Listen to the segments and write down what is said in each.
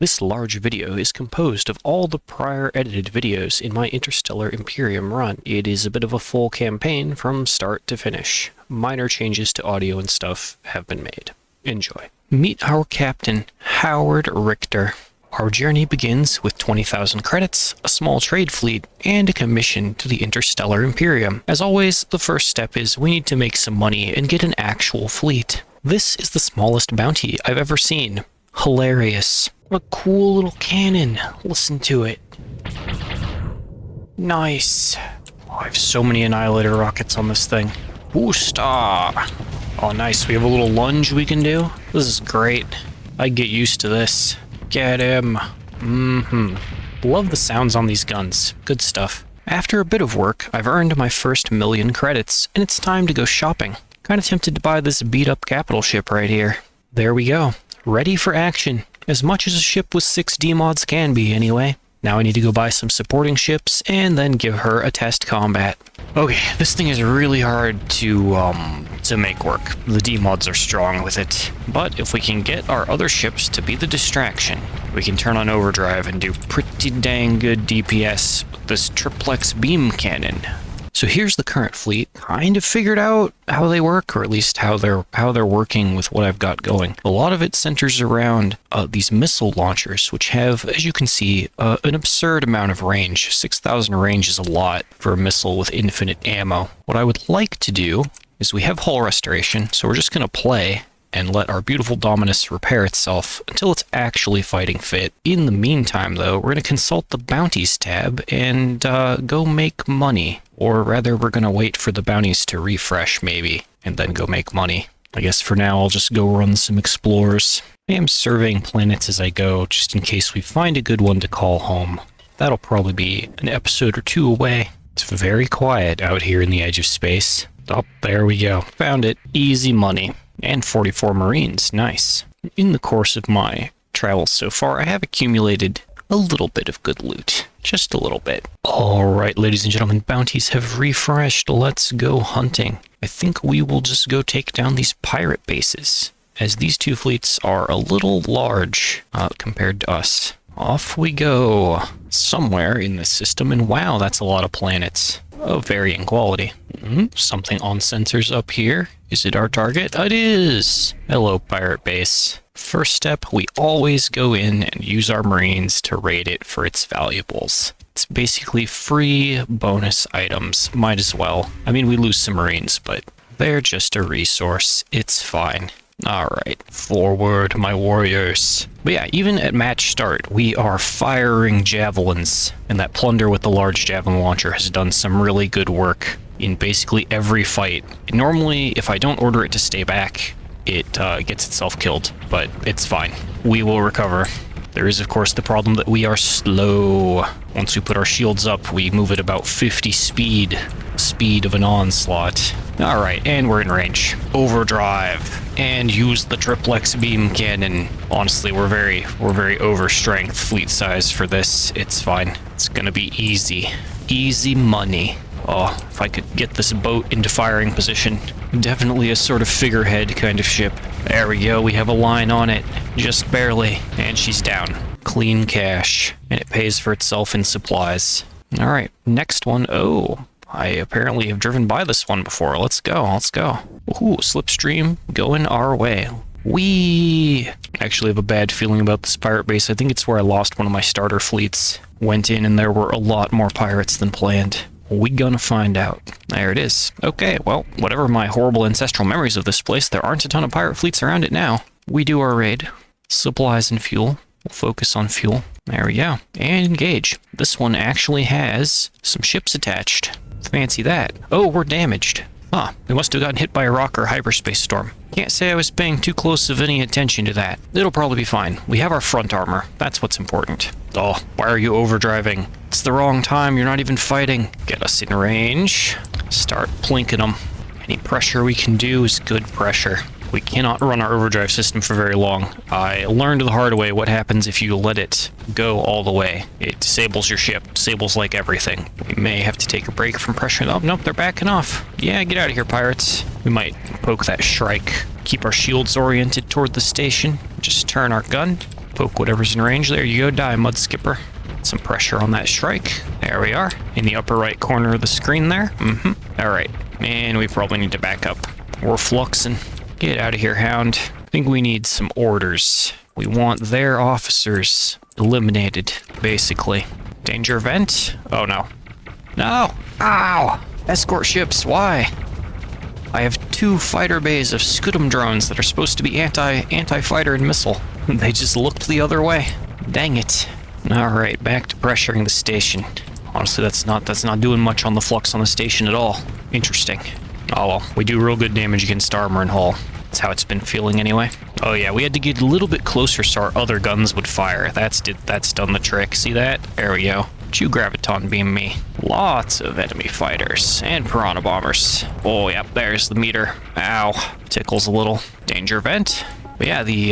This large video is composed of all the prior edited videos in my Interstellar Imperium run. It is a bit of a full campaign from start to finish. Minor changes to audio and stuff have been made. Enjoy. Meet our captain, Howard Richter. Our journey begins with 20,000 credits, a small trade fleet, and a commission to the Interstellar Imperium. As always, the first step is we need to make some money and get an actual fleet. This is the smallest bounty I've ever seen. Hilarious. What a cool little cannon. Listen to it. Nice. Oh, I have so many Annihilator rockets on this thing. Boosta! Oh, nice. We have a little lunge we can do. This is great. I get used to this. Get him. Love the sounds on these guns. Good stuff. After a bit of work, I've earned my first 1,000,000 credits, and it's time to go shopping. Kinda tempted to buy this beat-up capital ship right here. There we go. Ready for action. As much as a ship with 6 D-mods can be, anyway. Now I need to go buy some supporting ships, and then give her a test combat. Okay, this thing is really hard to make work. The D-mods are strong with it. But if we can get our other ships to be the distraction, we can turn on overdrive and do pretty dang good DPS with this triplex beam cannon. So here's the current fleet. Kind of figured out how they work, or at least how they're working with what I've got going. A lot of it centers around these missile launchers, which have, as you can see, an absurd amount of range. 6,000 range is a lot for a missile with infinite ammo. What I would like to do is we have hull restoration, so we're just going to play and let our beautiful Dominus repair itself until it's actually fighting fit. In the meantime, though, we're going to consult the Bounties tab and go make money. Or rather, we're going to wait for the bounties to refresh, maybe, and then go make money. I guess for now, I'll just go run some explorers. I am surveying planets as I go, just in case we find a good one to call home. That'll probably be an episode or 2 away. It's very quiet out here in the edge of space. Oh, there we go. Found it. Easy money. And 44 Marines. Nice. In the course of my travels so far, I have accumulated a little bit of good loot. Just a little bit. Alright, ladies and gentlemen, bounties have refreshed. Let's go hunting. I think we will just go take down these pirate bases, as these 2 fleets are a little large compared to us. Off we go. Somewhere in this system, and wow, that's a lot of planets of varying quality. Something on sensors up here. Is it our target? It is! Hello, pirate base. First step, we always go in and use our Marines to raid it for its valuables. It's basically free bonus items. Might as well. I mean, we lose some Marines, but they're just a resource. It's fine. Alright, forward, my warriors. But yeah, even at match start, we are firing javelins, and that plunder with the large javelin launcher has done some really good work in basically every fight. Normally, if I don't order it to stay back, it gets itself killed, but it's fine. We will recover. There is, of course, the problem that we are slow. Once we put our shields up, we move at about 50 speed of an onslaught. Alright, and we're in range. Overdrive. And use the triplex beam cannon. Honestly, we're very over strength fleet size for this. It's fine. It's gonna be easy. Easy money. Oh, if I could get this boat into firing position. Definitely a sort of figurehead kind of ship. There we go, we have a line on it. Just barely. And she's down. Clean cash. And it pays for itself in supplies. Alright, next one. Oh, I apparently have driven by this one before. Let's go, let's go. Ooh, slipstream going our way. We actually have a bad feeling about this pirate base. I think it's where I lost one of my starter fleets. Went in and there were a lot more pirates than planned. We gonna find out. There it is. Okay, well, whatever my horrible ancestral memories of this place, there aren't a ton of pirate fleets around it now. We do our raid. Supplies and fuel. We'll focus on fuel. There we go. And engage. This one actually has some ships attached. Fancy that. Oh, we're damaged. Huh, we must have gotten hit by a rock or hyperspace storm. Can't say I was paying too close of any attention to that. It'll probably be fine. We have our front armor. That's what's important. Oh, why are you overdriving? It's the wrong time. You're not even fighting. Get us in range. Start plinking them. Any pressure we can do is good pressure. We cannot run our overdrive system for very long. I learned the hard way what happens if you let it go all the way. It disables your ship, disables like everything. We may have to take a break from pressure. Oh, nope, they're backing off. Yeah, get out of here, pirates. We might poke that Shrike. Keep our shields oriented toward the station. Just turn our gun. Poke whatever's in range. There you go, die, Mud Skipper. Some pressure on that strike. There we are. In the upper right corner of the screen there. Alright. And we probably need to back up. We're fluxing. Get out of here, Hound. I think we need some orders. We want their officers eliminated, basically. Danger event? Oh, no. No! Ow! Escort ships, why? I have 2 fighter bays of Scudum drones that are supposed to be anti-fighter and missile. They just looked the other way. Dang it. Alright, back to pressuring the station. Honestly, that's not doing much on the flux on the station at all. Interesting. Oh well, we do real good damage against armor and hull. That's how it's been feeling anyway. Oh yeah, we had to get a little bit closer so our other guns would fire. That's done the trick. See that? There we go. You graviton beam me. Lots of enemy fighters and piranha bombers. Oh yep, there's the meter. Ow. Tickles a little. Danger event. But yeah, the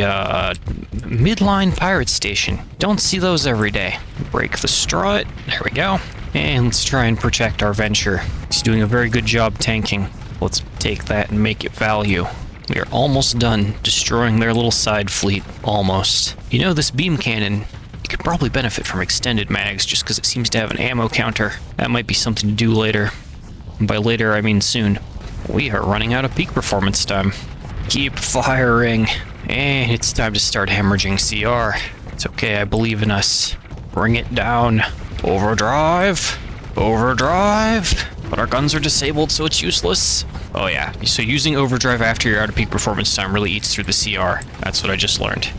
midline pirate station. Don't see those every day. Break the strut. There we go. And let's try and protect our venture. He's doing a very good job tanking. Let's take that and make it value. We are almost done destroying their little side fleet. Almost. You know, this beam cannon, you could probably benefit from extended mags just because it seems to have an ammo counter. That might be something to do later. And by later, I mean soon. We are running out of peak performance time. Keep firing. And it's time to start hemorrhaging CR. It's okay, I believe in us. Bring it down. Overdrive. Overdrive. But our guns are disabled, so it's useless. Oh yeah, so using overdrive after you're out of peak performance time really eats through the CR. That's what I just learned.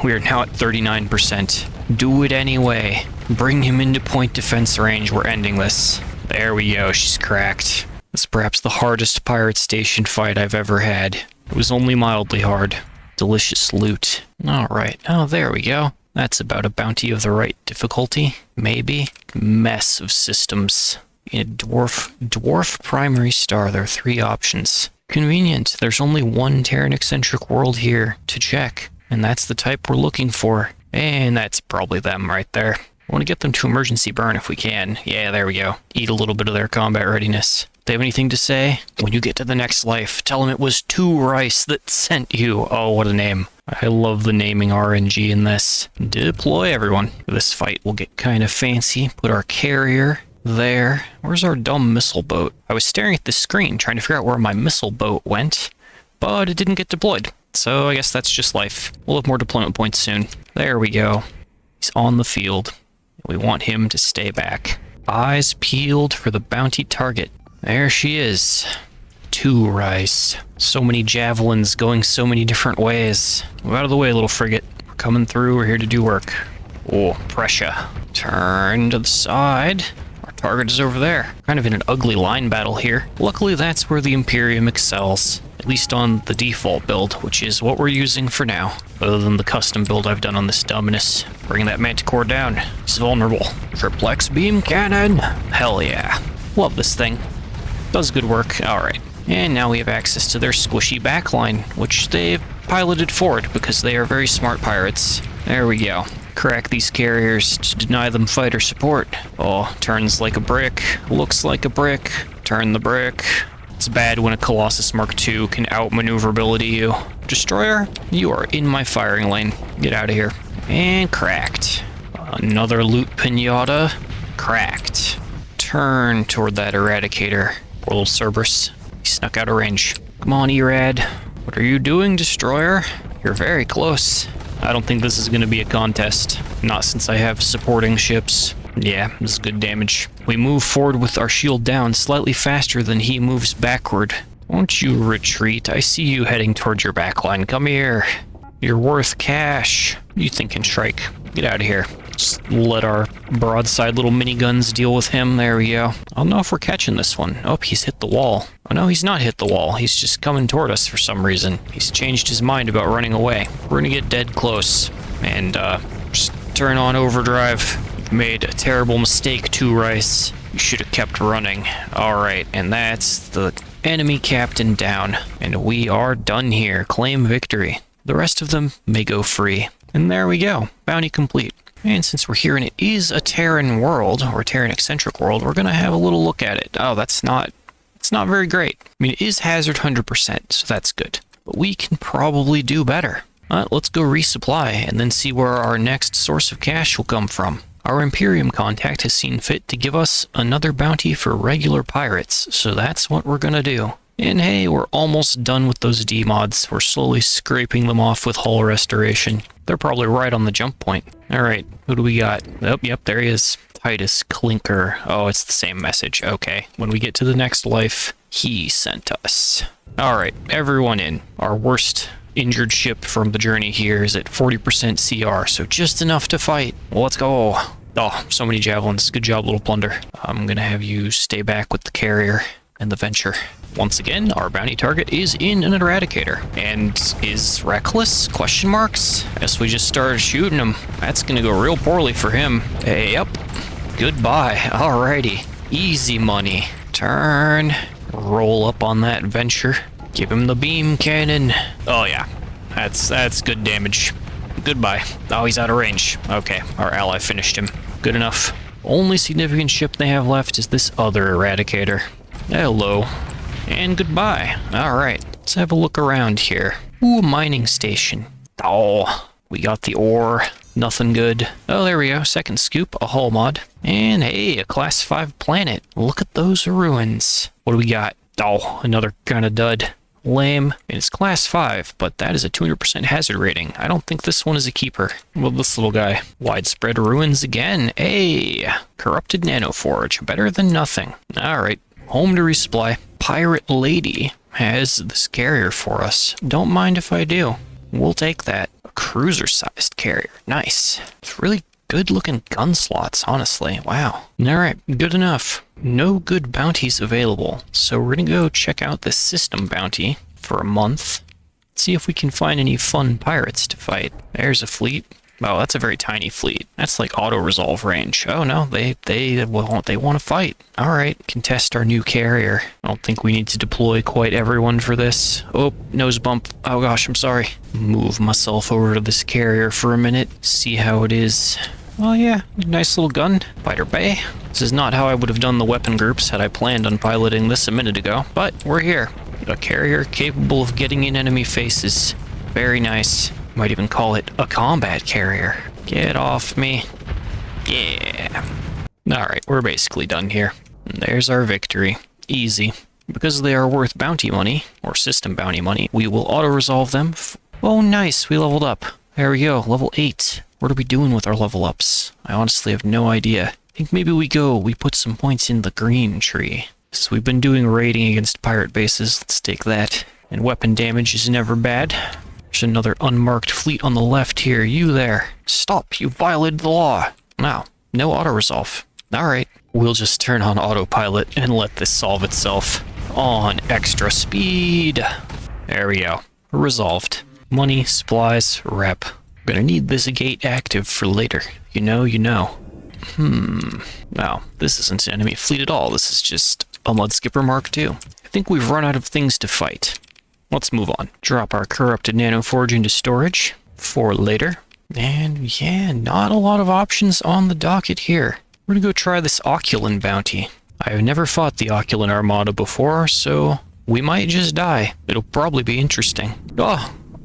We are now at 39%. Do it anyway. Bring him into point defense range. We're ending this. There we go, she's cracked. This is perhaps the hardest pirate station fight I've ever had. It was only mildly hard. Delicious loot. Alright, oh there we go. That's about a bounty of the right difficulty. Maybe. Mess of systems. In a dwarf primary star, there are 3 options. Convenient. There's only one Terran-eccentric world here to check, and that's the type we're looking for. And that's probably them right there. I want to get them to emergency burn if we can. Yeah, there we go. Eat a little bit of their combat readiness. They have anything to say? When you get to the next life, tell them it was 2 Rice that sent you. Oh, what a name. I love the naming RNG in this. Deploy everyone. This fight will get kind of fancy. Put our carrier there. Where's our dumb missile boat? I was staring at the screen trying to figure out where my missile boat went, but it didn't get deployed. So I guess that's just life. We'll have more deployment points soon. There we go. He's on the field. We want him to stay back. Eyes peeled for the bounty target. There she is. 2 Rice. So many javelins going so many different ways. Move out of the way, little frigate. We're coming through. We're here to do work. Oh, pressure. Turn to the side. Our target is over there. Kind of in an ugly line battle here. Luckily, that's where the Imperium excels. At least on the default build, which is what we're using for now. Other than the custom build I've done on this dumbness. Bring that Manticore down. He's vulnerable. Triplex beam cannon. Hell yeah. Love this thing. Does good work. Alright. And now we have access to their squishy backline, which they've piloted forward because they are very smart pirates. There we go. Crack these carriers to deny them fighter support. Oh, turns like a brick. Looks like a brick. Turn the brick. It's bad when a Colossus Mark II can outmaneuverability you. Destroyer, you are in my firing lane. Get out of here. And cracked. Another loot pinata. Cracked. Turn toward that Eradicator. Poor little Cerberus. He snuck out of range. Come on, Erad. What are you doing, Destroyer? You're very close. I don't think this is going to be a contest. Not since I have supporting ships. Yeah, this is good damage. We move forward with our shield down slightly faster than he moves backward. Won't you retreat? I see you heading towards your backline. Come here. You're worth cash. You think can strike. Get out of here. Just let our broadside little miniguns deal with him. There we go. I don't know if we're catching this one. Oh, he's hit the wall. Oh no, he's not hit the wall. He's just coming toward us for some reason. He's changed his mind about running away. We're gonna get dead close. And, just turn on overdrive. You've made a terrible mistake, 2 Rice. You should have kept running. Alright, and that's the enemy captain down. And we are done here. Claim victory. The rest of them may go free. And there we go. Bounty complete. And since we're here and it is a Terran world, or Terran-eccentric world, we're gonna have a little look at it. Oh, it's not very great. I mean, it is hazard 100%, so that's good. But we can probably do better. Let's go resupply and then see where our next source of cash will come from. Our Imperium contact has seen fit to give us another bounty for regular pirates, so that's what we're gonna do. And hey, we're almost done with those D-mods. We're slowly scraping them off with hull restoration. They're probably right on the jump point. Alright, who do we got? Oh, yep, there he is. Titus Clinker. Oh, it's the same message. Okay, when we get to the next life, he sent us. Alright, everyone in. Our worst injured ship from the journey here is at 40% CR, so just enough to fight. Let's go. Oh, so many javelins. Good job, little plunder. I'm gonna have you stay back with the carrier and the venture. Once again, our bounty target is in an Eradicator. And is reckless? Question marks? Guess we just started shooting him. That's gonna go real poorly for him. Hey, yep. Goodbye. Alrighty. Easy money. Turn. Roll up on that venture. Give him the beam cannon. Oh yeah. That's good damage. Goodbye. Oh, he's out of range. Okay, our ally finished him. Good enough. Only significant ship they have left is this other Eradicator. Hello. And goodbye. Alright, let's have a look around here. Ooh, a mining station. Oh, we got the ore. Nothing good. Oh, there we go. Second scoop, a hull mod. And hey, a class 5 planet. Look at those ruins. What do we got? Oh, another kind of dud. Lame. It's class 5, but that is a 200% hazard rating. I don't think this one is a keeper. Well, this little guy. Widespread ruins again. Hey, corrupted nanoforge. Better than nothing. Alright, home to resupply. Pirate Lady has this carrier for us. Don't mind if I do. We'll take that. A cruiser-sized carrier. Nice. It's really good-looking gun slots, honestly. Wow. Alright, good enough. No good bounties available, so we're gonna go check out this system bounty for a month. See if we can find any fun pirates to fight. There's a fleet. Oh, that's a very tiny fleet. That's like auto-resolve range. Oh no, they want to fight. Alright, can test our new carrier. I don't think we need to deploy quite everyone for this. Oh, nose bump. Oh gosh, I'm sorry. Move myself over to this carrier for a minute. See how it is. Oh yeah, nice little gun. Fighter Bay. This is not how I would have done the weapon groups had I planned on piloting this a minute ago, but we're here. A carrier capable of getting in enemy faces. Very nice. Might even call it a combat carrier. Get off me. Yeah. Alright, we're basically done here. And there's our victory. Easy. Because they are worth bounty money, or system bounty money, we will auto-resolve them. Oh nice, we leveled up. There we go, level 8. What are we doing with our level ups? I honestly have no idea. I think maybe we put some points in the green tree. So we've been doing raiding against pirate bases. Let's take that. And weapon damage is never bad. There's another unmarked fleet on the left here. You there. Stop, you violated the law. Wow, no auto-resolve. Alright, we'll just turn on autopilot and let this solve itself. On extra speed. There we go. Resolved. Money, supplies, rep. I'm gonna need this gate active for later. You know. Wow, this isn't an enemy fleet at all. This is just a Mudskipper Mark II. I think we've run out of things to fight. Let's move on. Drop our corrupted nanoforge into storage for later. And yeah, not a lot of options on the docket here. We're gonna go try this Oculin bounty. I have never fought the Oculian Armada before, so we might just die. It'll probably be interesting.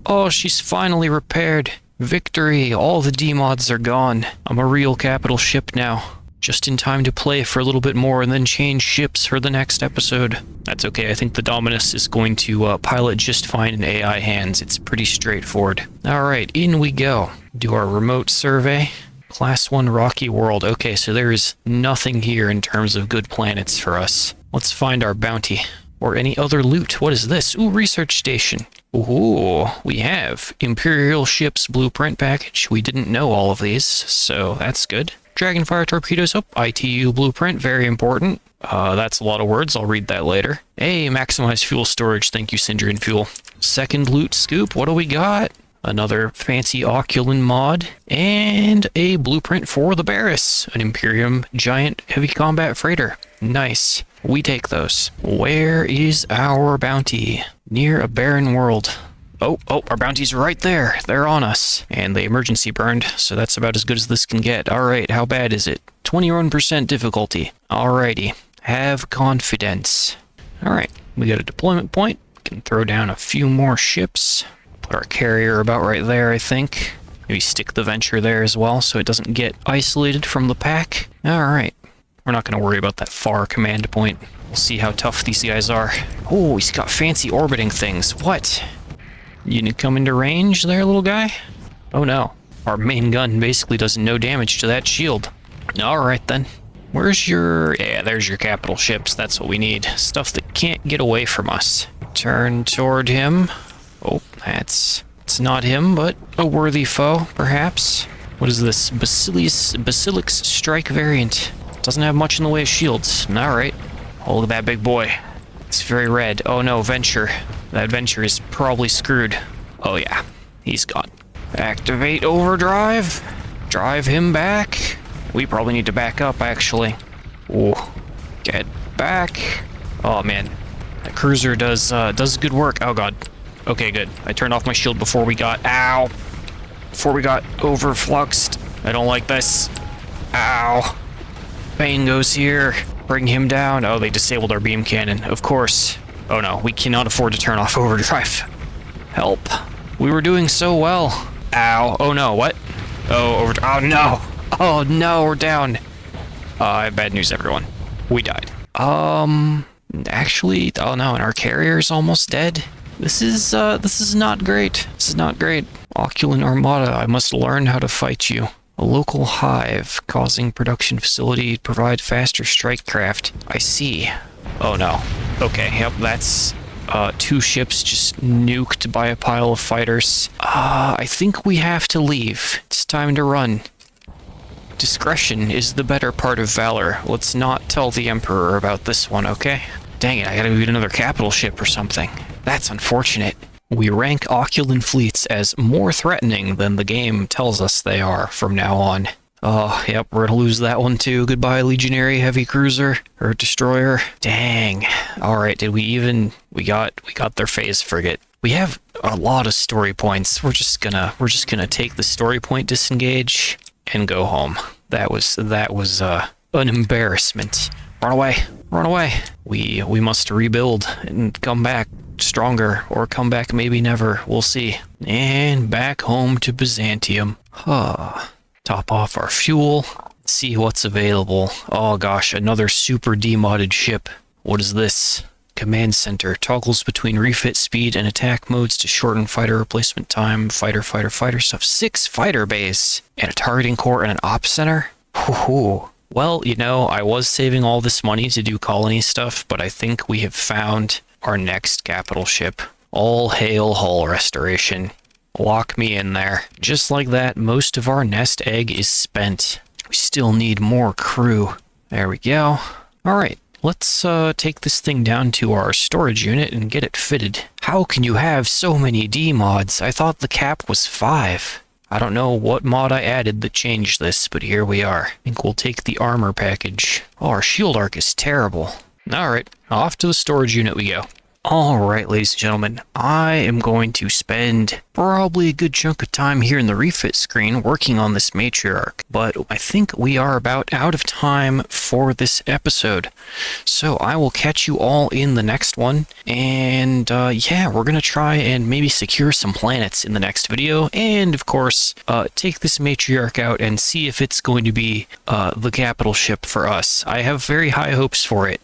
Oh, she's finally repaired. Victory, all the D-mods are gone. I'm a real capital ship now. Just in time to play for a little bit more and then change ships for the next episode. That's okay, I think the Dominus is going to pilot just fine in AI hands. It's pretty straightforward. Alright, in we go. Do our remote survey. Class 1 Rocky World. Okay, so there is nothing here in terms of good planets for us. Let's find our bounty. Or any other loot. What is this? Ooh, research station. Ooh, we have Imperial Ships Blueprint Package. We didn't know all of these, so that's good. Dragonfire torpedoes. Oh, ITU blueprint, very important. That's a lot of words, I'll read that later. Hey, maximize fuel storage, thank you Syndrian Fuel. Second loot scoop, what do we got? Another fancy Oculin mod, and a blueprint for the Barris, an Imperium giant heavy combat freighter. Nice, we take those. Where is our bounty? Near a barren world. Oh, our bounty's right there. They're on us. And they emergency burned, so that's about as good as this can get. Alright, how bad is it? 21% difficulty. Alrighty. Have confidence. Alright, we got a deployment point. Can throw down a few more ships. Put our carrier about right there, I think. Maybe stick the Venture there as well so it doesn't get isolated from the pack. Alright. We're not going to worry about that far command point. We'll see how tough these guys are. Oh, he's got fancy orbiting things. What? You didn't come into range there, little guy? Oh no. Our main gun basically does no damage to that shield. Alright then. Where's your... Yeah, there's your capital ships. That's what we need. Stuff that can't get away from us. Turn toward him. Oh, it's not him, but a worthy foe, perhaps. What is this? Basilisk Strike variant. Doesn't have much in the way of shields. Alright. Oh, look at that big boy. It's very red. Oh no, Venture. That Venture is probably screwed. Oh yeah, he's gone. Activate overdrive. Drive him back. We probably need to back up, actually. Oh, get back. Oh man, that cruiser does good work. Oh god. Okay, good. I turned off my shield before we got... Ow! Before we got overfluxed. I don't like this. Ow. Bane goes here. Bring him down. Oh, they disabled our beam cannon. Of course. Oh no, we cannot afford to turn off overdrive. Help. We were doing so well. Ow. Oh no, what? Oh, overdrive. Oh no! Oh no, we're down. I have bad news, everyone. We died. Actually, oh no, and our carrier's almost dead. This is not great. This is not great. Oculian Armada, I must learn how to fight you. A local hive, causing production facility to provide faster strike craft. I see. Oh no. Okay, yep, that's 2 ships just nuked by a pile of fighters. I think we have to leave. It's time to run. Discretion is the better part of valor. Let's not tell the Emperor about this one, okay? Dang it, I gotta get another capital ship or something. That's unfortunate. We rank Oculin fleets as more threatening than the game tells us they are from now on. Oh, yep, we're gonna lose that one too. Goodbye, Legionary Heavy Cruiser, or Destroyer. Dang. Alright, did we even... We got their phase frigate. We have a lot of story points. We're just gonna take the story point disengage and go home. That was an embarrassment. Run away. Run away. We must rebuild and come back stronger, or come back maybe never. We'll see. And back home to Byzantium. Top off our fuel. See what's available. Oh gosh, another super demodded ship. What is this? Command center. Toggles between refit speed and attack modes to shorten fighter replacement time. Fighter stuff. 6 fighter base. And a targeting core and an ops center? Whoo. Well, you know, I was saving all this money to do colony stuff, but I think we have found our next capital ship. All hail hull restoration. Lock me in there. Just like that, most of our nest egg is spent. We still need more crew. There we go. Alright, let's take this thing down to our storage unit and get it fitted. How can you have so many D mods? I thought the cap was 5. I don't know what mod I added that changed this, but here we are. I think we'll take the armor package. Oh, our shield arc is terrible. Alright, off to the storage unit we go. Alright, ladies and gentlemen, I am going to spend probably a good chunk of time here in the refit screen working on this Matriarch, but I think we are about out of time for this episode. So I will catch you all in the next one, and yeah, we're going to try and maybe secure some planets in the next video, and of course, take this Matriarch out and see if it's going to be the capital ship for us. I have very high hopes for it.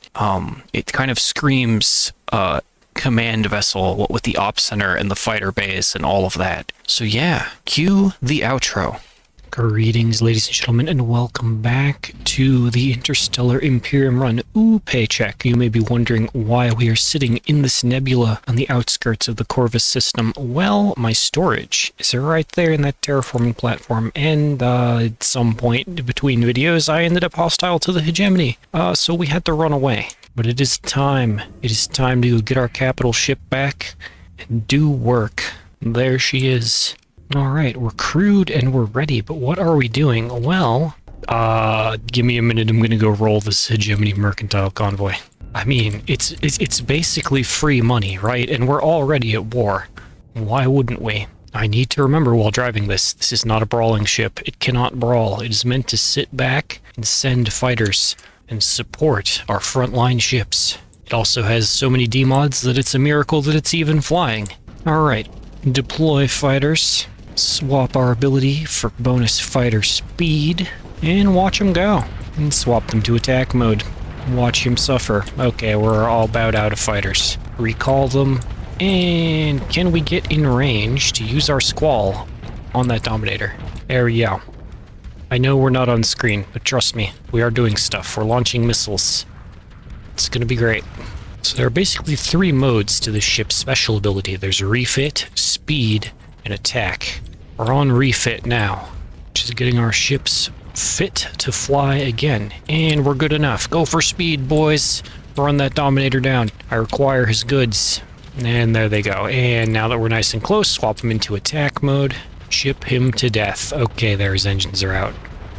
It kind of screams command vessel, what with the ops center and the fighter base and all of that. So yeah, cue the outro. Greetings, ladies and gentlemen, and welcome back to the Interstellar Imperium run. Ooh, paycheck. You may be wondering why we are sitting in this nebula on the outskirts of the Corvus system. Well, my storage is right there in that terraforming platform, and at some point between videos, I ended up hostile to the Hegemony, so we had to run away. But it is time. It is time to get our capital ship back and do work. There she is. Alright, we're crewed and we're ready, but what are we doing? Well, give me a minute, I'm gonna go roll this Hegemony mercantile convoy. I mean, it's basically free money, right? And we're already at war. Why wouldn't we? I need to remember while driving this is not a brawling ship. It cannot brawl. It is meant to sit back and send fighters and support our frontline ships. It also has so many D-mods that it's a miracle that it's even flying. Alright. deploy fighters, swap our ability for bonus fighter speed, and watch them go. And swap them to attack mode. Watch him suffer. Okay, we're all about out of fighters. Recall them. And can we get in range to use our squall on that Dominator? There we go. I know we're not on screen, but trust me, we are doing stuff. We're launching missiles. It's gonna be great. So there are basically 3 modes to this ship's special ability. There's refit, speed, and attack. We're on refit now, which is getting our ships fit to fly again. And we're good enough. Go for speed, boys. Run that Dominator down. I require his goods. And there they go. And now that we're nice and close, swap him into attack mode. Ship him to death. Okay, there his engines are out.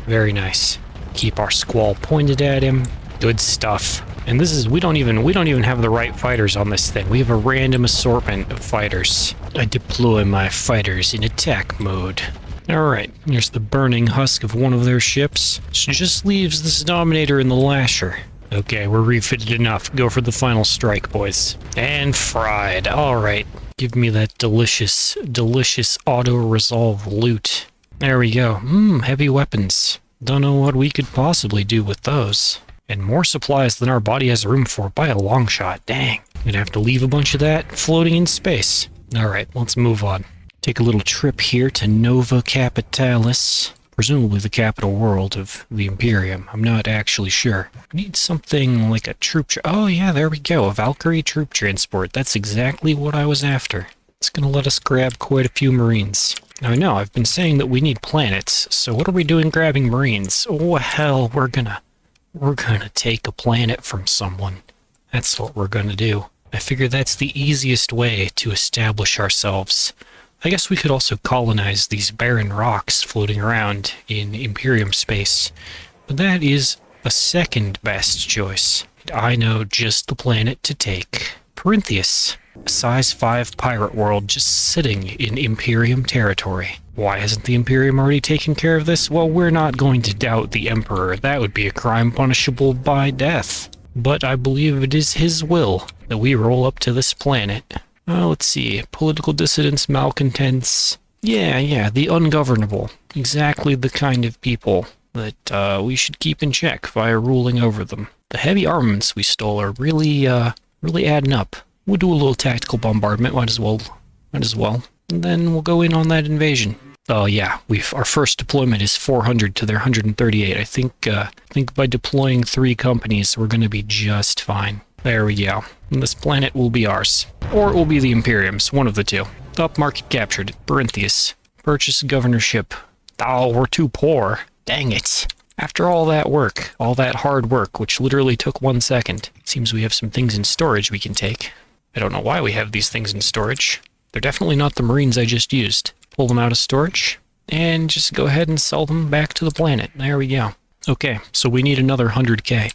Very nice. Keep our squall pointed at him. Good stuff. And this is, we don't even have the right fighters on this thing. We have a random assortment of fighters. I deploy my fighters in attack mode. Alright, here's the burning husk of one of their ships. So just leaves this Dominator in the lasher. Okay, we're refitted enough. Go for the final strike, boys. And fried. Alright. Give me that delicious, delicious auto-resolve loot. There we go. Heavy weapons. Don't know what we could possibly do with those. And more supplies than our body has room for by a long shot. Dang. Gonna have to leave a bunch of that floating in space. Alright, let's move on. Take a little trip here to Nova Capitalis. Presumably the capital world of the Imperium. I'm not actually sure. I need something like a troop... Oh yeah, there we go. A Valkyrie troop transport. That's exactly what I was after. It's gonna let us grab quite a few Marines. Now I know, I've been saying that we need planets, so what are we doing grabbing Marines? Oh hell, we're gonna take a planet from someone. That's what we're gonna do. I figure that's the easiest way to establish ourselves. I guess we could also colonize these barren rocks floating around in Imperium space, but that is a second best choice. I know just the planet to take. Printheus, a size 5 pirate world just sitting in Imperium territory. Why hasn't the Imperium already taken care of this? Well, we're not going to doubt the Emperor. That would be a crime punishable by death. But I believe it is his will that we roll up to this planet. Let's see. Political dissidents, malcontents. Yeah, the ungovernable. Exactly the kind of people that we should keep in check via ruling over them. The heavy armaments we stole are really adding up. We'll do a little tactical bombardment, might as well. And then we'll go in on that invasion. Oh yeah, our first deployment is 400 to their 138. I think by deploying 3 companies, we're gonna be just fine. There we go. And this planet will be ours. Or it will be the Imperium's, one of the two. Top market captured. Printheus. Purchase governorship. Oh, we're too poor. Dang it. After all that work, all that hard work, which literally took 1 second, seems we have some things in storage we can take. I don't know why we have these things in storage. They're definitely not the Marines I just used. Pull them out of storage, and just go ahead and sell them back to the planet. There we go. Okay, so we need another 100k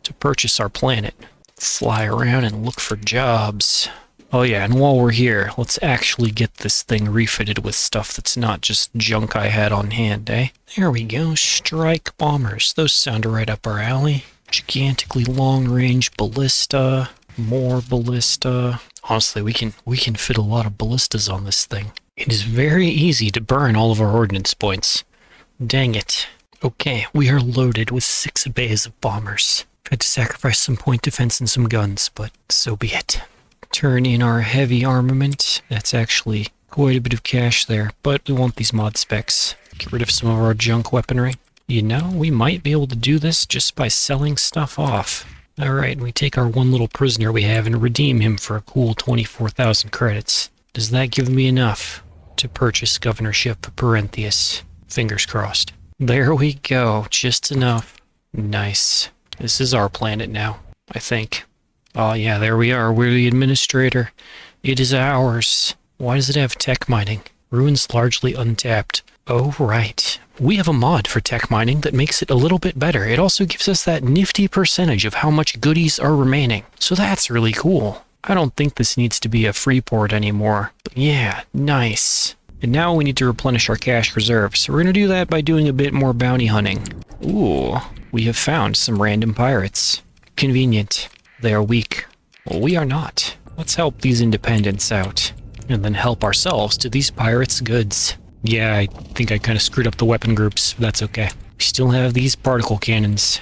to purchase our planet. Fly around and look for jobs. Oh yeah, and while we're here, let's actually get this thing refitted with stuff that's not just junk I had on hand, eh? There we go, strike bombers. Those sound right up our alley. Gigantically long-range ballista, more ballista. Honestly, we can fit a lot of ballistas on this thing. It is very easy to burn all of our ordnance points. Dang it. Okay, we are loaded with 6 bays of bombers. Had to sacrifice some point defense and some guns, but so be it. Turn in our heavy armament. That's actually quite a bit of cash there, but we want these mod specs. Get rid of some of our junk weaponry. You know, we might be able to do this just by selling stuff off. Alright, we take our one little prisoner we have and redeem him for a cool 24,000 credits. Does that give me enough to purchase governorship of Printheus? Fingers crossed. There we go, just enough. Nice. This is our planet now, I think. Oh yeah, there we are. We're the administrator. It is ours. Why does it have tech mining? Ruins largely untapped. Oh, right. We have a mod for tech mining that makes it a little bit better. It also gives us that nifty percentage of how much goodies are remaining. So that's really cool. I don't think this needs to be a free port anymore. But yeah, nice. And now we need to replenish our cash reserves. So we're going to do that by doing a bit more bounty hunting. Ooh, we have found some random pirates. Convenient. They are weak. Well, we are not. Let's help these independents out. and then help ourselves to these pirates' goods. Yeah, I think I kind of screwed up the weapon groups, but that's okay. We still have these particle cannons.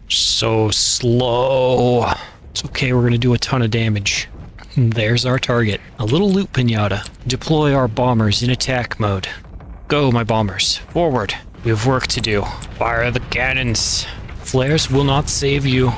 So slow. It's okay, we're gonna do a ton of damage. There's our target. A little loot pinata. Deploy our bombers in attack mode. Go, my bombers. Forward. We have work to do. Fire the cannons. Flares will not save you.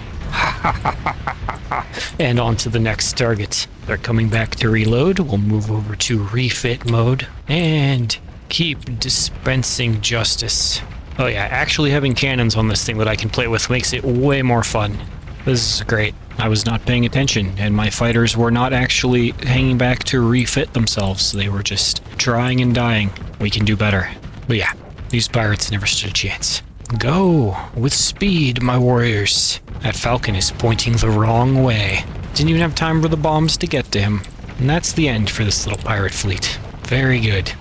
And on to the next target. They're coming back to reload. We'll move over to refit mode. And keep dispensing justice. Oh yeah, actually having cannons on this thing that I can play with makes it way more fun. This is great. I was not paying attention, and my fighters were not actually hanging back to refit themselves. They were just trying and dying. We can do better. But yeah, these pirates never stood a chance. Go with speed, my warriors. That falcon is pointing the wrong way. Didn't even have time for the bombs to get to him. And that's the end for this little pirate fleet. Very good.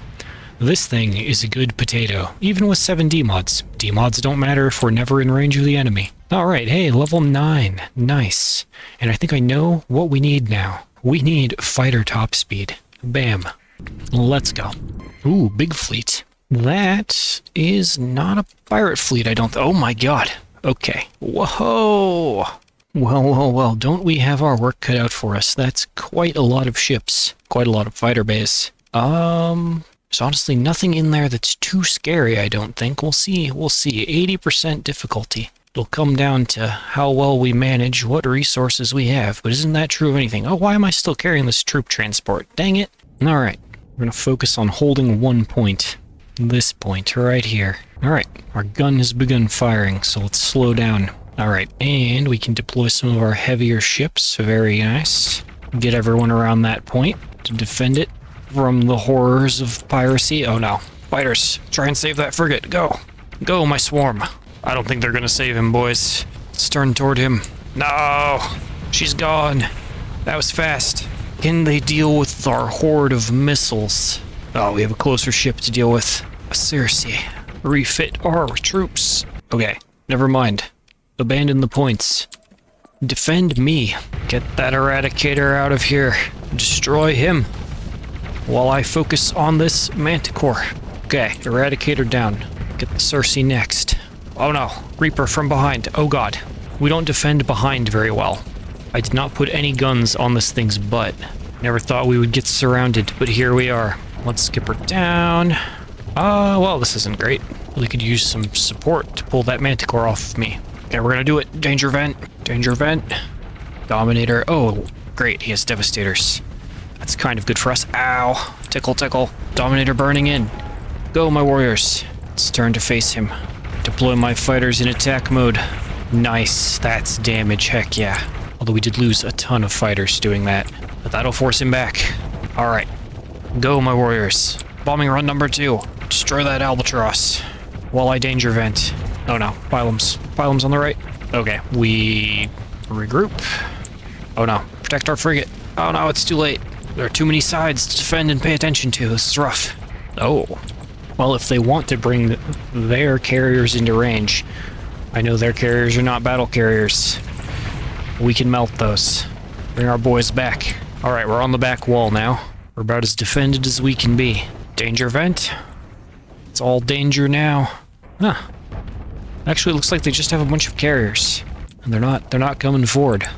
This thing is a good potato, even with 7 D-mods. D-mods don't matter if we're never in range of the enemy. Alright, hey, level 9. Nice. And I think I know what we need now. We need fighter top speed. Bam. Let's go. Ooh, big fleet. That is not a pirate fleet, I don't... Oh my god. Okay. Whoa! Well, don't we have our work cut out for us? That's quite a lot of ships. Quite a lot of fighter bays. There's honestly nothing in there that's too scary, I don't think. We'll see. 80% difficulty. It'll come down to how well we manage what resources we have, but isn't that true of anything? Oh, why am I still carrying this troop transport? Dang it. Alright, we're gonna focus on holding one point. This point, right here. Alright, our gun has begun firing, so let's slow down. Alright, and we can deploy some of our heavier ships. Very nice. Get everyone around that point to defend it from the horrors of piracy. Oh no. Fighters, try and save that frigate. Go. Go, my swarm. I don't think they're gonna save him, boys. Let's turn toward him. No! She's gone. That was fast. Can they deal with our horde of missiles? Oh, we have a closer ship to deal with. Seriously. Refit our troops. Okay, never mind. Abandon the points. Defend me. Get that Eradicator out of here. Destroy him. While I focus on this Manticore. Okay, Eradicator down. Get the Cersei next. Oh no, Reaper from behind. Oh god. We don't defend behind very well. I did not put any guns on this thing's butt. Never thought we would get surrounded, but here we are. Let's skip her down. Well, this isn't great. Really could use some support to pull that Manticore off of me. Okay, we're gonna do it. Danger vent. Danger vent. Dominator. Oh, great, he has Devastators. That's kind of good for us. Ow. Tickle, tickle. Dominator burning in. Go, my warriors. It's turn to face him. Deploy my fighters in attack mode. Nice. That's damage. Heck yeah. Although we did lose a ton of fighters doing that. But that'll force him back. Alright. Go, my warriors. Bombing run number 2. Destroy that Albatross. While I danger vent. Oh no. Pylums. Pylums on the right. Okay. We regroup. Oh no. Protect our frigate. Oh no, it's too late. There are too many sides to defend and pay attention to. This is rough. Oh. Well, if they want to bring their carriers into range, I know their carriers are not battle carriers. We can melt those. Bring our boys back. Alright, we're on the back wall now. We're about as defended as we can be. Danger vent. It's all danger now. Huh. Actually, it looks like they just have a bunch of carriers. And they're not coming forward.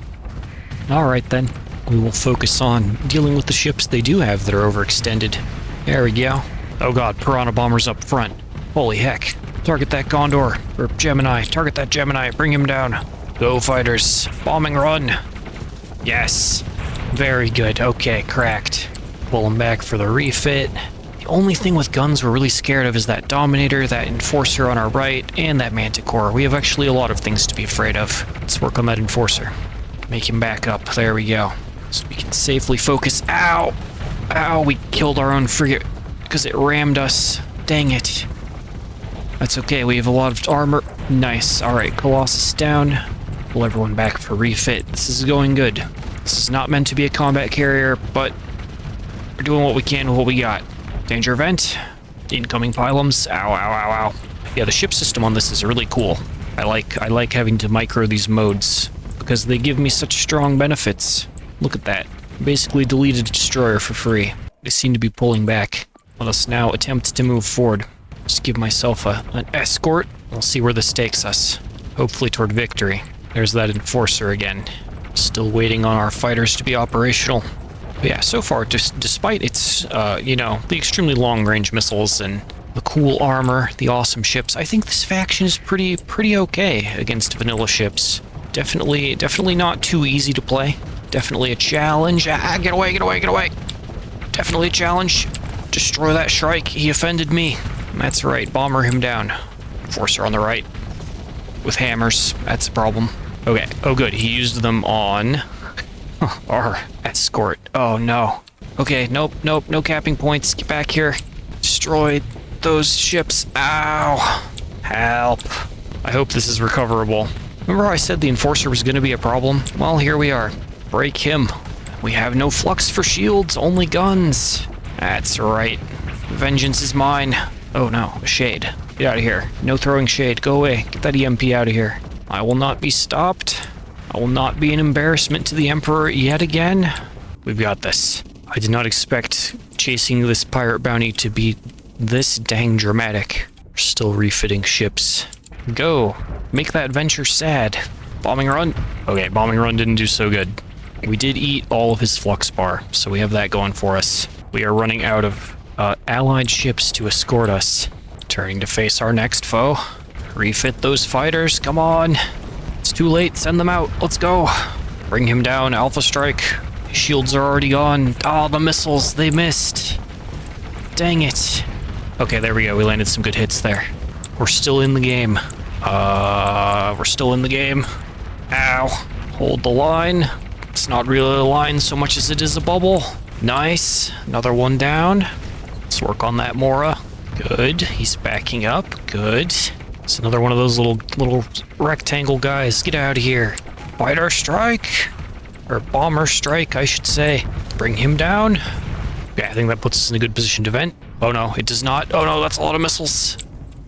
Alright then. We will focus on dealing with the ships they do have that are overextended. There we go. Oh god, Piranha bombers up front. Holy heck. Target that Gondor. Or Gemini. Target that Gemini. Bring him down. Go, fighters. Bombing run. Yes. Very good. Okay, cracked. Pull them back for the refit. The only thing with guns we're really scared of is that Dominator, that Enforcer on our right, and that Manticore. We have actually a lot of things to be afraid of. Let's work on that Enforcer. Make him back up. There we go. So we can safely focus. Ow! Ow, we killed our own frigate because it rammed us. Dang it. That's okay, we have a lot of armor. Nice. Alright, Colossus down. Pull everyone back for refit. This is going good. This is not meant to be a combat carrier, but we're doing what we can with what we got. Danger event. Incoming pylums. Ow, ow, ow, ow. Yeah, the ship system on this is really cool. I like having to micro these modes because they give me such strong benefits. Look at that. Basically deleted a destroyer for free. They seem to be pulling back. Let us now attempt to move forward. Just give myself an escort. We'll see where this takes us. Hopefully toward victory. There's that enforcer again. Still waiting on our fighters to be operational. But yeah, so far, despite its, the extremely long-range missiles and the cool armor, the awesome ships, I think this faction is pretty okay against vanilla ships. Definitely not too easy to play. Definitely a challenge. Ah, get away, get away, get away. Definitely a challenge. Destroy that Shrike. He offended me. That's right. Bomber him down. Enforcer on the right. With hammers. That's a problem. Okay. Oh, good. He used them on our escort. Oh, no. Okay. Nope. No capping points. Get back here. Destroy those ships. Ow. Help. I hope this is recoverable. Remember how I said the Enforcer was going to be a problem? Well, here we are. Break him. We have no flux for shields, only guns. That's right. Vengeance is mine. Oh no, a shade. Get out of here. No throwing shade. Go away. Get that EMP out of here. I will not be stopped. I will not be an embarrassment to the Emperor yet again. We've got this. I did not expect chasing this pirate bounty to be this dang dramatic. We're still refitting ships. Go. Make that venture sad. Bombing run. Okay, bombing run didn't do so good. We did eat all of his flux bar, so we have that going for us. We are running out of allied ships to escort us. Turning to face our next foe. Refit those fighters, come on. It's too late, send them out, let's go. Bring him down, Alpha Strike. His shields are already gone. Oh, the missiles, they missed. Dang it. Okay, there we go, we landed some good hits there. We're still in the game. We're still in the game. Ow. Hold the line. It's not really a line so much as it is a bubble. Nice. Another one down. Let's work on that Mora. Good. He's backing up. Good. It's another one of those little rectangle guys. Get out of here. Fighter strike. Or bomber strike, I should say. Bring him down. Yeah, I think that puts us in a good position to vent. Oh no, it does not. Oh no, that's a lot of missiles.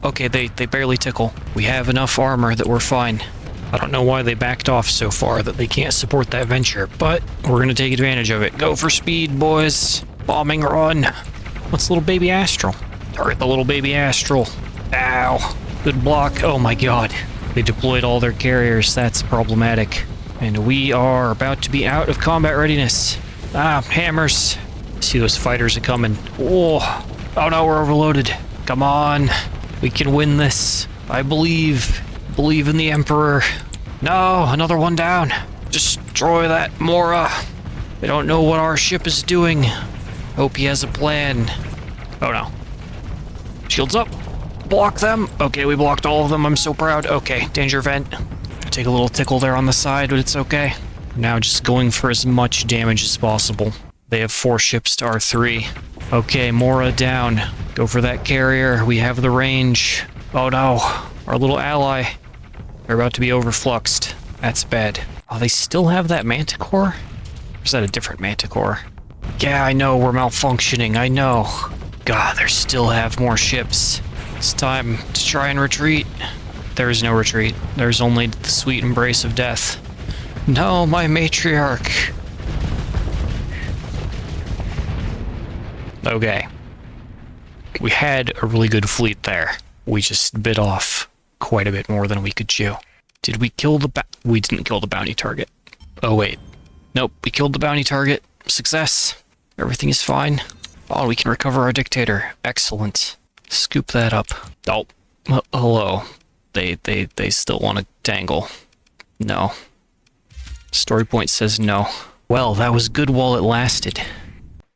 Okay, they barely tickle. We have enough armor that we're fine. I don't know why they backed off so far that they can't support that venture, but we're gonna take advantage of it. Go for speed, boys. Bombing run. What's little baby Astral? Target the little baby Astral. Ow. Good block. Oh my god. They deployed all their carriers. That's problematic. And we are about to be out of combat readiness. Ah, hammers. See, those fighters are coming. Oh no, we're overloaded. Come on. We can win this. I believe. Believe in the Emperor. No, another one down. Destroy that Mora. They don't know what our ship is doing. Hope he has a plan. Oh no. Shields up. Block them. Okay, we blocked all of them. I'm so proud. Okay, danger vent. Take a little tickle there on the side, but it's okay. Now just going for as much damage as possible. They have 4 ships to our 3. Okay, Mora down. Go for that carrier. We have the range. Oh no. Our little ally. They're about to be overfluxed. That's bad. Oh, they still have that Manticore? Or is that a different Manticore? Yeah, I know, we're malfunctioning, I know. God, they still have more ships. It's time to try and retreat. There is no retreat. There's only the sweet embrace of death. No, my Matriarch. Okay. We had a really good fleet there. We just bit off quite a bit more than we could chew. Did we kill the we didn't kill the bounty target. Oh wait. Nope, we killed the bounty target. Success. Everything is fine. Oh, we can recover our dictator. Excellent. Scoop that up. Oh, hello. They still want to tangle. No. Story point says no. Well, that was good while it lasted.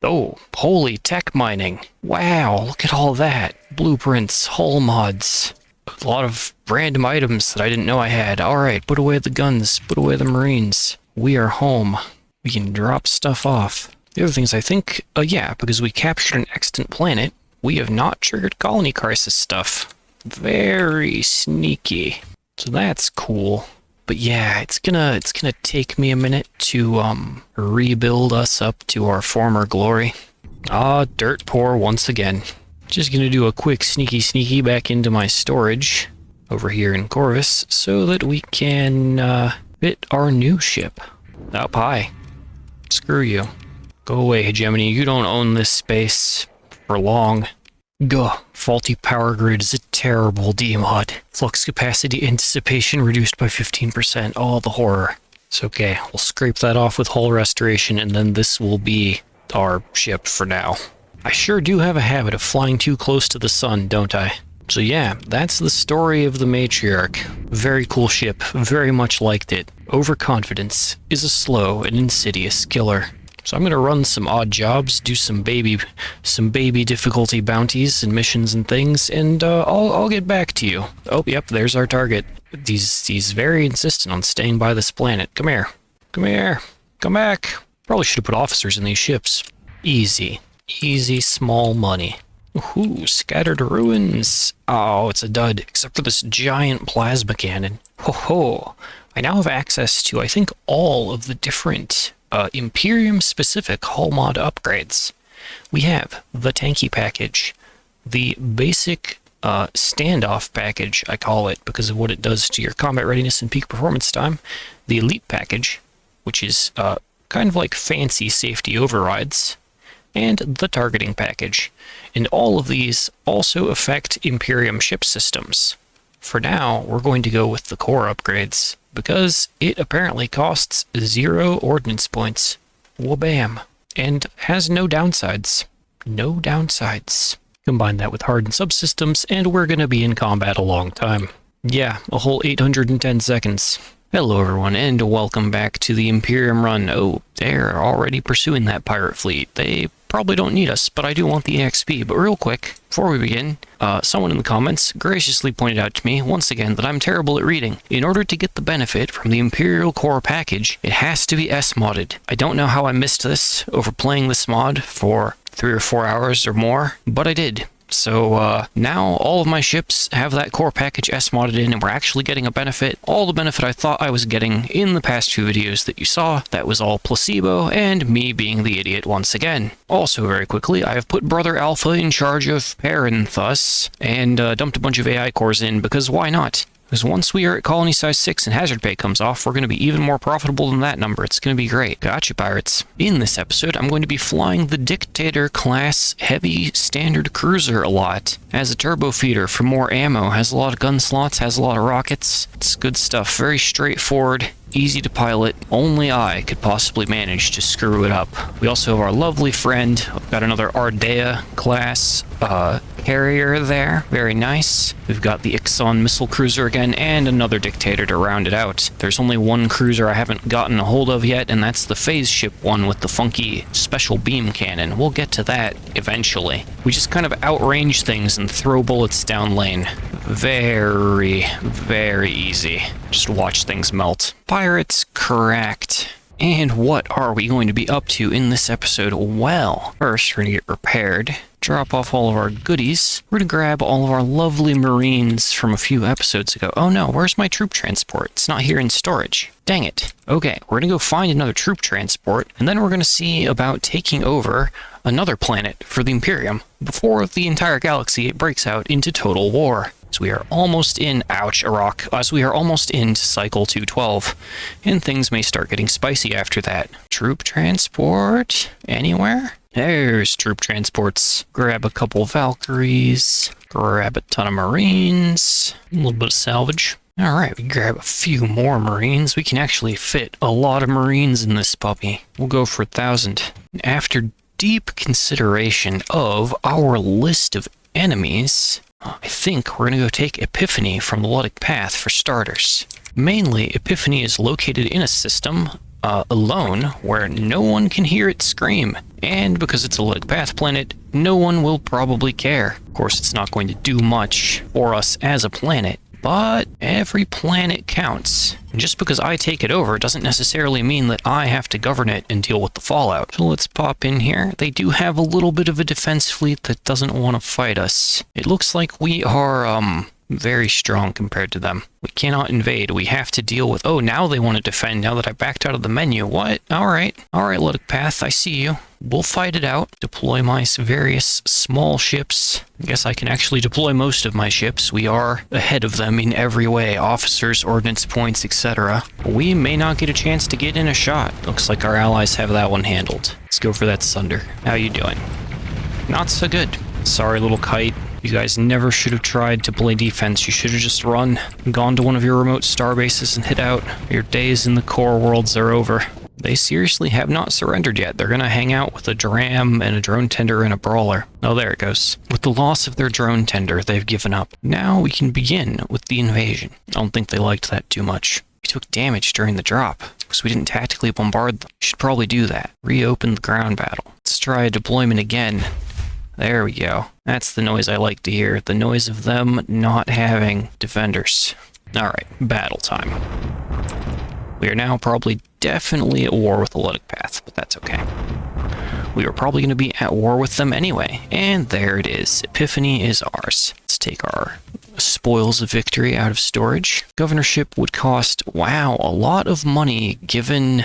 Oh, holy tech mining. Wow, look at all that. Blueprints, hull mods. A lot of random items that I didn't know I had. Alright, put away the guns, put away the marines. We are home. We can drop stuff off. The other things I think, yeah, because we captured an extant planet, we have not triggered colony crisis stuff. Very sneaky. So that's cool. But yeah, it's gonna take me a minute to rebuild us up to our former glory. Ah, dirt poor once again. Just gonna do a quick sneaky back into my storage over here in Corvus so that we can fit our new ship. Up high. Screw you. Go away, Hegemony. You don't own this space for long. Gah. Faulty power grid is a terrible demod. Flux capacity and dissipation reduced by 15%. Oh, the horror. It's okay. We'll scrape that off with hull restoration, and then this will be our ship for now. I sure do have a habit of flying too close to the sun, don't I? So yeah, that's the story of the Matriarch. Very cool ship. Very much liked it. Overconfidence is a slow and insidious killer. So I'm gonna run some odd jobs, do some baby difficulty bounties and missions and things, and I'll get back to you. Oh, yep, there's our target. He's very insistent on staying by this planet. Come here. Come here. Come back. Probably should have put officers in these ships. Easy. Easy small money. Ooh, scattered ruins. Oh, it's a dud, except for this giant plasma cannon. Ho ho. I now have access to, I think, all of the different Imperium-specific hull mod upgrades. We have the tanky package, the basic standoff package, I call it, because of what it does to your combat readiness and peak performance time, the elite package, which is kind of like fancy safety overrides, and the targeting package. And all of these also affect Imperium ship systems. For now, we're going to go with the core upgrades, because it apparently costs 0 ordnance points. Wabam. And has no downsides. No downsides. Combine that with hardened subsystems, and we're going to be in combat a long time. Yeah, a whole 810 seconds. Hello everyone, and welcome back to the Imperium run. Oh, they're already pursuing that pirate fleet. They probably don't need us, but I do want the EXP. But real quick, before we begin, someone in the comments graciously pointed out to me, once again, that I'm terrible at reading. In order to get the benefit from the Imperial Core package, it has to be S-modded. I don't know how I missed this over playing this mod for 3 or 4 hours or more, but I did. So now all of my ships have that core package S-modded in, and we're actually getting a benefit. All the benefit I thought I was getting in the past few videos that you saw, that was all placebo, and me being the idiot once again. Also, very quickly, I have put Brother Alpha in charge of Printheus, and dumped a bunch of AI cores in, because why not? Because once we are at colony size 6 and hazard pay comes off, we're going to be even more profitable than that number. It's going to be great. Gotcha, pirates. In this episode, I'm going to be flying the Dictator class heavy standard cruiser a lot. Has a turbo feeder for more ammo, has a lot of gun slots, has a lot of rockets. It's good stuff. Very straightforward. Easy to pilot. Only I could possibly manage to screw it up. We also have our lovely friend. We've got another Ardea class carrier there. Very nice. We've got the Ixon missile cruiser again, and another Dictator to round it out. There's only one cruiser I haven't gotten a hold of yet, and that's the phase ship one with the funky special beam cannon. We'll get to that eventually. We just kind of outrange things and throw bullets down lane. Very, very easy. Just watch things melt. Pirates, correct. And what are we going to be up to in this episode? Well, first we're going to get repaired, drop off all of our goodies. We're going to grab all of our lovely Marines from a few episodes ago. Oh no, where's my troop transport? It's not here in storage. Dang it. Okay, we're going to go find another troop transport, and then we're going to see about taking over another planet for the Imperium before the entire galaxy breaks out into total war. So we are almost in, ouch, Iraq, as we are almost into cycle 212, and things may start getting spicy after that. Troop transport, anywhere? There's troop transports. Grab a couple Valkyries, grab a ton of Marines, a little bit of salvage. Alright, we grab a few more Marines. We can actually fit a lot of Marines in this puppy. We'll go for 1,000. After deep consideration of our list of enemies, I think we're going to go take Epiphany from the Luddic Path for starters. Mainly, Epiphany is located in a system alone where no one can hear it scream. And because it's a Luddic Path planet, no one will probably care. Of course, it's not going to do much for us as a planet, but every planet counts. And just because I take it over doesn't necessarily mean that I have to govern it and deal with the fallout. So let's pop in here. They do have a little bit of a defense fleet that doesn't want to fight us. It looks like we are very strong compared to them. We cannot invade. We have to deal with... Oh, now they want to defend now that I backed out of the menu. What? All right. All right, Lytic Path, I see you. We'll fight it out. Deploy my various small ships. I guess I can actually deploy most of my ships. We are ahead of them in every way. Officers, ordnance points, etc. We may not get a chance to get in a shot. Looks like our allies have that one handled. Let's go for that Sunder. How you doing? Not so good. Sorry, little kite. You guys never should have tried to play defense. You should have just run, gone to one of your remote star bases and hit out. Your days in the core worlds are over. They seriously have not surrendered yet. They're gonna hang out with a dram and a drone tender and a brawler. Oh, there it goes. With the loss of their drone tender, they've given up. Now we can begin with the invasion. I don't think they liked that too much. We took damage during the drop because we didn't tactically bombard them. We should probably do that. Reopen the ground battle. Let's try a deployment again. There we go. That's the noise I like to hear. The noise of them not having defenders. Alright, battle time. We are now probably definitely at war with the Lytic Path, but that's okay. We are probably going to be at war with them anyway. And there it is. Epiphany is ours. Let's take our spoils of victory out of storage. Governorship would cost, wow, a lot of money given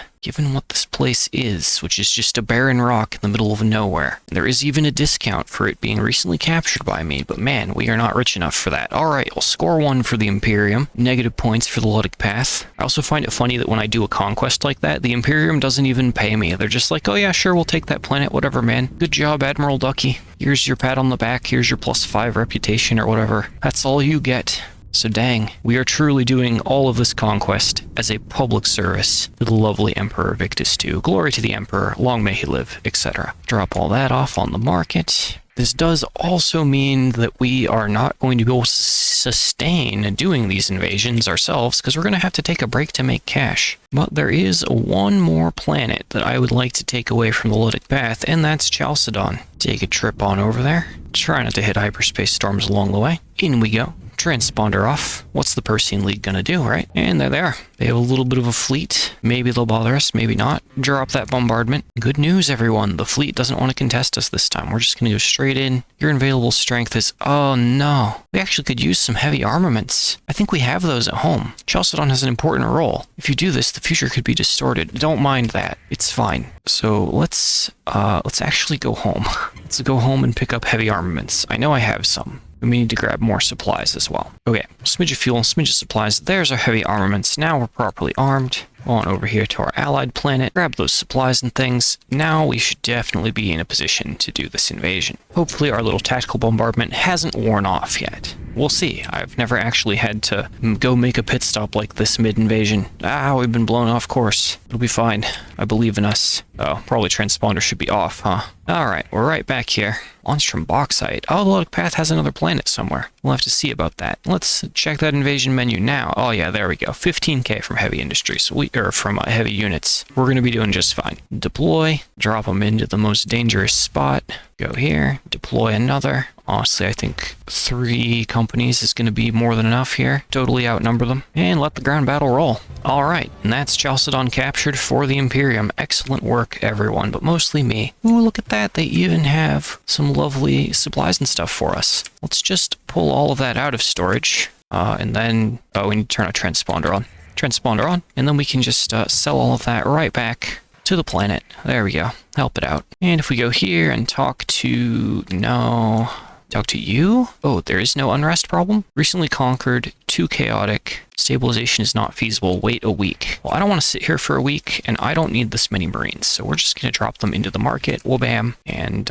what this place is, which is just a barren rock in the middle of nowhere. There is even a discount for it being recently captured by me, but man, we are not rich enough for that. Alright, I'll score 1 for the Imperium, negative points for the Lytic Path. I also find it funny that when I do a conquest like that, the Imperium doesn't even pay me. They're just like, oh yeah, sure, we'll take that planet, whatever, man. Good job, Admiral Ducky. Here's your pat on the back, here's your +5 reputation or whatever. That's all you get. So dang, we are truly doing all of this conquest as a public service to the lovely Emperor Victus II. Glory to the Emperor, long may he live, etc. Drop all that off on the market. This does also mean that we are not going to be able to sustain doing these invasions ourselves because we're going to have to take a break to make cash. But there is one more planet that I would like to take away from the Lytic Path, and that's Chalcedon. Take a trip on over there. Try not to hit hyperspace storms along the way. In we go. Transponder off. What's the Persean League gonna do, right? And there they are. They have a little bit of a fleet. Maybe they'll bother us, maybe not. Drop that bombardment. Good news, everyone. The fleet doesn't want to contest us this time. We're just gonna go straight in. Your available strength is... Oh, no. We actually could use some heavy armaments. I think we have those at home. Chalcedon has an important role. If you do this, the future could be distorted. Don't mind that. It's fine. So let's actually go home. Let's go home and pick up heavy armaments. I know I have some. We need to grab more supplies as well. Okay, smidge of fuel, smidge of supplies. There's our heavy armaments. Now we're properly armed. Go on over here to our allied planet. Grab those supplies and things. Now we should definitely be in a position to do this invasion. Hopefully our little tactical bombardment hasn't worn off yet. We'll see. I've never actually had to go make a pit stop like this mid-invasion. We've been blown off course. It'll be fine. I believe in us. Oh, probably transponder should be off, huh? Alright, we're right back here. Launched from Bauxite. Oh, the Lytic Path has another planet somewhere. We'll have to see about that. Let's check that invasion menu now. Oh yeah, there we go. 15k from heavy industry, so from heavy units. We're going to be doing just fine. Deploy. Drop them into the most dangerous spot. Go here. Deploy another. Honestly, I think 3 companies is going to be more than enough here. Totally outnumber them. And let the ground battle roll. Alright, and that's Chalcedon captured for the Imperium. Excellent work, everyone, but mostly me. Ooh, look at that. They even have some lovely supplies and stuff for us. Let's just pull all of that out of storage. And then... Oh, we need to turn our transponder on. Transponder on. And then we can just sell all of that right back to the planet. There we go. Help it out. And if we go here and talk to... No... Talk to you? Oh, there is no unrest problem? Recently conquered, too chaotic. Stabilization is not feasible. Wait a week. Well, I don't want to sit here for a week, and I don't need this many Marines, so we're just going to drop them into the market. Wabam. And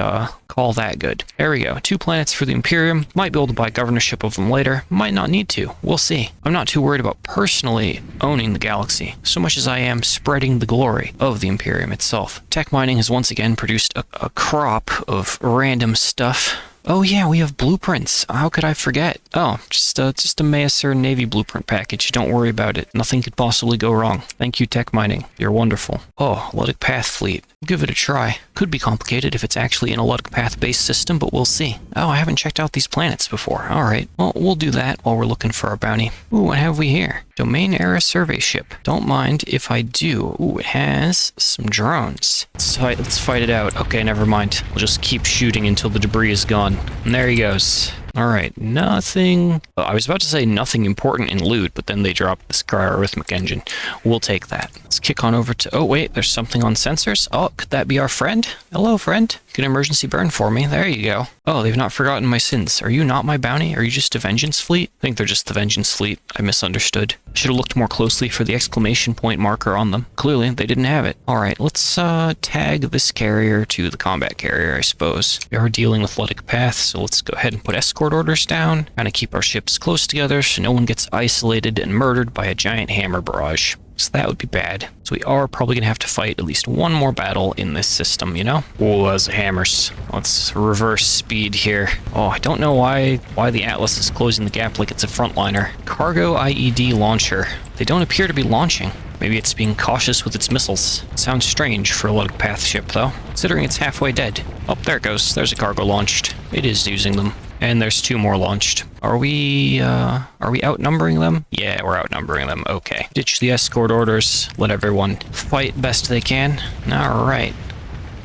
call that good. There we go. 2 planets for the Imperium. Might be able to buy governorship of them later. Might not need to. We'll see. I'm not too worried about personally owning the galaxy, so much as I am spreading the glory of the Imperium itself. Techmining has once again produced a crop of random stuff. Oh yeah, we have blueprints. How could I forget? Oh, just a Mayasuran Navy blueprint package. Don't worry about it. Nothing could possibly go wrong. Thank you, Techmining. You're wonderful. Oh, Lytic Path fleet. Give it a try. Could be complicated if it's actually in a Lytic Path-based system, but we'll see. Oh, I haven't checked out these planets before. Alright, well, we'll do that while we're looking for our bounty. Ooh, what have we here? Domain Era Survey Ship. Don't mind if I do. Ooh, it has some drones. Let's fight it out. Okay, never mind. We'll just keep shooting until the debris is gone. And there he goes. Alright, nothing... I was about to say nothing important in loot, but then they dropped this cryarithmic engine. We'll take that. Let's kick on over to... Oh, wait, there's something on sensors. Oh, could that be our friend? Hello, friend. Good emergency burn for me. There you go. Oh, they've not forgotten my sins. Are you not my bounty? Are you just a vengeance fleet? I think they're just the vengeance fleet. I misunderstood. Should have looked more closely for the exclamation point marker on them. Clearly, they didn't have it. Alright, let's tag this carrier to the combat carrier, I suppose. We are dealing with Ludic Path, so let's go ahead and put escort orders down. Kind of keep our ships close together so no one gets isolated and murdered by a giant hammer barrage. So that would be bad. So we are probably going to have to fight at least one more battle in this system, you know? Oh, those hammers. Let's reverse speed here. Oh, I don't know why the Atlas is closing the gap like it's a frontliner. Cargo IED launcher. They don't appear to be launching. Maybe it's being cautious with its missiles. Sounds strange for a Ludic Path ship, though, considering it's halfway dead. Oh, there it goes. There's a cargo launched. It is using them. And there's 2 more launched. Are we outnumbering them? Yeah, we're outnumbering them. Okay. Ditch the escort orders. Let everyone fight best they can. Alright.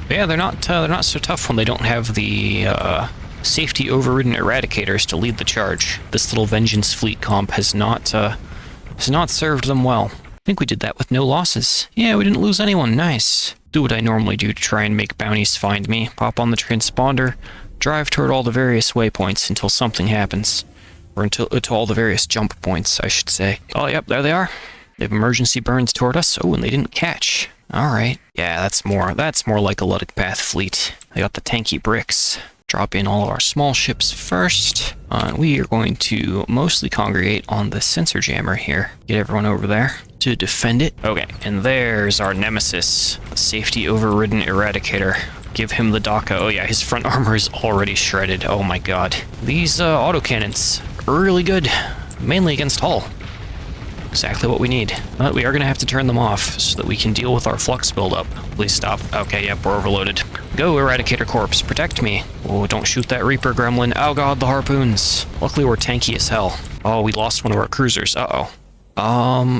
Yeah, they're not so tough when they don't have the, safety overridden eradicators to lead the charge. This little vengeance fleet comp has not served them well. I think we did that with no losses. Yeah, we didn't lose anyone. Nice. Do what I normally do to try and make bounties find me. Pop on the transponder. Drive toward all the various waypoints until something happens. Or to all the various jump points, I should say. Oh, yep, there they are. They have emergency burns toward us. Oh, and they didn't catch. Alright. Yeah, that's more like a Ludic Path fleet. They got the tanky bricks. Drop in all of our small ships first. We are going to mostly congregate on the sensor jammer here. Get everyone over there to defend it. Okay, and there's our nemesis, the safety overridden eradicator. Give him the DACA. Oh yeah, his front armor is already shredded. Oh my god. These autocannons are really good, mainly against hull. Exactly what we need. But we are going to have to turn them off so that we can deal with our flux buildup. Please stop. Okay, yep, we're overloaded. Go, Eradicator Corpse, protect me. Oh, don't shoot that Reaper Gremlin. Oh god, the harpoons. Luckily, we're tanky as hell. Oh, we lost one of our cruisers. Uh-oh.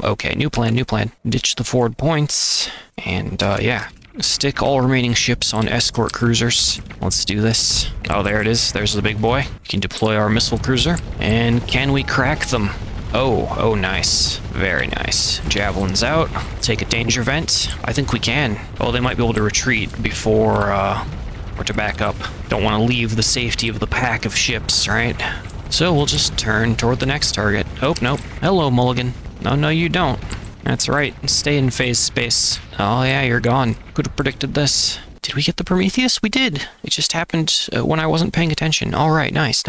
Okay, new plan. Ditch the forward points. And, yeah. Stick all remaining ships on escort cruisers. Let's do this. Oh, there it is. There's the big boy. We can deploy our missile cruiser. And can we crack them? Oh, nice. Very nice. Javelins out. Take a danger vent. I think we can. Oh, they might be able to retreat before, or to back up. Don't want to leave the safety of the pack of ships, right? So we'll just turn toward the next target. Oh, nope. Hello, Mulligan. No, you don't. That's right. Stay in phase space. Oh, yeah, you're gone. Could have predicted this. Did we get the Prometheus? We did. It just happened when I wasn't paying attention. All right, nice.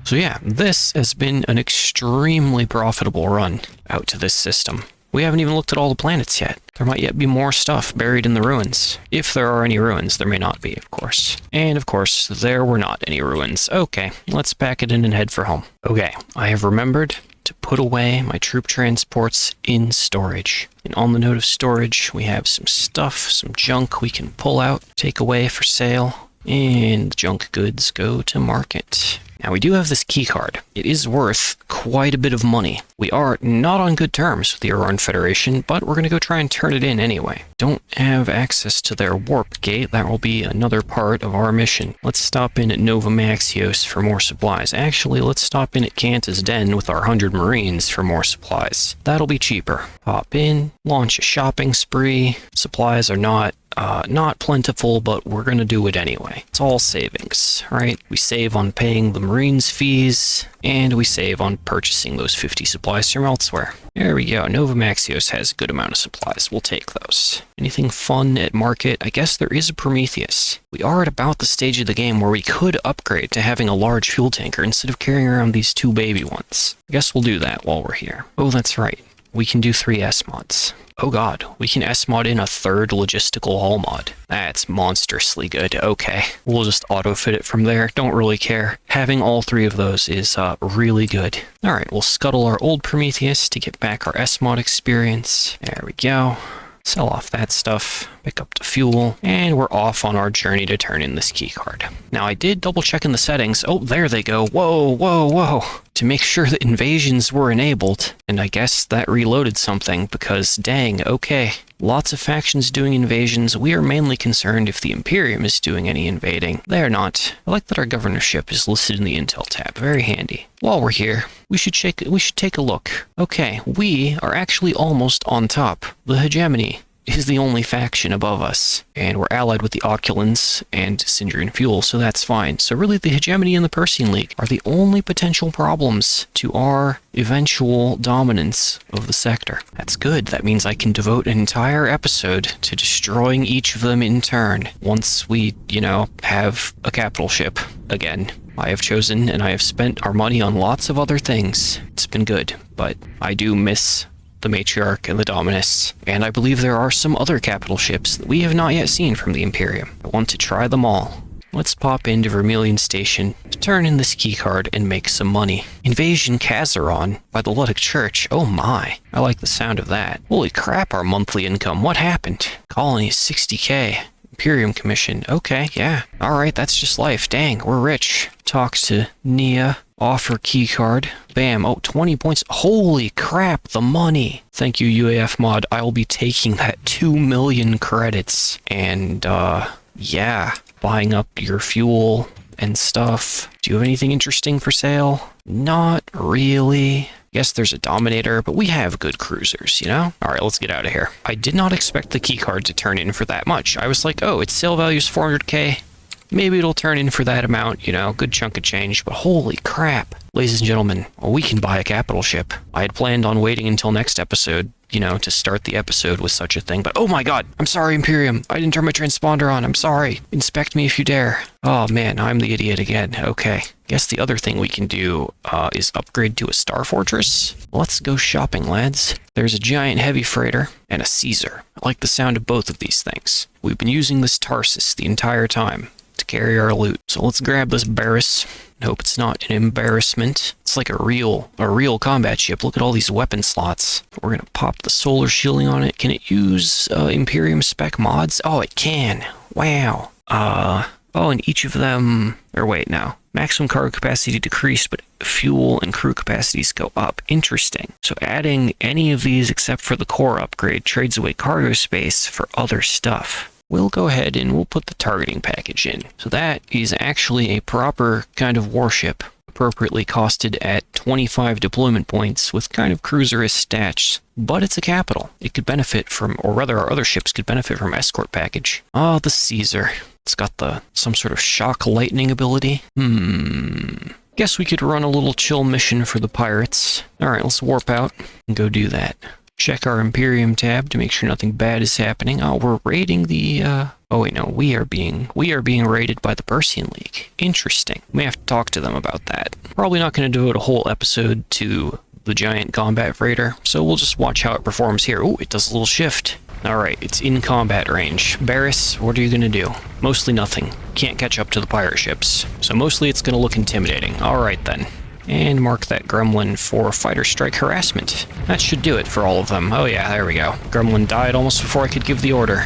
So yeah, this has been an extremely profitable run out to this system. We haven't even looked at all the planets yet. There might yet be more stuff buried in the ruins. If there are any ruins, there may not be, of course. And of course, there were not any ruins. Okay, let's pack it in and head for home. Okay, I have remembered to put away my troop transports in storage. And on the note of storage, we have some stuff, some junk we can pull out, take away for sale, and the junk goods go to market. Now, we do have this key card. It is worth quite a bit of money. We are not on good terms with the Brighton Federation, but we're going to go try and turn it in anyway. Don't have access to their warp gate. That will be another part of our mission. Let's stop in at Nova Maxios for more supplies. Actually, let's stop in at Kanta's Den with our 100 Marines for more supplies. That'll be cheaper. Pop in, launch a shopping spree. Supplies are not plentiful, but we're gonna do it anyway. It's all savings, right? We save on paying the Marines fees, and we save on purchasing those 50 supplies from elsewhere. There we go. Nova Maxios has a good amount of supplies. We'll take those. Anything fun at market? I guess there is a Prometheus. We are at about the stage of the game where we could upgrade to having a large fuel tanker instead of carrying around these 2 baby ones. I guess we'll do that while we're here. Oh, that's right. We can do 3 S-mods. Oh god, we can S-mod in a 3rd logistical hull mod. That's monstrously good. Okay, we'll just auto-fit it from there. Don't really care. Having all 3 of those is really good. Alright, we'll scuttle our old Prometheus to get back our S-mod experience. There we go. Sell off that stuff, pick up the fuel, and we're off on our journey to turn in this key card. Now, I did double check in the settings. Oh, there they go. Whoa. to make sure that invasions were enabled, and I guess that reloaded something, because dang, okay. Lots of factions doing invasions. We are mainly concerned if the Imperium is doing any invading. They're not. I like that our governorship is listed in the Intel tab. Very handy. While we're here, we should take a look. Okay, we are actually almost on top. The Hegemony is the only faction above us, and we're allied with the Oculins and Syndrian Fuel, so that's fine. So really, the Hegemony and the Persian League are the only potential problems to our eventual dominance of the sector. That's good. That means I can devote an entire episode to destroying each of them in turn, once we, have a capital ship again. I have chosen and I have spent our money on lots of other things. It's been good, but I do miss the Matriarch and the Dominus, and I believe there are some other capital ships that we have not yet seen from the Imperium. I want to try them all. Let's pop into Vermilion Station to turn in this keycard and make some money. Invasion Kazaron by the Luddic Church. Oh my, I like the sound of that. Holy crap, our monthly income. What happened? Colony is 60k. Imperium Commission. Okay, yeah. Alright, that's just life. Dang, we're rich. Talks to Nia. Offer keycard. Bam. Oh, 20 points. Holy crap, the money. Thank you, UAF mod. I will be taking that 2 million credits. And, yeah. Buying up your fuel and stuff. Do you have anything interesting for sale? Not really. Yes, there's a Dominator, but we have good cruisers, Alright, let's get out of here. I did not expect the keycard to turn in for that much. I was like, oh, its sale value's 400k. Maybe it'll turn in for that amount, good chunk of change, but holy crap. Ladies and gentlemen, we can buy a capital ship. I had planned on waiting until next episode, to start the episode with such a thing, but oh my god, I'm sorry, Imperium. I didn't turn my transponder on, I'm sorry. Inspect me if you dare. Oh man, I'm the idiot again. Okay. Guess the other thing we can do is upgrade to a Star Fortress. Let's go shopping, lads. There's a giant heavy freighter and a Caesar. I like the sound of both of these things. We've been using this Tarsus the entire time to carry our loot. So let's grab this Barris. Hope it's not an embarrassment. It's like a real combat ship. Look at all these weapon slots. We're gonna pop the solar shielding on it. Can it use Imperium spec mods? Oh, it can. Wow. Oh, and each of them, or wait, no. Maximum cargo capacity decreased, but fuel and crew capacities go up. Interesting. So adding any of these except for the core upgrade trades away cargo space for other stuff. We'll go ahead and we'll put the targeting package in. So that is actually a proper kind of warship, appropriately costed at 25 deployment points with kind of cruiser-ish stats. But it's a capital. It could benefit from, or rather our other ships could benefit from escort package. Oh, the Caesar. It's got some sort of shock lightning ability. Guess we could run a little chill mission for the pirates. Alright, let's warp out and go do that. Check our Imperium tab to make sure nothing bad is happening. Oh, we're raiding the, oh wait, no, we are being raided by the Persian League. Interesting. We have to talk to them about that. Probably not going to devote a whole episode to the giant combat freighter, so we'll just watch how it performs here. Oh, it does a little shift. Alright, it's in combat range. Barris, what are you going to do? Mostly nothing. Can't catch up to the pirate ships. So mostly it's going to look intimidating. Alright then. And mark that gremlin for fighter strike harassment. That should do it for all of them. Oh yeah, there we go. Gremlin died almost before I could give the order.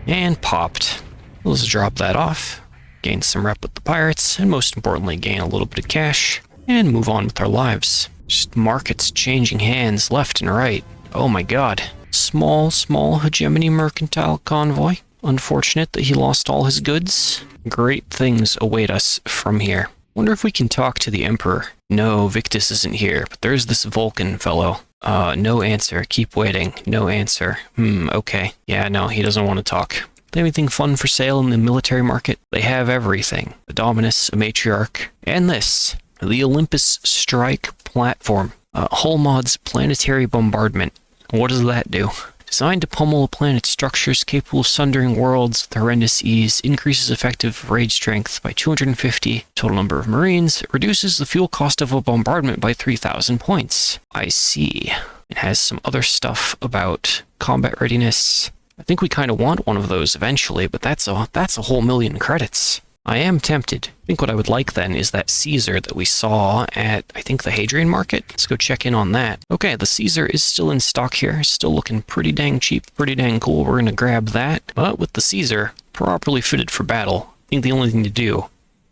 And popped. Let's drop that off. Gain some rep with the pirates, and most importantly, gain a little bit of cash, and move on with our lives. Just markets changing hands left and right. Oh my god. Small Hegemony mercantile convoy. Unfortunate that he lost all his goods. Great things await us from here. Wonder if we can talk to the Emperor. No, Victus isn't here, but there's this Vulcan fellow. No answer. Keep waiting. No answer. Okay. Yeah, no, he doesn't want to talk. They have anything fun for sale in the military market? They have everything. A Dominus, a Matriarch, and this. The Olympus Strike Platform. Hull mods Planetary Bombardment. What does that do? Designed to pummel a planet's structures capable of sundering worlds with horrendous ease, increases effective raid strength by 250, total number of Marines, reduces the fuel cost of a bombardment by 3,000 points. I see. It has some other stuff about combat readiness. I think we kind of want one of those eventually, but that's a whole million credits. I am tempted. I think what I would like then is that Caesar that we saw at, I think, the Hadrian Market. Let's go check in on that. Okay, the Caesar is still in stock here. Still looking pretty dang cheap, pretty dang cool. We're going to grab that. But with the Caesar properly fitted for battle, I think the only thing to do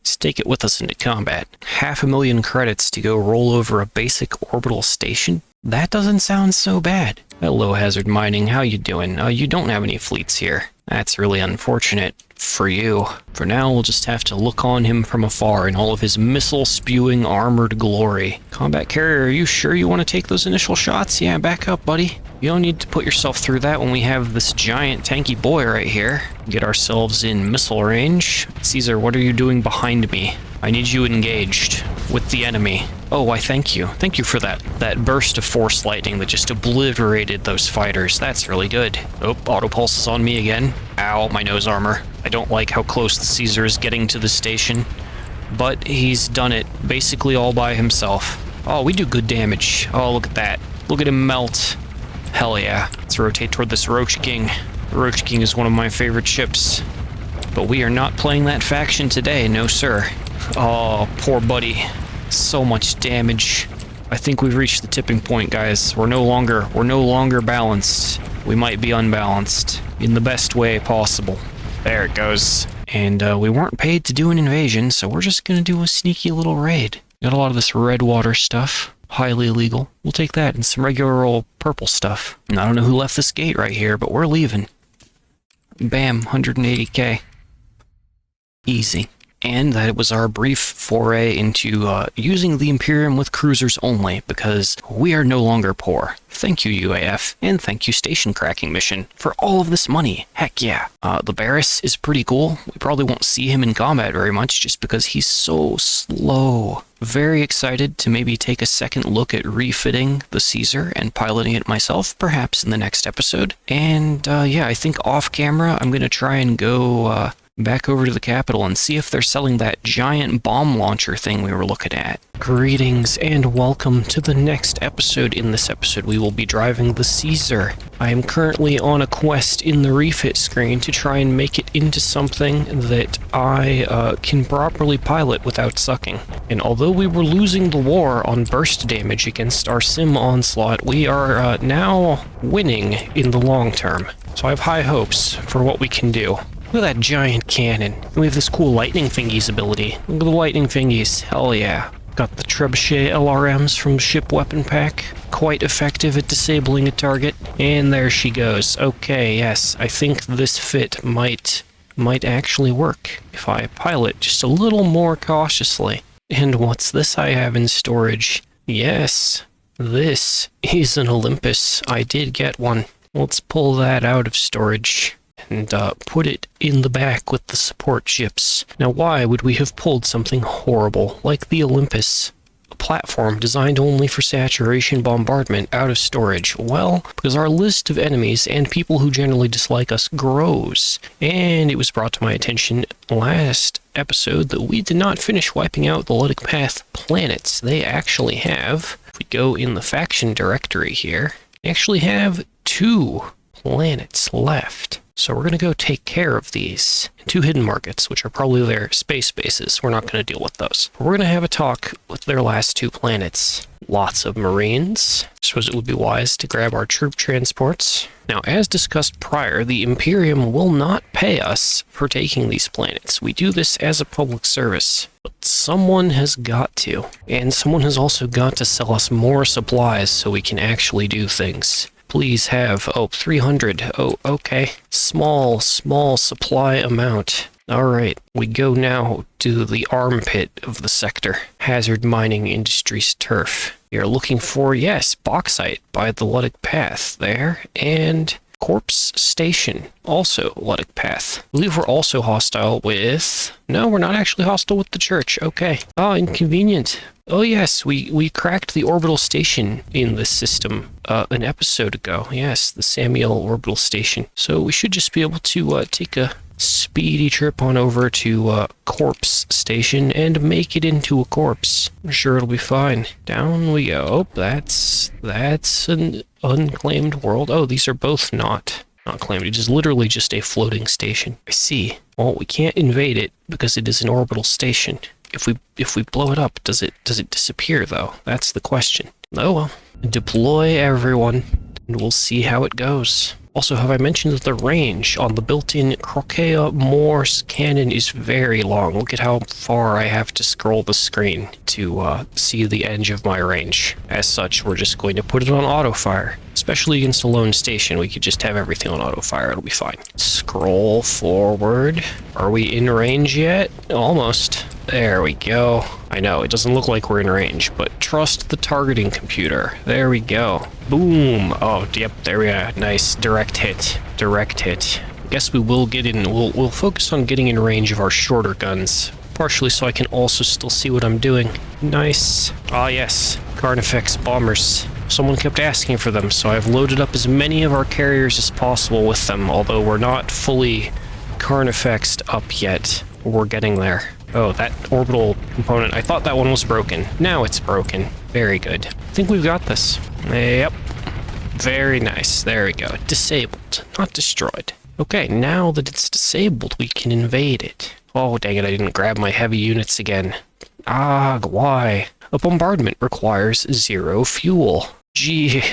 Let's take it with us into combat. 500,000 credits to go roll over a basic orbital station? That doesn't sound so bad. Hello, Hazard Mining. How you doing? You don't have any fleets here. That's really unfortunate for you. For now, we'll just have to look on him from afar in all of his missile-spewing armored glory. Combat carrier, are you sure you want to take those initial shots? Yeah, back up, buddy. You don't need to put yourself through that when we have this giant tanky boy right here. Get ourselves in missile range. Caesar, what are you doing behind me? I need you engaged with the enemy. Oh, I thank you. Thank you for that burst of force lightning that just obliterated those fighters. That's really good. Oh, auto pulse is on me again. Ow, my nose armor. I don't like how close the Caesar is getting to the station, but he's done it basically all by himself. Oh, we do good damage. Oh, look at that. Look at him melt. Hell yeah. Let's rotate toward this Roach King. The Roach King is one of my favorite ships, but we are not playing that faction today, no sir. Oh, poor buddy. So much damage. I think we've reached the tipping point, guys. We're no longer balanced. We might be unbalanced in the best way possible. There it goes. And we weren't paid to do an invasion, so we're just gonna do a sneaky little raid. Got a lot of this red water stuff. Highly illegal. We'll take that and some regular old purple stuff. And I don't know who left this gate right here, but we're leaving. Bam, 180k. Easy. And that was our brief foray into using the Imperium with cruisers only, because we are no longer poor. Thank you, UAF, and thank you, Station Cracking Mission, for all of this money. Heck yeah. The Barris is pretty cool. We probably won't see him in combat very much, just because he's so slow. Very excited to maybe take a second look at refitting the Caesar and piloting it myself, perhaps in the next episode. And yeah, I think off camera, I'm going to try and go back over to the capital and see if they're selling that giant bomb launcher thing we were looking at. Greetings and welcome to the next episode. In this episode, we will be driving the Caesar. I am currently on a quest in the refit screen to try and make it into something that I can properly pilot without sucking. And although we were losing the war on burst damage against our sim onslaught, we are now winning in the long term. So I have high hopes for what we can do. Look at that giant cannon. We have this cool lightning thingies ability. Look at the lightning thingies. Hell yeah. Got the Trebuchet LRMs from Ship Weapon Pack. Quite effective at disabling a target. And there she goes. Okay, yes. I think this fit might actually work if I pilot just a little more cautiously. And what's this I have in storage? Yes, this is an Olympus. I did get one. Let's pull that out of storage and put it in the back with the support ships. Now, why would we have pulled something horrible like the Olympus, a platform designed only for saturation bombardment, out of storage? Well, because our list of enemies and people who generally dislike us grows. And it was brought to my attention last episode that we did not finish wiping out the Ludic Path planets. They actually have, if we go in the faction directory here, they actually have 2 planets left. So we're going to go take care of these 2 hidden markets, which are probably their space bases. We're not going to deal with those. We're going to have a talk with their last 2 planets. Lots of Marines. I suppose it would be wise to grab our troop transports. Now, as discussed prior, the Imperium will not pay us for taking these planets. We do this as a public service. But someone has got to. And someone has also got to sell us more supplies so we can actually do things. Please have, 300. Oh, okay. Small supply amount. Alright, we go now to the armpit of the sector. Hazard Mining Industries Turf. We are looking for, yes, bauxite by the Ludic Path there, and Corpse Station, also Ludic Path. I believe we're also hostile with... No, we're not actually hostile with the church. Okay. Ah, inconvenient. Oh yes, we cracked the orbital station in this system an episode ago. Yes, the Samuel orbital station. So we should just be able to take a speedy trip on over to Corpse Station and make it into a corpse. I'm sure it'll be fine. Down we go. Oh, that's an unclaimed world. Oh, these are both not claimed. It is literally just a floating station. I see. Well, we can't invade it because it is an orbital station. If we blow it up, does it disappear though? That's the question. Oh well. Deploy everyone, and we'll see how it goes. Also, have I mentioned that the range on the built-in Crocea Morse cannon is very long? Look at how far I have to scroll the screen to see the edge of my range. As such, we're just going to put it on auto-fire. Especially against a lone station, we could just have everything on auto-fire, it'll be fine. Scroll forward. Are we in range yet? Almost. There we go. I know, it doesn't look like we're in range, but trust the targeting computer. There we go. Boom. Oh, yep, there we are. Nice. Direct hit. Direct hit. Guess we will get in. We'll focus on getting in range of our shorter guns. Partially so I can also still see what I'm doing. Nice. Ah, yes. Carnifex bombers. Someone kept asking for them, so I've loaded up as many of our carriers as possible with them, although we're not fully Carnifexed up yet. We're getting there. Oh, that orbital component. I thought that one was broken. Now it's broken. Very good. I think we've got this. Yep. Very nice. There we go. Disabled, not destroyed. Okay, now that it's disabled, we can invade it. Oh, dang it, I didn't grab my heavy units again. Ah, why? A bombardment requires 0 fuel. Gee,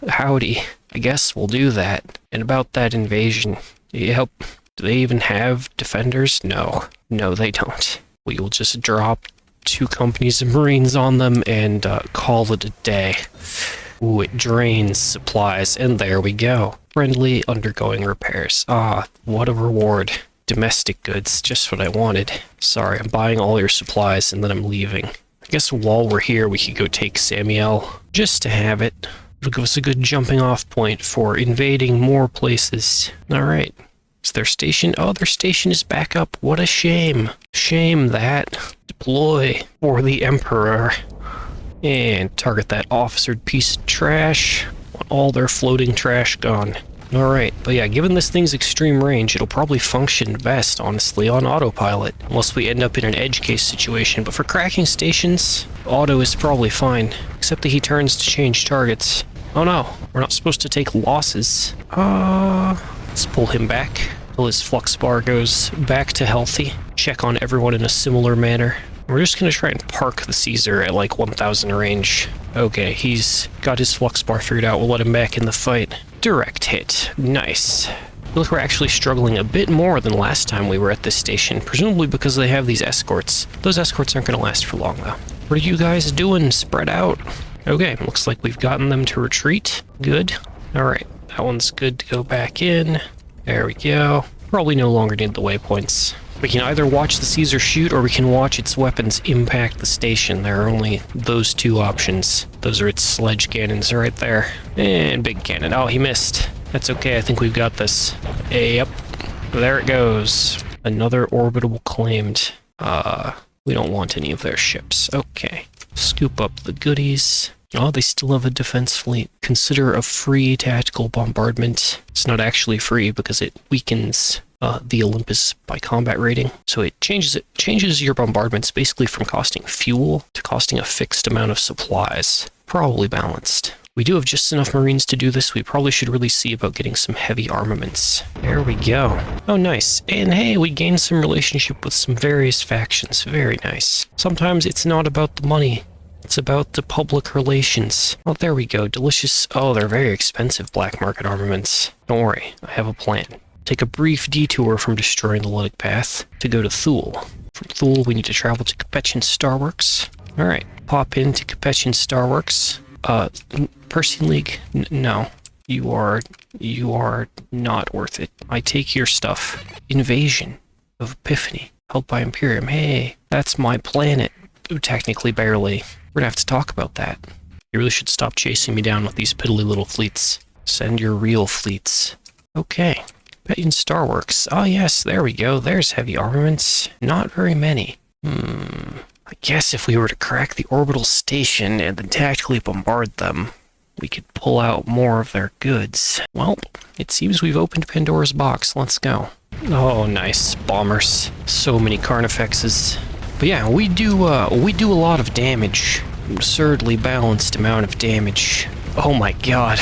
howdy. I guess we'll do that. And about that invasion. Yep. Do they even have defenders? No. No, they don't. We will just drop 2 companies of Marines on them and call it a day. Ooh, it drains supplies, and there we go. Friendly undergoing repairs. Ah, what a reward. Domestic goods, just what I wanted. Sorry, I'm buying all your supplies and then I'm leaving. I guess while we're here, we could go take Samuel, just to have it. It'll give us a good jumping off point for invading more places. Alright. Is their station? Oh, their station is back up. What a shame. Shame that. Deploy for the Emperor. And target that officered piece of trash. Want all their floating trash gone. Alright, but yeah, given this thing's extreme range, it'll probably function best, honestly, on autopilot. Unless we end up in an edge case situation. But for cracking stations, auto is probably fine. Except that he turns to change targets. Oh no, we're not supposed to take losses. Let's pull him back till his flux bar goes back to healthy. Check on everyone in a similar manner. We're just gonna try and park the Caesar at like 1000 range. Okay, he's got his flux bar figured out. We'll let him back in the fight. Direct hit. Nice. I feel like we're actually struggling a bit more than last time we were at this station, presumably because they have these escorts. Those escorts aren't gonna last for long though. What are you guys doing? Spread out. Okay, looks like we've gotten them to retreat. Good. Alright, that one's good to go back in. There we go. Probably no longer need the waypoints. We can either watch the Caesar shoot or we can watch its weapons impact the station. There are only those 2 options. Those are its sledge cannons right there. And big cannon. Oh, he missed. That's okay, I think we've got this. Yep. There it goes. Another orbital claimed. We don't want any of their ships. Okay. Scoop up the goodies. Oh, they still have a defense fleet. Consider a free tactical bombardment. It's not actually free because it weakens the Olympus by combat rating. So it changes your bombardments basically from costing fuel to costing a fixed amount of supplies. Probably balanced. We do have just enough Marines to do this. We probably should really see about getting some heavy armaments. There we go. Oh, nice. And hey, we gained some relationship with some various factions. Very nice. Sometimes it's not about the money. It's about the public relations. Oh, there we go. Delicious. Oh, they're very expensive black market armaments. Don't worry. I have a plan. Take a brief detour from destroying the Luddic Path to go to Thule. From Thule, we need to travel to Capetian Starworks. Alright. Pop into Capetian Starworks. Persian League? No. You are not worth it. I take your stuff. Invasion of Epiphany. Held by Imperium. Hey, that's my planet. Ooh, technically, barely. We're gonna have to talk about that. You really should stop chasing me down with these piddly little fleets. Send your real fleets. Okay. Capetian Starworks. Oh yes, there we go. There's heavy armaments. Not very many. I guess if we were to crack the orbital station and then tactically bombard them, we could pull out more of their goods. Well, it seems we've opened Pandora's box. Let's go. Oh, nice. Bombers. So many Carnifexes. But yeah, we do a lot of damage. Absurdly balanced amount of damage. Oh my god.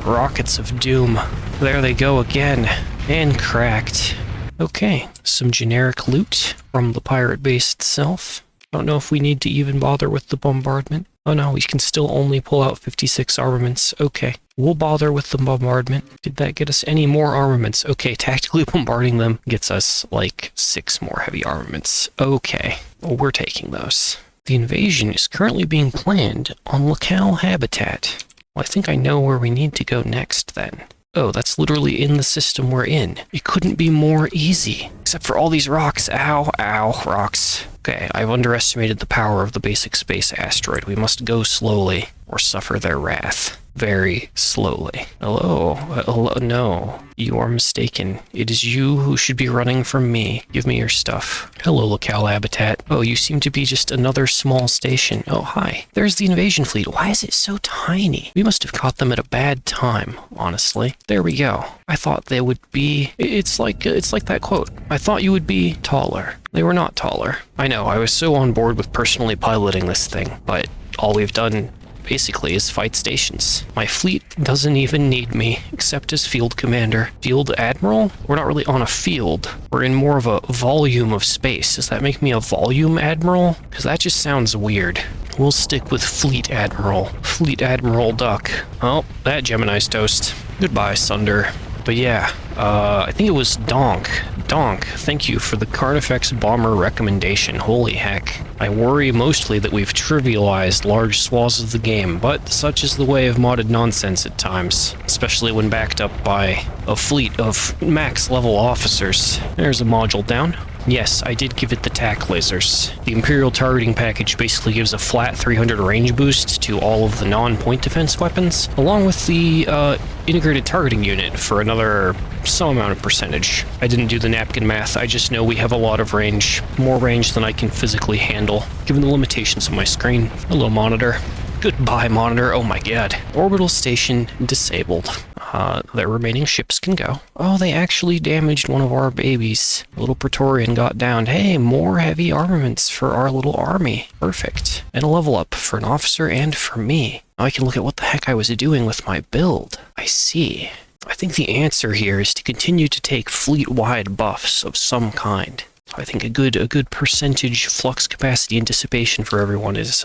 Rockets of Doom. There they go again. And cracked. Okay, some generic loot from the pirate base itself. Don't know if we need to even bother with the bombardment. Oh no, we can still only pull out 56 armaments. Okay. We'll bother with the bombardment. Did that get us any more armaments? Okay, tactically bombarding them gets us like 6 more heavy armaments. Okay, well, we're taking those. The invasion is currently being planned on locale habitat. Well, I think I know where we need to go next then. Oh, that's literally in the system we're in. It couldn't be more easy. Except for all these rocks. Ow, ow, rocks. Okay, I've underestimated the power of the basic space asteroid. We must go slowly or suffer their wrath. Very slowly. Hello? Hello? No. You are mistaken. It is you who should be running from me. Give me your stuff. Hello, locale habitat. Oh, you seem to be just another small station. Oh, hi. There's the invasion fleet. Why is it so tiny? We must have caught them at a bad time, honestly. There we go. I thought they would be... It's like that quote. I thought you would be taller. They were not taller. I know, I was so on board with personally piloting this thing, but all we've done basically is fight stations. My fleet doesn't even need me, except as field commander. Field admiral? We're not really on a field. We're in more of a volume of space. Does that make me a volume admiral? Because that just sounds weird. We'll stick with fleet admiral. Fleet admiral duck. Oh, that Gemini's toast. Goodbye, Sunder. But yeah, I think it was Donk. Donk, thank you for the Carnifex Bomber recommendation. Holy heck. I worry mostly that we've trivialized large swaths of the game, but such is the way of modded nonsense at times, especially when backed up by a fleet of max-level officers. There's a module down. Yes, I did give it the TAC lasers. The Imperial targeting package basically gives a flat 300 range boost to all of the non-point defense weapons, along with the integrated targeting unit for another some amount of percentage. I didn't do the napkin math, I just know we have a lot of range, more range than I can physically handle, given the limitations of my screen. Hello, monitor. Goodbye, monitor. Oh my god. Orbital station disabled. Their remaining ships can go. Oh, they actually damaged one of our babies. A little Praetorian got downed. Hey, more heavy armaments for our little army. Perfect. And a level up for an officer and for me. Now I can look at what the heck I was doing with my build. I see. I think the answer here is to continue to take fleet-wide buffs of some kind. I think a good percentage flux capacity and dissipation for everyone is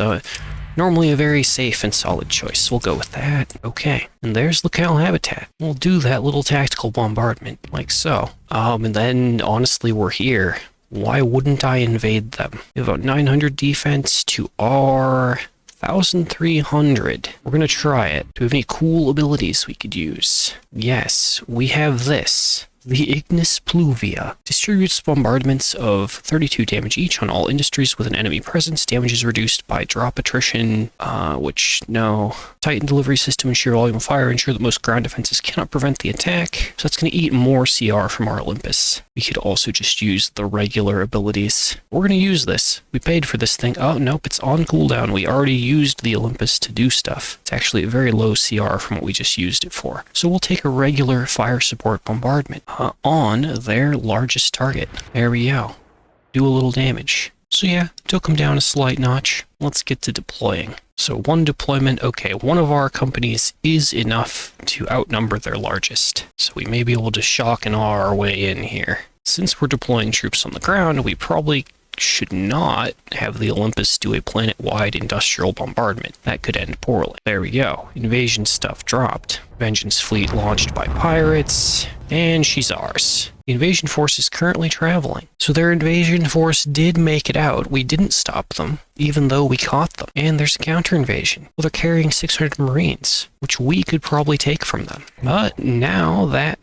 normally a very safe and solid choice. We'll go with that. Okay. And there's locale habitat. We'll do that little tactical bombardment, like so. And then, honestly, we're here. Why wouldn't I invade them? We have about 900 defense to our 1,300. We're gonna try it. Do we have any cool abilities we could use? Yes, we have this. The Ignis Pluvia distributes bombardments of 32 damage each on all industries with an enemy presence. Damage is reduced by drop attrition, no. Titan delivery system and sheer volume of fire ensure that most ground defenses cannot prevent the attack. So that's going to eat more CR from our Olympus. We could also just use the regular abilities. We're going to use this. We paid for this thing. Oh, nope, it's on cooldown. We already used the Olympus to do stuff. It's actually a very low CR from what we just used it for. So we'll take a regular fire support bombardment on their largest target. There we go. Do a little damage. So yeah, took them down a slight notch. Let's get to deploying. So one deployment, okay, one of our companies is enough to outnumber their largest. So we may be able to shock and awe our way in here. Since we're deploying troops on the ground, we probably should not have the Olympus do a planet-wide industrial bombardment. That could end poorly. There we go. Invasion stuff dropped. Vengeance fleet launched by pirates, and she's ours. The invasion force is currently traveling. So their invasion force did make it out. We didn't stop them, even though we caught them. And there's a counter-invasion. Well, they're carrying 600 Marines, which we could probably take from them. But now that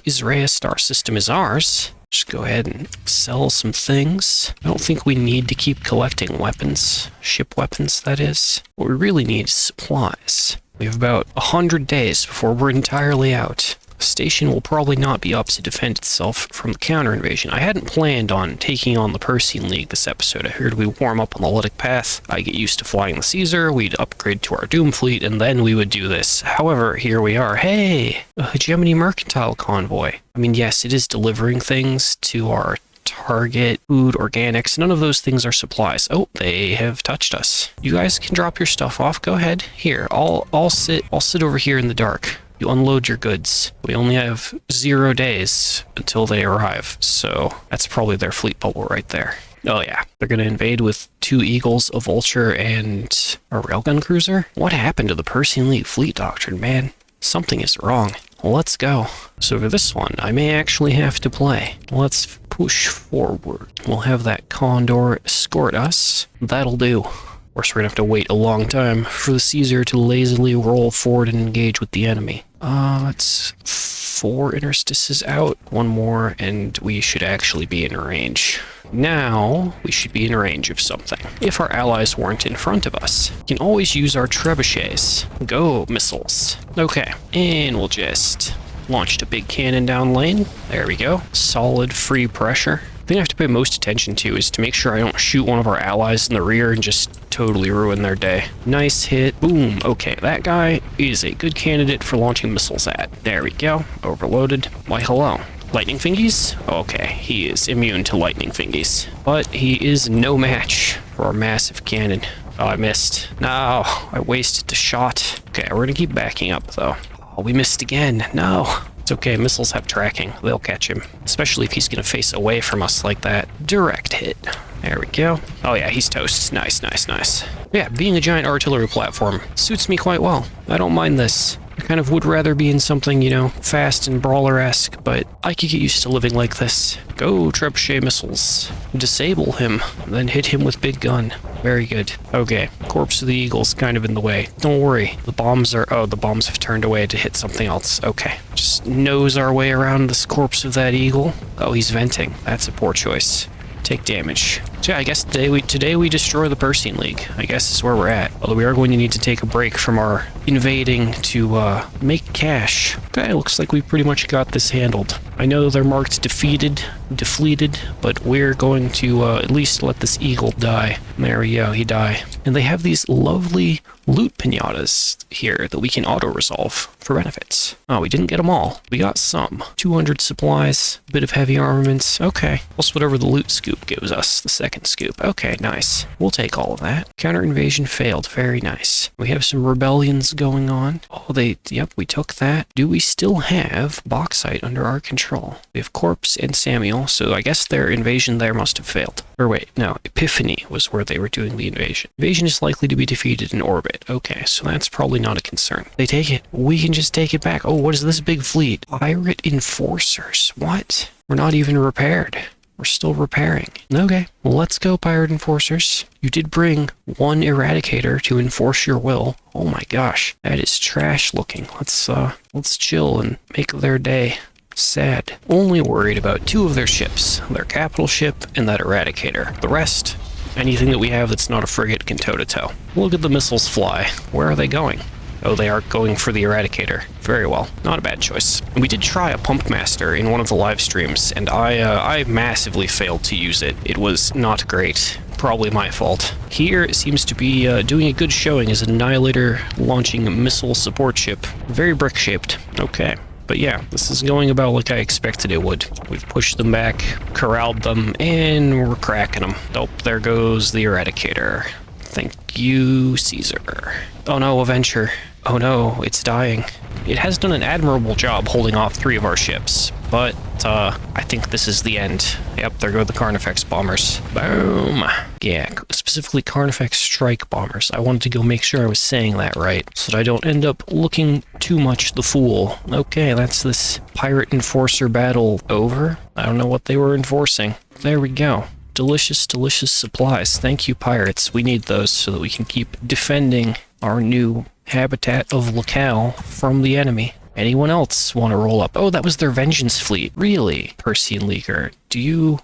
Israel star system is ours, just go ahead and sell some things. I don't think we need to keep collecting weapons. Ship weapons, that is. What we really need is supplies. We have about 100 days before we're entirely out. The station will probably not be up to defend itself from the counter-invasion. I hadn't planned on taking on the Persean League this episode. I figured we'd warm up on the Lytic Path, I'd get used to flying the Caesar, we'd upgrade to our Doom fleet, and then we would do this. However, here we are. Hey! A Hegemony mercantile convoy. I mean, yes, it is delivering things to our target, food, organics. None of those things are supplies. Oh, they have touched us. You guys can drop your stuff off. Go ahead. Here, I'll sit over here in the dark. You unload your goods. We only have 0 days until they arrive, so that's probably their fleet bubble right there. Oh yeah, they're gonna invade with 2 Eagles, a Vulture, and a Railgun Cruiser? What happened to the Persian League fleet doctrine, man? Something is wrong. Well, let's go. So for this one, I may actually have to play. Let's push forward. We'll have that Condor escort us. That'll do. Of course, we're gonna have to wait a long time for the Caesar to lazily roll forward and engage with the enemy. It's 4 interstices out, 1 more, and we should actually be in range. Now, we should be in range of something. If our allies weren't in front of us, we can always use our trebuchets. Go, missiles. Okay, and we'll just launch a big cannon down lane. There we go. Solid free pressure. The thing I have to pay most attention to is to make sure I don't shoot one of our allies in the rear and just totally ruin their day. Nice hit. Boom. Okay, that guy is a good candidate for launching missiles at. There we go. Overloaded. Why, hello. Lightning fingies? Okay, he is immune to lightning fingies. But he is no match for our massive cannon. Oh, I missed. No, I wasted the shot. Okay, we're gonna keep backing up, though. Oh, we missed again. No. It's okay, missiles have tracking. They'll catch him. Especially if he's gonna face away from us like that. Direct hit. There we go. Oh yeah, he's toast. Nice, nice, nice. Yeah, being a giant artillery platform suits me quite well. I don't mind this. I kind of would rather be in something, you know, fast and brawler-esque, but I could get used to living like this. Go, trebuchet missiles. Disable him, then hit him with big gun. Very good. Okay, corpse of the Eagle's kind of in the way. Don't worry, the bombs are... Oh, the bombs have turned away to hit something else. Okay, just nose our way around this corpse of that Eagle. Oh, he's venting. That's a poor choice. Take damage. So yeah, I guess today we destroy the Persian League. I guess is where we're at. Although we are going to need to take a break from our invading to make cash. Okay, looks like we pretty much got this handled. I know they're marked defeated, defleeted, but we're going to at least let this Eagle die. There we go, he died. And they have these lovely loot pinatas here that we can auto-resolve for benefits. Oh, we didn't get them all. We got some. 200 supplies, a bit of heavy armaments. Okay. Plus whatever the loot scoop gives us, the second scoop. Okay, nice. We'll take all of that. Counter-invasion failed. Very nice. We have some rebellions going on. Oh, yep, we took that. Do we still have bauxite under our control? We have Corpse and Samuel, so I guess their invasion there must have failed. Or wait, no, Epiphany was where they were doing the invasion. Invasion is likely to be defeated in orbit. Okay, so that's probably not a concern. They take it. We can just take it back. Oh, what is this big fleet? Pirate Enforcers. What? We're not even repaired. We're still repairing. Okay, well, let's go, Pirate Enforcers. You did bring 1 Eradicator to enforce your will. Oh my gosh, that is trash looking. Let's chill and make their day sad. Only worried about 2 of their ships, their capital ship and that Eradicator. The rest, anything that we have that's not a frigate can toe-to-toe. Look at the missiles fly. Where are they going? Oh, they are going for the Eradicator. Very well. Not a bad choice. We did try a Pump Master in one of the live streams, and I massively failed to use it. It was not great. Probably my fault. Here it seems to be doing a good showing as an Annihilator launching a missile support ship. Very brick-shaped. Okay. But yeah, this is going about like I expected it would. We've pushed them back, corralled them, and we're cracking them. Oh, there goes the Eradicator. Thank you, Caesar. Oh no, Avenger. Oh no, it's dying. It has done an admirable job holding off 3 of our ships, but I think this is the end. Yep, there go the Carnifex bombers. Boom. Yeah, specifically Carnifex strike bombers. I wanted to go make sure I was saying that right, so that I don't end up looking too much the fool. Okay, that's this Pirate Enforcer battle over. I don't know what they were enforcing. There we go. Delicious, delicious supplies. Thank you, pirates. We need those so that we can keep defending our new habitat of locale from the enemy. Anyone else want to roll up? Oh, that was their vengeance fleet. Really? Persian Leaguer. Do you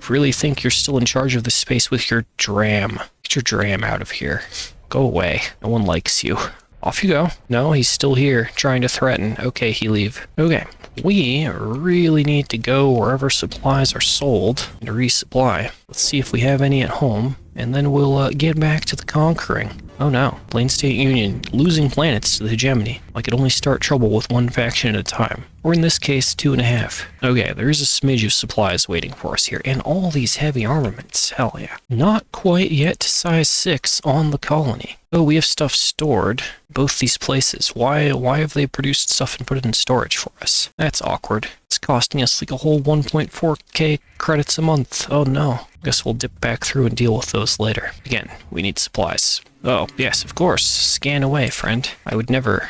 really think you're still in charge of this space with your dram? Get your dram out of here. Go away. No one likes you. Off you go. No, he's still here, trying to threaten. Okay, he leave. Okay. We really need to go wherever supplies are sold and resupply. Let's see if we have any at home, and then we'll get back to the conquering. Oh no. Lanestate Union losing planets to the Hegemony. I could only start trouble with one faction at a time. Or in this case, 2.5. Okay, there's a smidge of supplies waiting for us here. And all these heavy armaments. Hell yeah. Not quite yet to size 6 on the colony. Oh, we have stuff stored. Both these places. Why have they produced stuff and put it in storage for us? That's awkward. It's costing us like a whole 1.4k credits a month. Oh no. Guess we'll dip back through and deal with those later. Again, we need supplies. Oh, yes, of course. Scan away, friend. I would never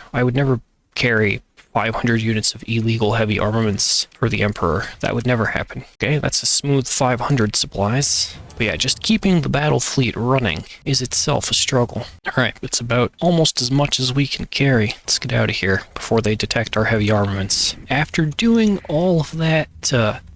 carry 500 units of illegal heavy armaments for the Emperor. That would never happen. Okay, that's a smooth 500 supplies. But yeah, just keeping the battle fleet running is itself a struggle. Alright, it's about almost as much as we can carry. Let's get out of here before they detect our heavy armaments. After doing all of that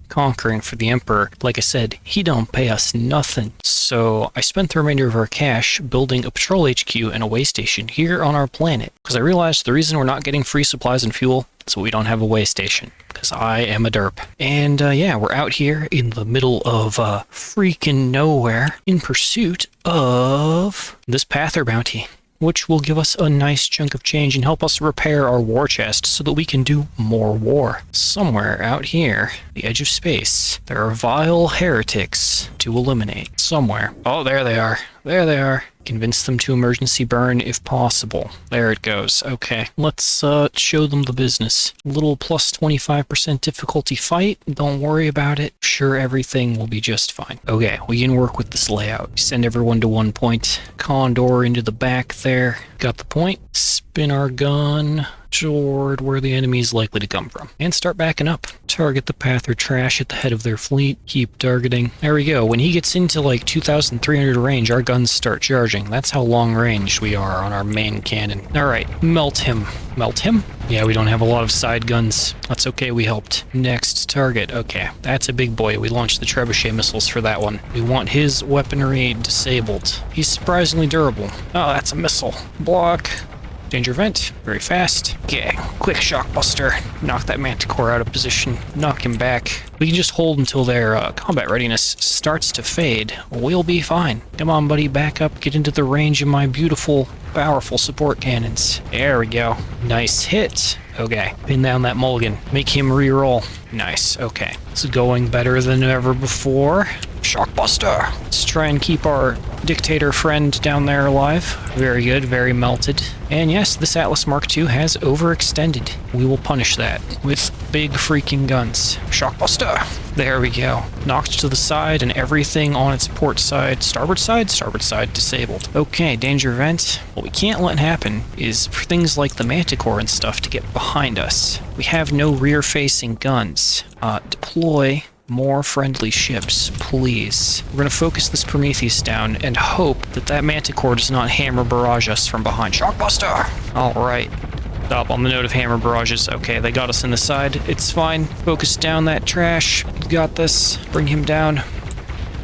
conquering for the Emperor, like I said, he don't pay us nothing. So I spent the remainder of our cash building a patrol HQ and a way station here on our planet. Because I realized the reason we're not getting free supplies and fuel is we don't have a way station. Because I am a derp. And yeah, we're out here in the middle of freaking nowhere in pursuit of this Pather bounty, which will give us a nice chunk of change and help us repair our war chest so that we can do more war. Somewhere out here, the edge of space, there are vile heretics to eliminate. Somewhere. Oh, there they are. There they are. Convince them to emergency burn if possible. There it goes. Okay, let's show them the business. Little plus 25% difficulty fight. Don't worry about it. Sure, everything will be just fine. Okay, we can work with this layout. Send everyone to one point. Condor into the back there. Got the point. Spin our gun toward where the enemy is likely to come from. And start backing up. Target the Pather trash at the head of their fleet. Keep targeting. There we go. When he gets into like 2,300 range, our guns start charging. That's how long range we are on our main cannon. Alright, melt him. Melt him? Yeah, we don't have a lot of side guns. That's okay, we helped. Next target. Okay, that's a big boy. We launched the trebuchet missiles for that one. We want his weaponry disabled. He's surprisingly durable. Oh, that's a missile. Block. Danger vent, very fast. Okay, quick shock buster. Knock that manticore out of position. Knock him back. We can just hold until their combat readiness starts to fade. We'll be fine. Come on, buddy, back up. Get into the range of my beautiful, powerful support cannons. There we go. Nice hit. Okay, pin down that mulligan. Make him re-roll. Nice, okay. It's going better than ever before. Shockbuster. Let's try and keep our dictator friend down there alive. Very good, very melted. And yes, this Atlas Mark II has overextended. We will punish that with big freaking guns. Shockbuster. There we go. Knocked to the side and everything on its port side, starboard side, disabled. Okay, danger vent. What we can't let happen is for things like the Manticore and stuff to get behind us. We have no rear-facing guns. Deploy more friendly ships, please. We're gonna focus this Prometheus down and hope that that Manticore does not hammer barrage us from behind. Shockbuster! Alright. Stop on the note of hammer barrages. Okay, they got us in the side. It's fine. Focus down that trash. Got this. Bring him down.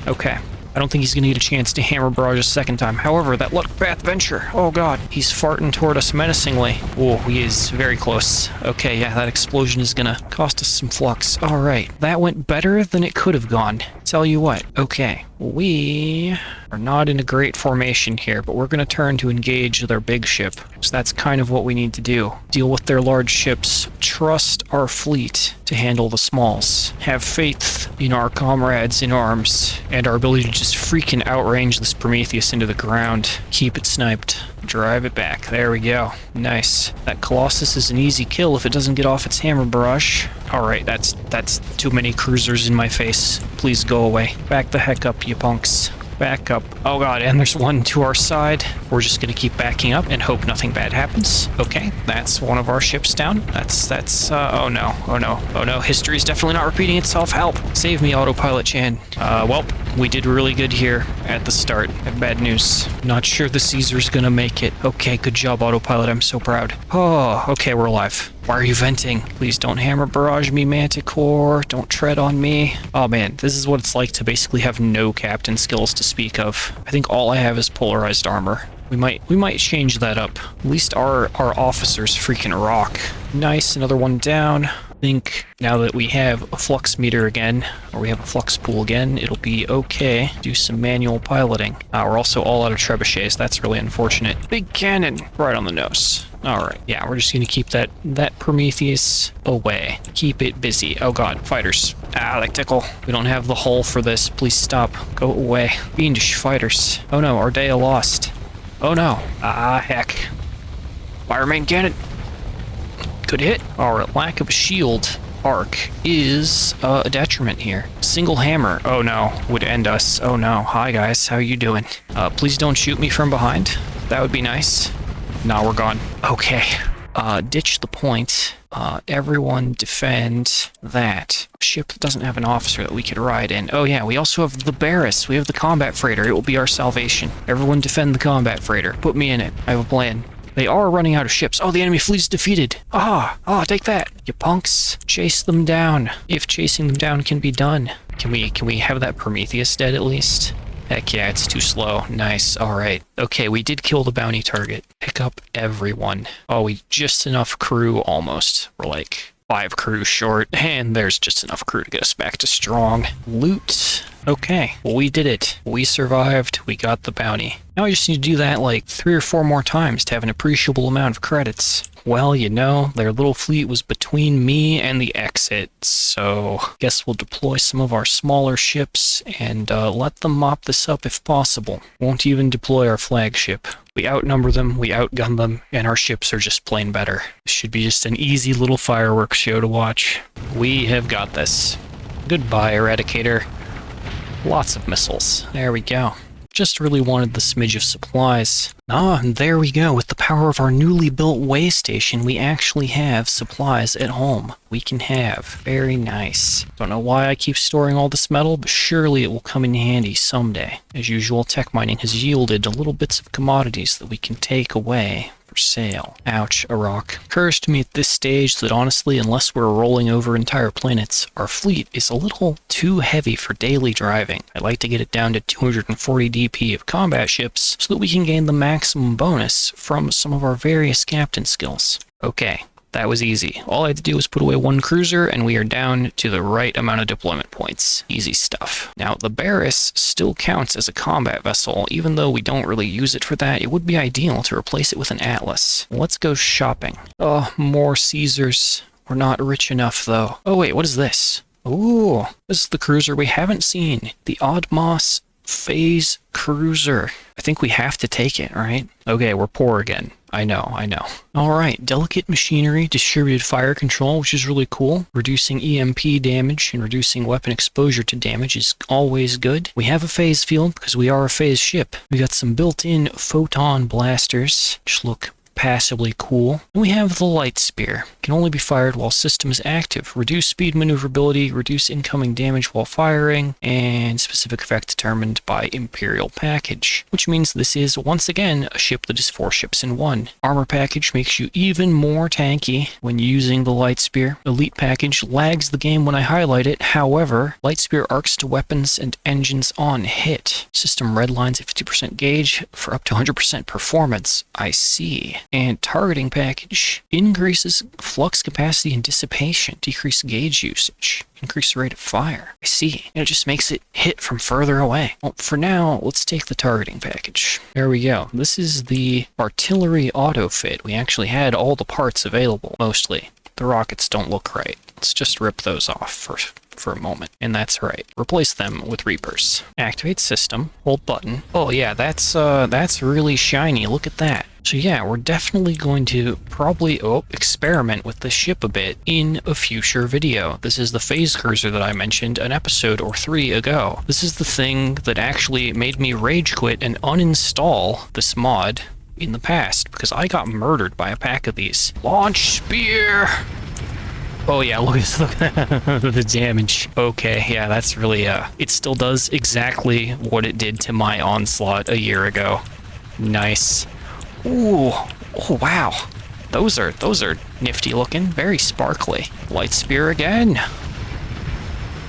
Okay. I don't think he's gonna get a chance to hammer barrage a second time. However, that luck path venture. Oh god, he's farting toward us menacingly. Oh, he is very close. Okay, yeah, that explosion is gonna cost us some flux. Alright, that went better than it could have gone. Tell you what. Okay, we are not in a great formation here, but we're gonna turn to engage their big ship. So that's kind of what we need to do. Deal with their large ships. Trust our fleet to handle the smalls. Have faith in our comrades in arms and our ability to just freaking outrange this Prometheus into the ground. Keep it sniped. Drive it back. There we go. Nice. That Colossus is an easy kill if it doesn't get off its hammer barrage. Alright, that's too many cruisers in my face. Please go away. Back the heck up, you punks. Back up. Oh god, and there's one to our side. We're just gonna keep backing up and hope nothing bad happens. Okay, that's one of our ships down. Oh no. History's definitely not repeating itself. Help. Save me, Autopilot Chan. Well, we did really good here at the start. I have bad news. Not sure the Caesar's gonna make it. Okay, good job, Autopilot. I'm so proud. Oh, okay, we're alive. Why are you venting? Please don't hammer barrage me, Manticore. Don't tread on me. Oh man, this is what it's like to basically have no captain skills to speak of. I think all I have is polarized armor. We might change that up. At least our officers freaking rock. Nice, another one down. I think now that we have a flux meter again, or we have a flux pool again, it'll be okay. Do some manual piloting. We're also all out of trebuchets. That's really unfortunate. Big cannon right on the nose. Alright, yeah, we're just gonna keep that Prometheus away. Keep it busy. Oh god, fighters. They tickle. We don't have the hull for this. Please stop. Go away. Fiendish fighters. Oh no, Ardea lost. Oh no. Heck. Fire main cannon. Good hit. Alright, lack of a shield arc is a detriment here. Single hammer. Oh no, would end us. Oh no. Hi guys, how you doing? Please don't shoot me from behind. That would be nice. Now we're gone. Okay. Ditch the point. Everyone defend that ship that doesn't have an officer that we could ride in. Oh yeah, we also have the Barris. We have the combat freighter. It will be our salvation. Everyone defend the combat freighter. Put me in it. I have a plan. They are running out of ships. Oh, the enemy fleet is defeated. Take that. You punks. Chase them down. If chasing them down can be done. Can we have that Prometheus dead at least? Heck yeah, it's too slow. Nice. Alright. Okay, we did kill the bounty target. Pick up everyone. Oh, we just enough crew almost. We're like 5 crew short, and there's just enough crew to get us back to strong. Loot. Okay, well, we did it. We survived. We got the bounty. Now I just need to do that like 3 or 4 more times to have an appreciable amount of credits. Well, you know, their little fleet was between me and the exit, so guess we'll deploy some of our smaller ships and let them mop this up if possible. Won't even deploy our flagship. We outnumber them, we outgun them, and our ships are just plain better. This should be just an easy little fireworks show to watch. We have got this. Goodbye, Eradicator. Lots of missiles. There we go. Just really wanted the smidge of supplies. And there we go. With the power of our newly built way station, we actually have supplies at home. We can have. Very nice. Don't know why I keep storing all this metal, but surely it will come in handy someday. As usual, tech mining has yielded little bits of commodities that we can take away for sale. Ouch, a rock. Occurs to me at this stage that honestly, unless we're rolling over entire planets, our fleet is a little too heavy for daily driving. I'd like to get it down to 240 DP of combat ships so that we can gain the maximum bonus from some of our various captain skills. Okay. That was easy. All I had to do was put away 1 cruiser, and we are down to the right amount of deployment points. Easy stuff. Now, the Barris still counts as a combat vessel. Even though we don't really use it for that, it would be ideal to replace it with an Atlas. Let's go shopping. Oh, more Caesars. We're not rich enough, though. Oh, wait, what is this? Ooh, this is the cruiser we haven't seen. The Oddmoss Phase Cruiser. I think we have to take it, right? Okay, we're poor again. I know. Alright, delicate machinery, distributed fire control, which is really cool. Reducing EMP damage and reducing weapon exposure to damage is always good. We have a phase field because we are a phase ship. We got some built-in photon blasters, which look passably cool. And we have the light spear. Can only be fired while system is active. Reduce speed maneuverability, reduce incoming damage while firing, and specific effect determined by Imperial package. Which means this is, once again, a ship that is 4 ships in 1. Armor package makes you even more tanky when using the light spear. Elite package lags the game when I highlight it. However, light spear arcs to weapons and engines on hit. System redlines at 50% gauge for up to 100% performance. I see. And targeting package increases flux capacity and dissipation, decrease gauge usage, increase the rate of fire. I see. And it just makes it hit from further away. Well, for now, let's take the targeting package. There we go. This is the artillery auto fit. We actually had all the parts available, mostly. The rockets don't look right. Let's just rip those off for a moment. And that's right. Replace them with Reapers. Activate system. Hold button. Oh yeah, that's really shiny. Look at that. So yeah, we're definitely going to probably experiment with the ship a bit in a future video. This is the phase cruiser that I mentioned an episode or 3 ago. This is the thing that actually made me rage quit and uninstall this mod in the past because I got murdered by a pack of these. Launch spear! Oh yeah, look at the damage. Okay, yeah, that's really, it still does exactly what it did to my onslaught a year ago. Nice. Ooh, oh wow. Those are nifty looking, very sparkly. Light spear again.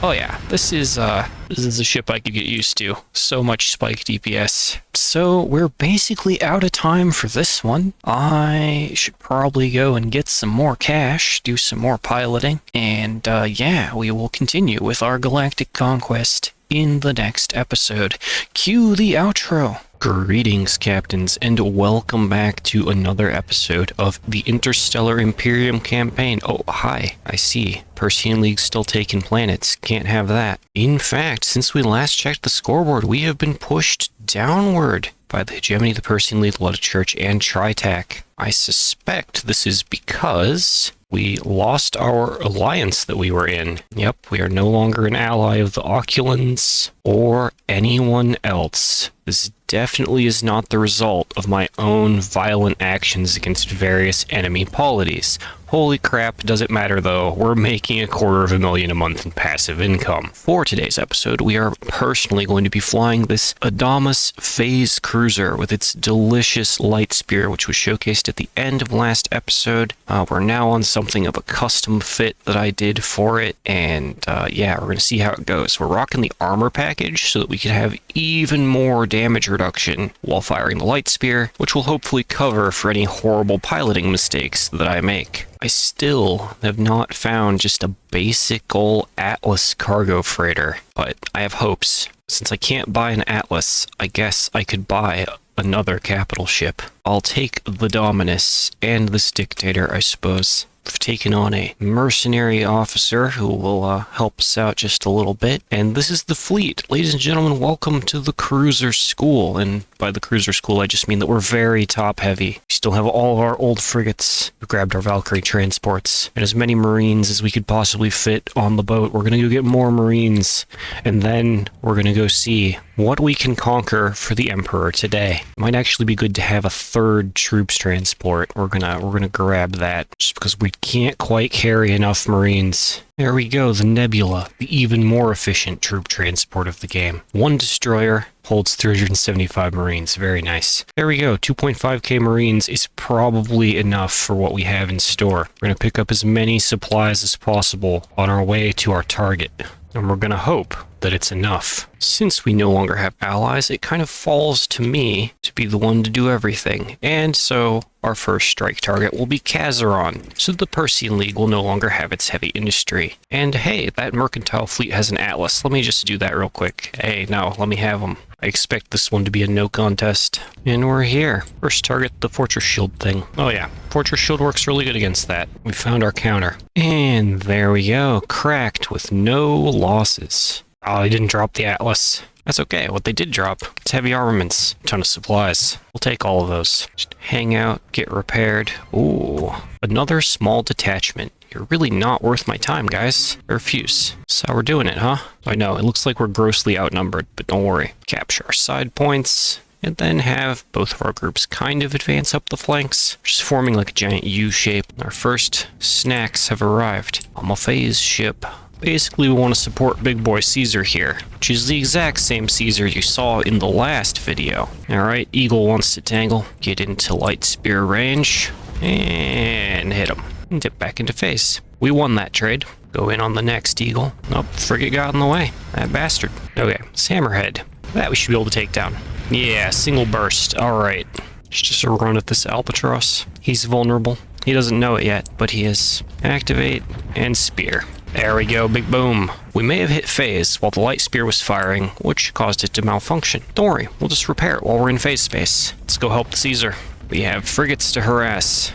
Oh yeah, this is This is a ship I could get used to. So much spike DPS. So we're basically out of time for this one. I should probably go and get some more cash, do some more piloting, and yeah, we will continue with our galactic conquest in the next episode. Cue the outro. Greetings, captains, and welcome back to another episode of the Interstellar Imperium campaign. Oh, hi, I see. Persean League still taking planets. Can't have that. In fact, since we last checked the scoreboard, we have been pushed downward by the Hegemony, the Persean League, Blood Church, and Tritac. I suspect this is because we lost our alliance that we were in. Yep, we are no longer an ally of the Oculins or anyone else. This definitely is not the result of my own violent actions against various enemy polities. Holy crap, does it matter though? We're making $250,000 a month in passive income. For today's episode, we are personally going to be flying this Adamas Phase Cruiser with its delicious light spear, which was showcased at the end of last episode. We're now on something of a custom fit that I did for it, and yeah, we're going to see how it goes. We're rocking the armor package so that we can have even more damage reduction while firing the light spear, which will hopefully cover for any horrible piloting mistakes that I make. I still have not found just a basic old Atlas cargo freighter, but I have hopes. Since I can't buy an Atlas, I guess I could buy another capital ship. I'll take the Dominus and this Dictator, I suppose. We've taken on a mercenary officer who will help us out just a little bit. And this is the fleet. Ladies and gentlemen, welcome to the Cruiser School. And by the Cruiser School, I just mean that we're very top-heavy. We still have all of our old frigates. We grabbed our Valkyrie transports and as many Marines as we could possibly fit on the boat. We're going to go get more Marines. And then we're going to go see what we can conquer for the Emperor today. It might actually be good to have a third troops transport. We're gonna grab that just because we can't quite carry enough Marines. There we go, the Nebula, the even more efficient troop transport of the game. One destroyer holds 375 Marines. Very nice. There we go, 2.5k Marines is probably enough for what we have in store. We're gonna pick up as many supplies as possible on our way to our target. And we're gonna hope that it's enough. Since we no longer have allies, it kind of falls to me to be the one to do everything. And so our first strike target will be Kazaron, so the Persean League will no longer have its heavy industry. And hey, that mercantile fleet has an Atlas. Let me just do that real quick. Hey, no, let me have them. I expect this one to be a no contest. And we're here. First target, the Fortress Shield thing. Oh yeah, Fortress Shield works really good against that. We found our counter. And there we go, cracked with no losses. Oh, they didn't drop the Atlas. That's okay. What they did drop, it's heavy armaments, a ton of supplies. We'll take all of those. Just hang out, get repaired. Ooh, another small detachment. You're really not worth my time, guys. I refuse. So we're doing it, huh? I know, it looks like we're grossly outnumbered, but don't worry. Capture our side points, and then have both of our groups kind of advance up the flanks, just forming like a giant U shape. Our first snacks have arrived. I'm a phase ship. Basically, we want to support Big Boy Caesar here, which is the exact same Caesar you saw in the last video. Alright, Eagle wants to tangle, get into light spear range, and hit him. And dip back into phase. We won that trade. Go in on the next Eagle. Nope, frigate got in the way. That bastard. Okay, it's Hammerhead. That we should be able to take down. Yeah, single burst. Alright. It's just a run at this Albatross. He's vulnerable. He doesn't know it yet, but he is. Activate and spear. There we go, big boom. We may have hit phase while the light spear was firing, which caused it to malfunction. Don't worry, we'll just repair it while we're in phase space. Let's go help the Caesar. We have frigates to harass.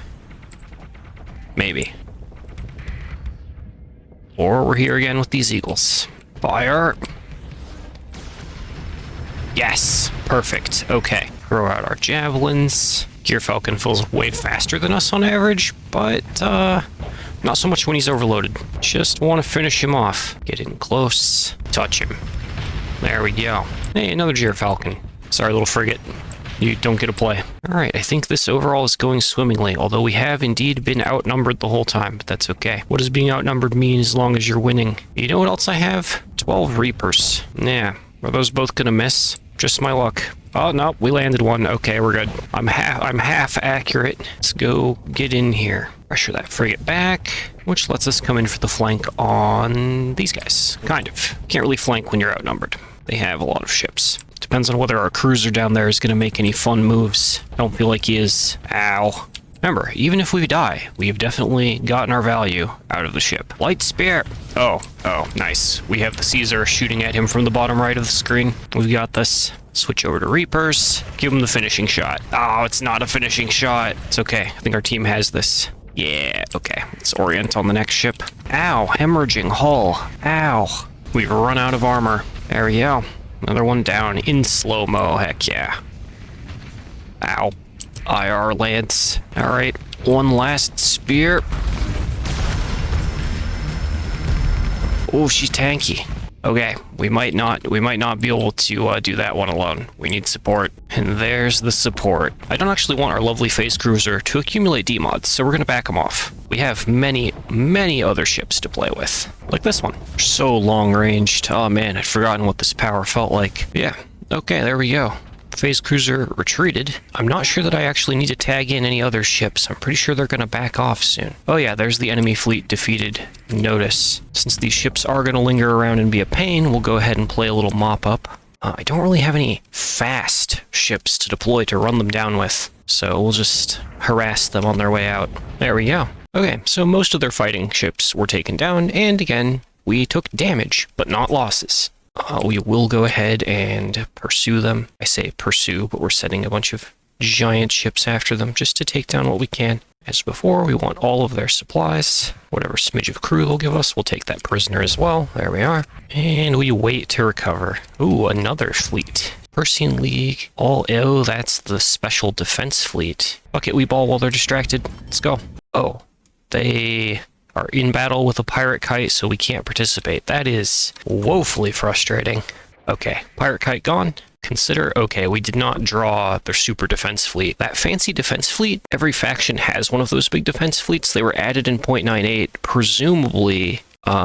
Maybe. Or we're here again with these Eagles. Fire! Yes! Perfect. Okay. Throw out our javelins. Gear Falcon fills way faster than us on average, but not so much when he's overloaded. Just want to finish him off. Get in close. Touch him. There we go. Hey, another Gear Falcon. Sorry, little frigate. You don't get a play. Alright, I think this overall is going swimmingly, although we have indeed been outnumbered the whole time, but that's okay. What does being outnumbered mean as long as you're winning? You know what else I have? 12 Reapers. Yeah. Are those both gonna miss? Just my luck. Oh, no, we landed one. Okay, we're good. I'm half accurate. Let's go get in here. Pressure that frigate back, which lets us come in for the flank on these guys. Kind of. Can't really flank when you're outnumbered. They have a lot of ships. Depends on whether our cruiser down there is going to make any fun moves. I don't feel like he is. Ow. Remember, even if we die, we have definitely gotten our value out of the ship. Light spear! Oh, nice. We have the Caesar shooting at him from the bottom right of the screen. We've got this. Switch over to Reapers. Give him the finishing shot. Oh, it's not a finishing shot. It's okay. I think our team has this. Yeah, okay. Let's orient on the next ship. Ow, hemorrhaging hull. Ow. We've run out of armor. There we go. Another one down in slow-mo. Heck yeah. Ow. IR lance. Alright, one last spear. Oh, she's tanky. Okay, we might not be able to do that one alone. We need support. And there's the support. I don't actually want our lovely phase cruiser to accumulate demods, so we're gonna back him off. We have many other ships to play with. Like this one. So long ranged. Oh man, I'd forgotten what this power felt like. Yeah, okay, there we go. Phase cruiser retreated. I'm not sure that I actually need to tag in any other ships. I'm pretty sure they're going to back off soon. Oh yeah, there's the enemy fleet defeated. Notice. Since these ships are going to linger around and be a pain, we'll go ahead and play a little mop-up. I don't really have any fast ships to deploy to run them down with, so we'll just harass them on their way out. There we go. Okay, so most of their fighting ships were taken down, and again, we took damage, but not losses. We will go ahead and pursue them. I say pursue, but we're sending a bunch of giant ships after them just to take down what we can. As before, we want all of their supplies. Whatever smidge of crew they'll give us, we'll take that prisoner as well. There we are. And we wait to recover. Ooh, another fleet. Persian League. Oh, that's the special defense fleet. Bucket we ball while they're distracted. Let's go. Oh, they are in battle with a pirate kite, so we can't participate. That is woefully frustrating. Okay, pirate kite gone. Consider, okay, we did not draw their super defense fleet. That fancy defense fleet, every faction has one of those big defense fleets. They were added in 0.98, presumably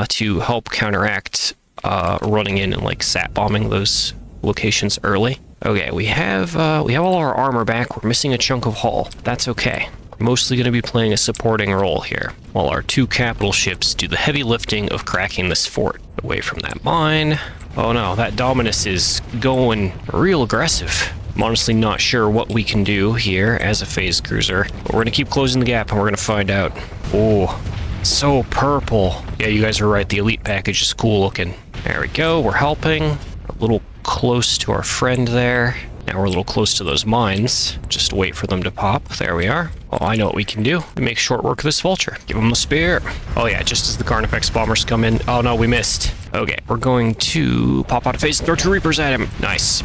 to help counteract running in and like sat bombing those locations early. Okay, we have all our armor back. We're missing a chunk of hull. That's okay. Mostly going to be playing a supporting role here, while our two capital ships do the heavy lifting of cracking this fort. Away from that mine. Oh no, that Dominus is going real aggressive. I'm honestly not sure what we can do here as a phase cruiser, but we're going to keep closing the gap and we're going to find out. Oh, so purple. Yeah, you guys are right, the elite package is cool looking. There we go, we're helping. A little close to our friend there. Now we're a little close to those mines. Just wait for them to pop. There we are. Oh, I know what we can do. We make short work of this vulture. Give him a spear. Oh yeah, just as the Carnifex bombers come in. Oh no, we missed. Okay, we're going to pop out of phase and throw 2 Reapers at him. Nice.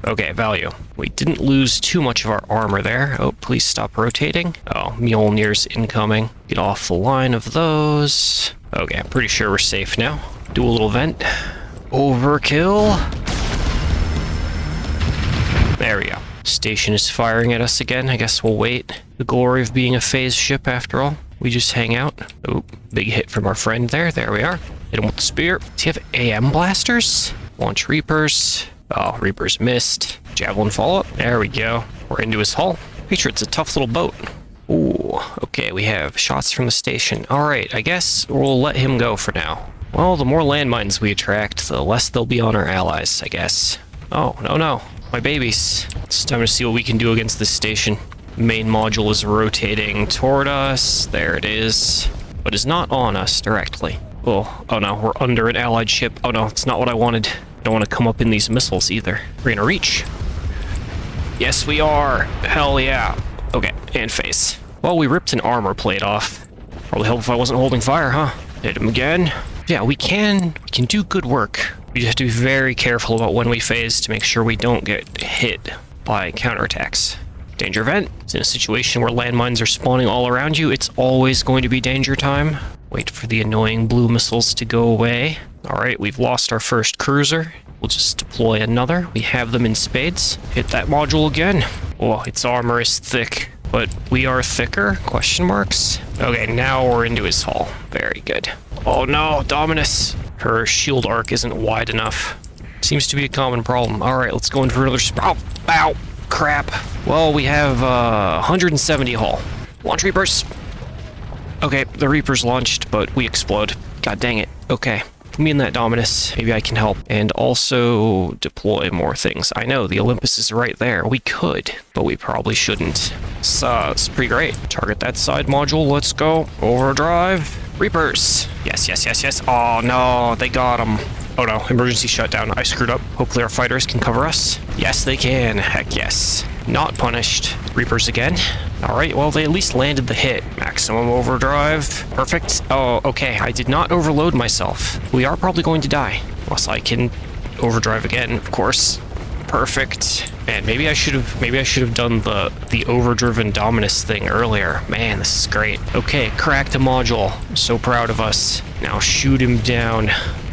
Okay, value. We didn't lose too much of our armor there. Oh, please stop rotating. Oh, Mjolnir's incoming. Get off the line of those. Okay, I'm pretty sure we're safe now. Do a little vent. Overkill. There we go. Station is firing at us again. I guess we'll wait. The glory of being a phase ship, after all. We just hang out. Oh, big hit from our friend there. There we are. Hit him with the spear. Does he have AM blasters? Launch Reapers. Oh, Reapers missed. Javelin follow-up. There we go. We're into his hull. Patriot's a tough little boat. Ooh, okay, we have shots from the station. Alright, I guess we'll let him go for now. Well, the more landmines we attract, the less they'll be on our allies, I guess. Oh, no. My babies. It's time to see what we can do against this station. Main module is rotating toward us. There it is. But is not on us directly. Oh no, we're under an allied ship. Oh no, it's not what I wanted. Don't want to come up in these missiles either. We're gonna reach. Yes, we are. Hell yeah. Okay, and face. Well, we ripped an armor plate off. Probably help if I wasn't holding fire, huh? Hit him again. Yeah, we can do good work. We just have to be very careful about when we phase to make sure we don't get hit by counterattacks. Danger event. It's in a situation where landmines are spawning all around you. It's always going to be danger time. Wait for the annoying blue missiles to go away. Alright, we've lost our first cruiser. We'll just deploy another. We have them in spades. Hit that module again. Oh, its armor is thick. But we are thicker? Question marks. Okay, now we're into his hull. Very good. Oh no, Dominus. Her shield arc isn't wide enough. Seems to be a common problem. Alright, let's go in for another sprout. Ow! Crap. Well, we have 170 hull. Launch Reapers. Okay, the Reaper's launched, but we explode. God dang it. Okay. Me and that Dominus, maybe I can help. And also deploy more things. I know, the Olympus is right there. We could, but we probably shouldn't. So, it's pretty great. Target that side module, let's go. Overdrive. Reapers. Yes, yes, yes, yes. Oh no, they got him. Oh no, emergency shutdown. I screwed up. Hopefully our fighters can cover us. Yes, they can. Heck yes. Not punished. Reapers again. Alright, well, they at least landed the hit. Maximum overdrive. Perfect. Oh, okay. I did not overload myself. We are probably going to die. Unless I can overdrive again, of course. Perfect. Man, maybe I should have done the overdriven Dominus thing earlier. Man, this is great. Okay, cracked a module. I'm so proud of us. Now shoot him down.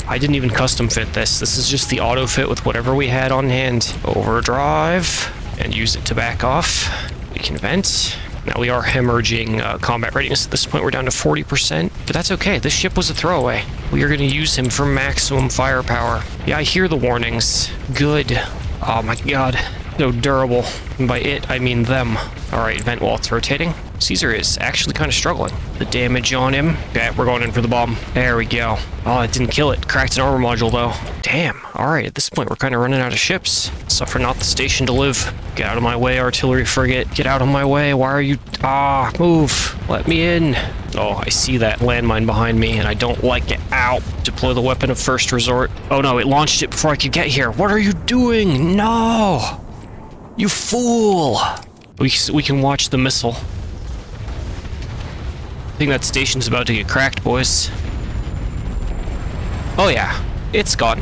I didn't even custom fit this. This is just the auto fit with whatever we had on hand. Overdrive. And use it to back off. We can vent. Now we are hemorrhaging combat readiness. At this point, we're down to 40%. But that's okay. This ship was a throwaway. We are going to use him for maximum firepower. Yeah, I hear the warnings. Good. Oh my god. So durable. And by it, I mean them. Alright, vent while it's rotating. Caesar is actually kind of struggling. The damage on him. Okay, we're going in for the bomb. There we go. Oh, it didn't kill it. Cracked an armor module, though. Damn. Alright, at this point, we're kind of running out of ships. Suffer not the station to live. Get out of my way, artillery frigate. Get out of my way. Why are you... Ah, move. Let me in. Oh, I see that landmine behind me, and I don't like it. Ow. Deploy the weapon of first resort. Oh, no, it launched it before I could get here. What are you doing? No! You fool! We can watch the missile. I think that station's about to get cracked, boys. Oh yeah, it's gone.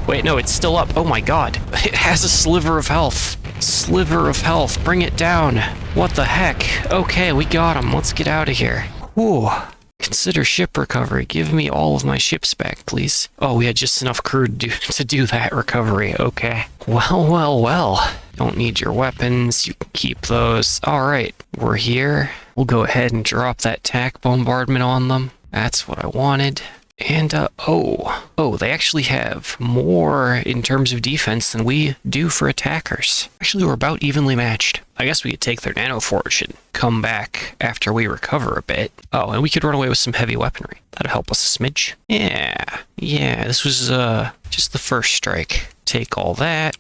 Wait, no, it's still up. Oh my god. It has a sliver of health. Sliver of health. Bring it down. What the heck? Okay, we got him. Let's get out of here. Whew. Consider ship recovery. Give me all of my ships back, please. Oh, we had just enough crew to do that recovery. Okay. Well, well, well. Don't need your weapons. You can keep those. Alright, we're here. We'll go ahead and drop that tack bombardment on them. That's what I wanted. And, oh, they actually have more in terms of defense than we do for attackers. Actually, we're about evenly matched. I guess we could take their nanoforge and come back after we recover a bit. Oh, and we could run away with some heavy weaponry. That'll help us a smidge. Yeah, this was, just the first strike. Take all that.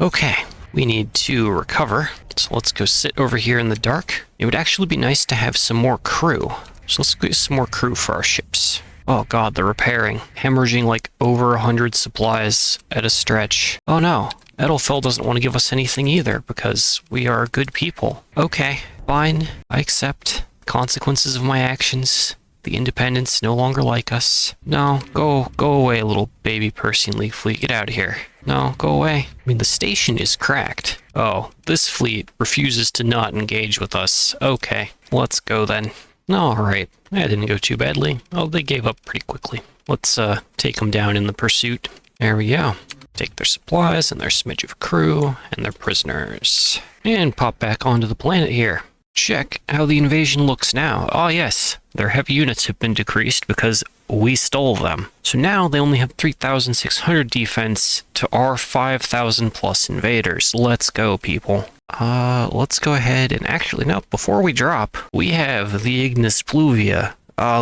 Okay, we need to recover. So let's go sit over here in the dark. It would actually be nice to have some more crew. So let's get some more crew for our ships. Oh god, they're repairing. Hemorrhaging like over 100 supplies at a stretch. Oh no, Edelfell doesn't want to give us anything either because we are good people. Okay, fine. I accept consequences of my actions. The Independents no longer like us. No, go away, little baby Persian League fleet. Get out of here. No, go away. I mean, the station is cracked. Oh, this fleet refuses to not engage with us. Okay, let's go then. Alright, that didn't go too badly. Oh, they gave up pretty quickly. Let's take them down in the pursuit. There we go. Take their supplies and their smidge of crew and their prisoners. And pop back onto the planet here. Check how the invasion looks now. Oh yes, their heavy units have been decreased because we stole them. So now they only have 3,600 defense to our 5,000 plus invaders. Let's go, people. Let's go ahead and actually, no, before we drop, we have the Ignis Pluvia.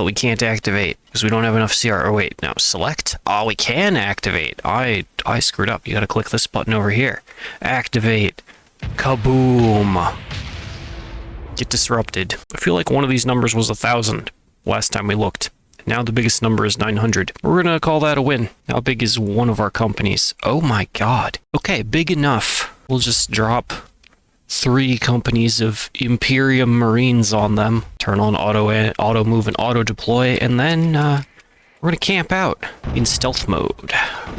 We can't activate because we don't have enough CR. Oh, wait, no, select. Oh, we can activate. I screwed up. You gotta click this button over here. Activate. Kaboom. Get disrupted. I feel like one of these numbers was 1,000 last time we looked. Now the biggest number is 900. We're gonna call that a win. How big is one of our companies? Oh my god. Okay, big enough. We'll just drop 3 companies of Imperium Marines on them. Turn on auto move and auto deploy, and then we're gonna camp out in stealth mode.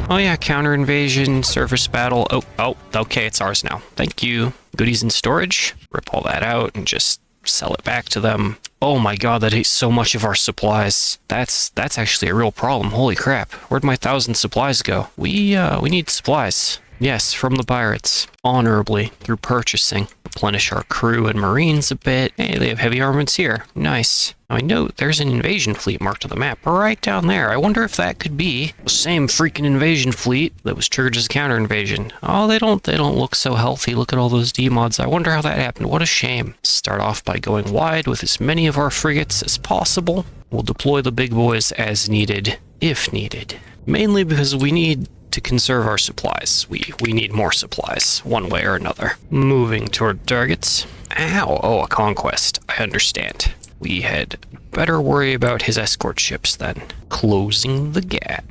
Oh yeah, counter invasion, surface battle. Oh, okay, it's ours now. Thank you. Goodies in storage. Rip all that out and just sell it back to them. Oh my god, that ate so much of our supplies. That's actually a real problem. Holy crap. Where'd my 1,000 supplies go? We need supplies. Yes, from the pirates. Honorably, through purchasing. Replenish our crew and marines a bit. Hey, they have heavy armaments here. Nice. Now, I know there's an invasion fleet marked on the map right down there. I wonder if that could be the same freaking invasion fleet that was triggered as a counter invasion. Oh, they don't look so healthy. Look at all those D-mods. I wonder how that happened. What a shame. Start off by going wide with as many of our frigates as possible. We'll deploy the big boys as needed, if needed. Mainly because we need to conserve our supplies. We need more supplies, one way or another. Moving toward targets. Ow! Oh, a conquest. I understand. We had better worry about his escort ships then. Closing the gap.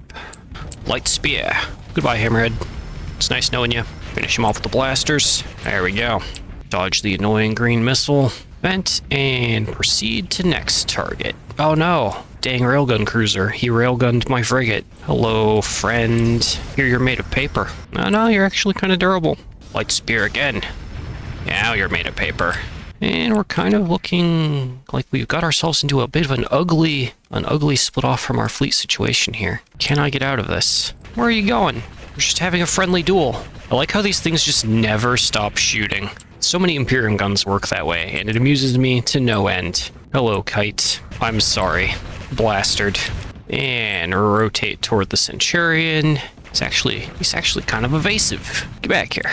Light spear. Goodbye, Hammerhead. It's nice knowing you. Finish him off with the blasters. There we go. Dodge the annoying green missile. Vent and proceed to next target. Oh no. Dang railgun cruiser. He railgunned my frigate. Hello, friend. Here you're made of paper. No, you're actually kind of durable. Light spear again. Now you're made of paper. And we're kind of looking like we've got ourselves into a bit of an ugly split off from our fleet situation here. Can I get out of this? Where are you going? We're just having a friendly duel. I like how these things just never stop shooting. So many Imperium guns work that way, and it amuses me to no end. Hello, Kite. I'm sorry. Blastered. And rotate toward the Centurion. He's actually kind of evasive. Get back here.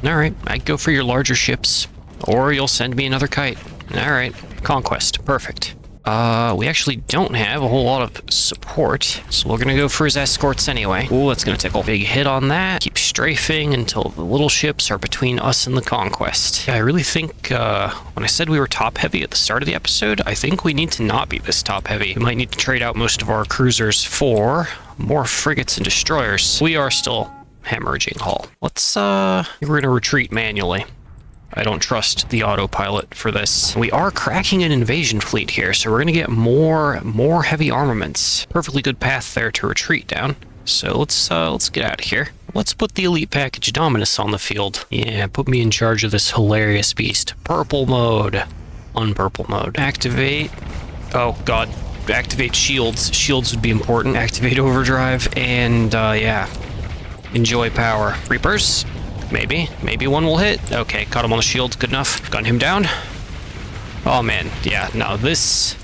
Alright, I'd go for your larger ships. Or you'll send me another Kite. Alright. Conquest. Perfect. We actually don't have a whole lot of support, so we're gonna go for his escorts anyway. Ooh, that's gonna take a big hit on that. Keep strafing until the little ships are between us and the conquest. Yeah, I really think, when I said we were top-heavy at the start of the episode, I think we need to not be this top-heavy. We might need to trade out most of our cruisers for more frigates and destroyers. We are still hemorrhaging hull. Let's, we're gonna retreat manually. I don't trust the autopilot for this. We are cracking an invasion fleet here, so we're gonna get more heavy armaments. Perfectly good path there to retreat down. So let's get out of here. Let's put the elite package Dominus on the field. Yeah, put me in charge of this hilarious beast. Purple mode. Unpurple mode. Activate. Oh god. Activate shields. Shields would be important. Activate overdrive, and yeah. Enjoy power. Reapers? Maybe one will hit. Okay, caught him on the shield. Good enough. Gun him down. Oh man, yeah, no, this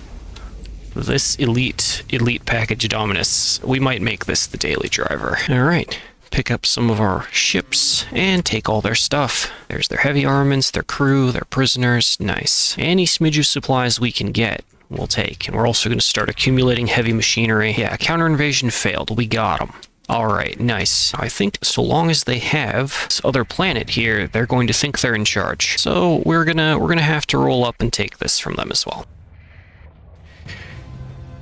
elite package Dominus, we might make this the daily driver. All right, pick up some of our ships and take all their stuff. There's their heavy armaments, their crew, their prisoners. Nice. Any smidge of supplies we can get, we'll take. And we're also going to start accumulating heavy machinery. Yeah, counter invasion failed. We got them. Alright, nice. I think so long as they have this other planet here, they're going to think they're in charge. So we're gonna have to roll up and take this from them as well.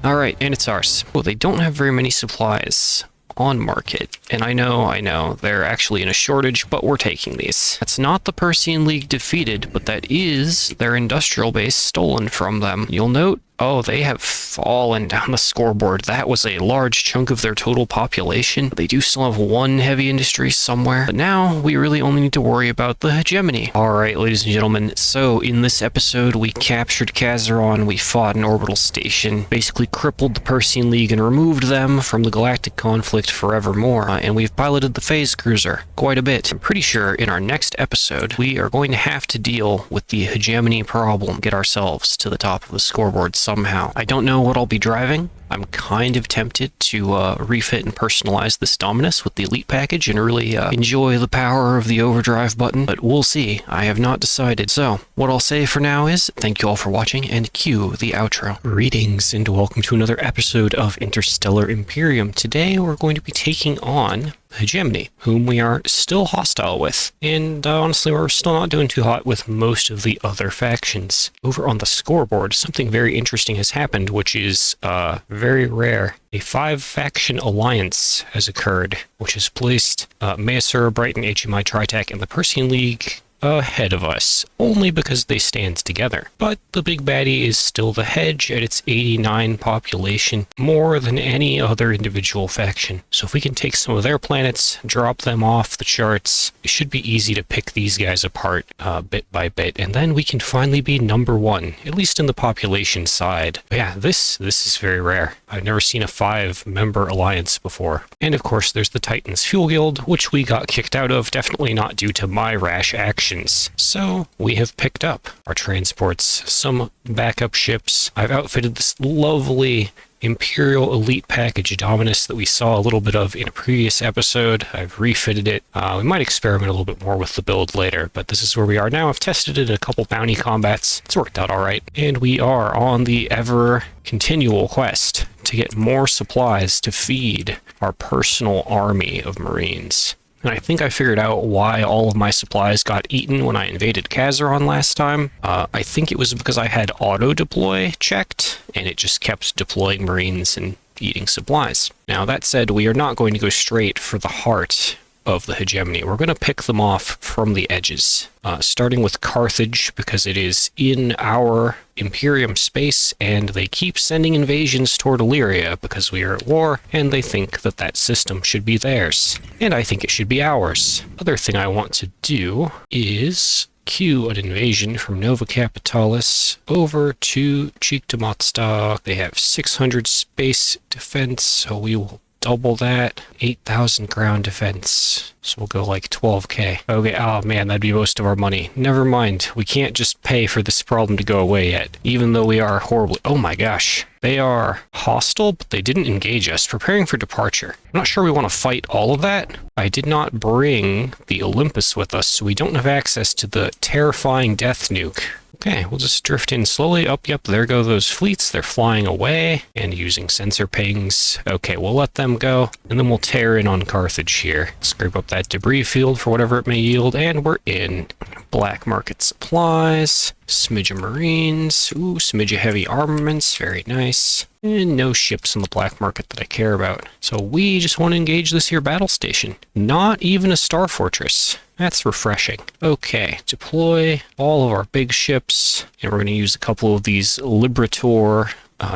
Alright, and it's ours. Well, they don't have very many supplies on market, and I know, they're actually in a shortage, but we're taking these. That's not the Persian League defeated, but that is their industrial base stolen from them. You'll note, oh, they have fallen down the scoreboard. That was a large chunk of their total population. They do still have one heavy industry somewhere, but now we really only need to worry about the hegemony. Alright, ladies and gentlemen, so in this episode, we captured Kazaron, we fought an orbital station, basically crippled the Persian League and removed them from the galactic conflict forevermore, and we've piloted the phase cruiser quite a bit. I'm pretty sure in our next episode, we are going to have to deal with the hegemony problem, get ourselves to the top of the scoreboard somehow. I don't know what I'll be driving. I'm kind of tempted to refit and personalize this Dominus with the Elite package and really enjoy the power of the overdrive button, but we'll see. I have not decided. So, what I'll say for now is, thank you all for watching, and cue the outro. Greetings, and welcome to another episode of Interstellar Imperium. Today, we're going to be taking on Hegemony, whom we are still hostile with, and honestly we're still not doing too hot with most of the other factions. Over on the scoreboard, something very interesting has happened, which is very rare. A 5-faction alliance has occurred, which has placed Mayasuran, Brighton, HMI, Tritech, and the Persian League ahead of us, only because they stand together. But the big baddie is still the Hedge at its 89 population, more than any other individual faction. So if we can take some of their planets, drop them off the charts, it should be easy to pick these guys apart bit by bit, and then we can finally be number one, at least in the population side. But yeah, this is very rare. I've never seen a 5-member alliance before. And of course, there's the Titans Fuel Guild, which we got kicked out of, definitely not due to my rash actions. So we have picked up our transports, some backup ships. I've outfitted this lovely Imperial Elite Package Dominus that we saw a little bit of in a previous episode. I've refitted it. We might experiment a little bit more with the build later, but this is where we are now. I've tested it in a couple bounty combats. It's worked out all right. And we are on the ever continual quest to get more supplies to feed our personal army of Marines. And I think I figured out why all of my supplies got eaten when I invaded Kazaron last time. I think it was because I had auto-deploy checked, and it just kept deploying Marines and eating supplies. Now, that said, we are not going to go straight for the heart of the Hegemony. We're going to pick them off from the edges, starting with Carthage, because it is in our Imperium space, and they keep sending invasions toward Illyria because we are at war, and they think that that system should be theirs. And I think it should be ours. Other thing I want to do is queue an invasion from Nova Capitalis over to Cheektomatstock. They have 600 space defense, so we will double that. 8,000 ground defense. So we'll go like 12k. Okay, oh man, that'd be most of our money. Never mind. We can't just pay for this problem to go away yet, even though we are horribly... Oh my gosh. They are hostile, but they didn't engage us. Preparing for departure. I'm not sure we want to fight all of that. I did not bring the Olympus with us, so we don't have access to the terrifying death nuke. Okay, we'll just drift in slowly. Up, yep, there go those fleets. They're flying away and using sensor pings. Okay, we'll let them go, and then we'll tear in on Carthage here. Scrape up that debris field for whatever it may yield, and we're in. Black market supplies, smidge of Marines, ooh, smidge of heavy armaments, very nice. And no ships on the black market that I care about. So we just want to engage this here battle station. Not even a star fortress. That's refreshing. Okay, deploy all of our big ships, and we're going to use a couple of these Liberator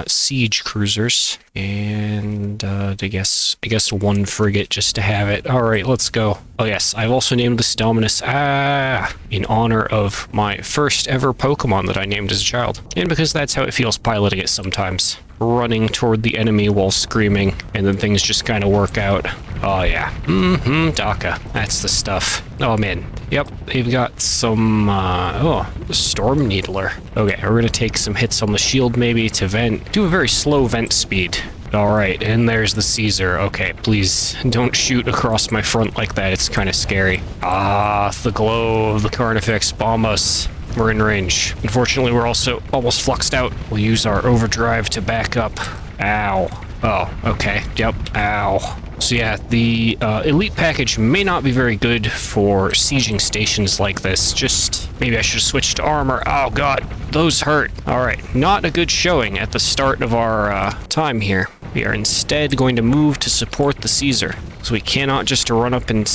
siege cruisers, and I guess one frigate just to have it. All right, let's go. Oh yes, I've also named this Dominus in honor of my first ever Pokemon that I named as a child, and because that's how it feels piloting it sometimes. Running toward the enemy while screaming, and then things just kind of work out. Oh yeah, DACA, that's the stuff. Oh man, yep, they've got some, Storm Needler. Okay, we're gonna take some hits on the shield maybe to vent. Do a very slow vent speed. Alright, and there's the Caesar. Okay, please don't shoot across my front like that, it's kind of scary. Ah, the glow of the Carnifex bomb us. We're in range. Unfortunately, we're also almost fluxed out. We'll use our overdrive to back up. Ow. Oh, okay. Yep. Ow. So yeah, the elite package may not be very good for sieging stations like this. Just maybe I should have switched to armor. Oh god, those hurt. All right, not a good showing at the start of our time here. We are instead going to move to support the Caesar. So we cannot just run up and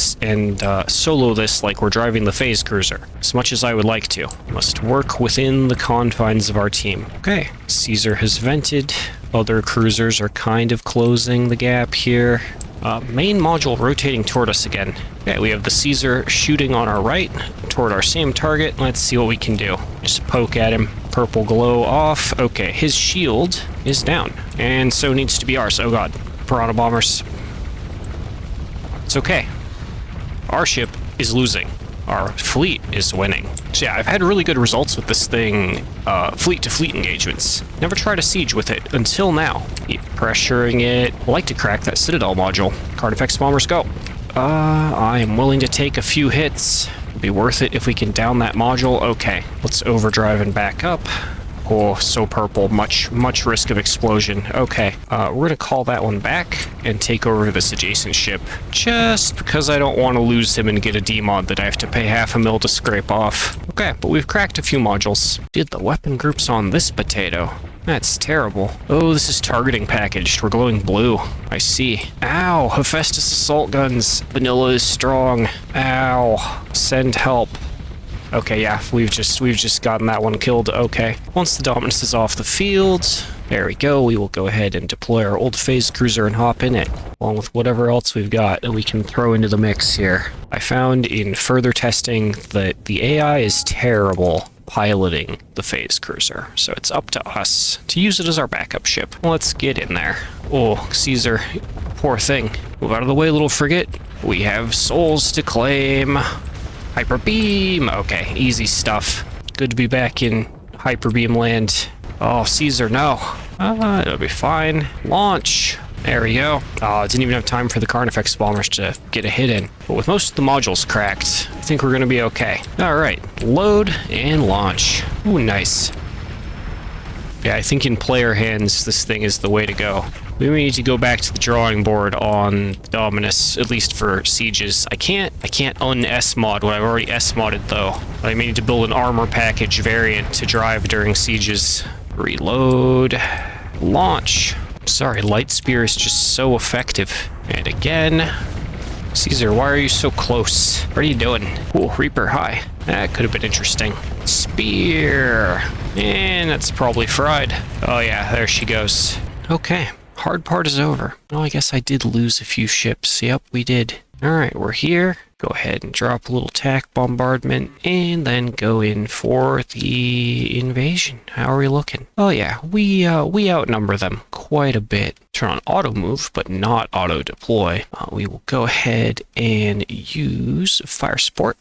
solo this like we're driving the phase cruiser. As much as I would like to. Must work within the confines of our team. Okay, Caesar has vented. Other cruisers are kind of closing the gap here. Main module rotating toward us again. Okay, we have the Caesar shooting on our right toward our same target. Let's see what we can do. Just poke at him. Purple glow off. Okay, his shield is down. And so needs to be ours. Oh god. Piranha bombers. It's okay. Our ship is losing. Our fleet is winning. So yeah, I've had really good results with this thing, fleet-to-fleet engagements. Never tried a siege with it until now. Keep pressuring it. I like to crack that Citadel module. Carnifex bombers go. I am willing to take a few hits. It'll be worth it if we can down that module. Okay, let's overdrive and back up. Oh, so purple. Much risk of explosion. Okay, we're gonna call that one back and take over this adjacent ship. Just because I don't want to lose him and get a demod that I have to pay $500,000 to scrape off. Okay, but we've cracked a few modules. Did the weapon groups on this potato? That's terrible. Oh, this is targeting packaged. We're glowing blue. I see. Ow, Hephaestus assault guns. Vanilla is strong. Ow. Send help. Okay, yeah, we've just gotten that one killed. Okay. Once the Dominus is off the field, there we go. We will go ahead and deploy our old phase cruiser and hop in it, along with whatever else we've got that we can throw into the mix here. I found in further testing that the AI is terrible piloting the phase cruiser, so it's up to us to use it as our backup ship. Let's get in there. Oh, Caesar, poor thing. Move out of the way, little frigate. We have souls to claim. Hyper beam. Okay, easy stuff. Good to be back in hyper beam land. Oh, Caesar, no. It'll be fine. Launch. There we go. Didn't even have time for the Carnifex bombers to get a hit in. But with most of the modules cracked, I think we're going to be okay. All right, load and launch. Ooh, nice. Yeah, I think in player hands, this thing is the way to go. We may need to go back to the drawing board on Dominus, at least for sieges. I can't un-S-mod what I've already S-modded, though. I may need to build an armor package variant to drive during sieges. Reload. Launch. Sorry, Light Spear is just so effective. And again. Caesar, why are you so close? What are you doing? Ooh, Reaper, hi. That could have been interesting. Spear. And that's probably fried. Oh yeah, there she goes. Okay, hard part is over. Oh, I guess I did lose a few ships. Yep, we did. Alright, we're here. Go ahead and drop a little tack bombardment and then go in for the invasion. How are we looking? Oh yeah, we outnumber them quite a bit. Turn on auto move, but not auto deploy. We will go ahead and use fire support.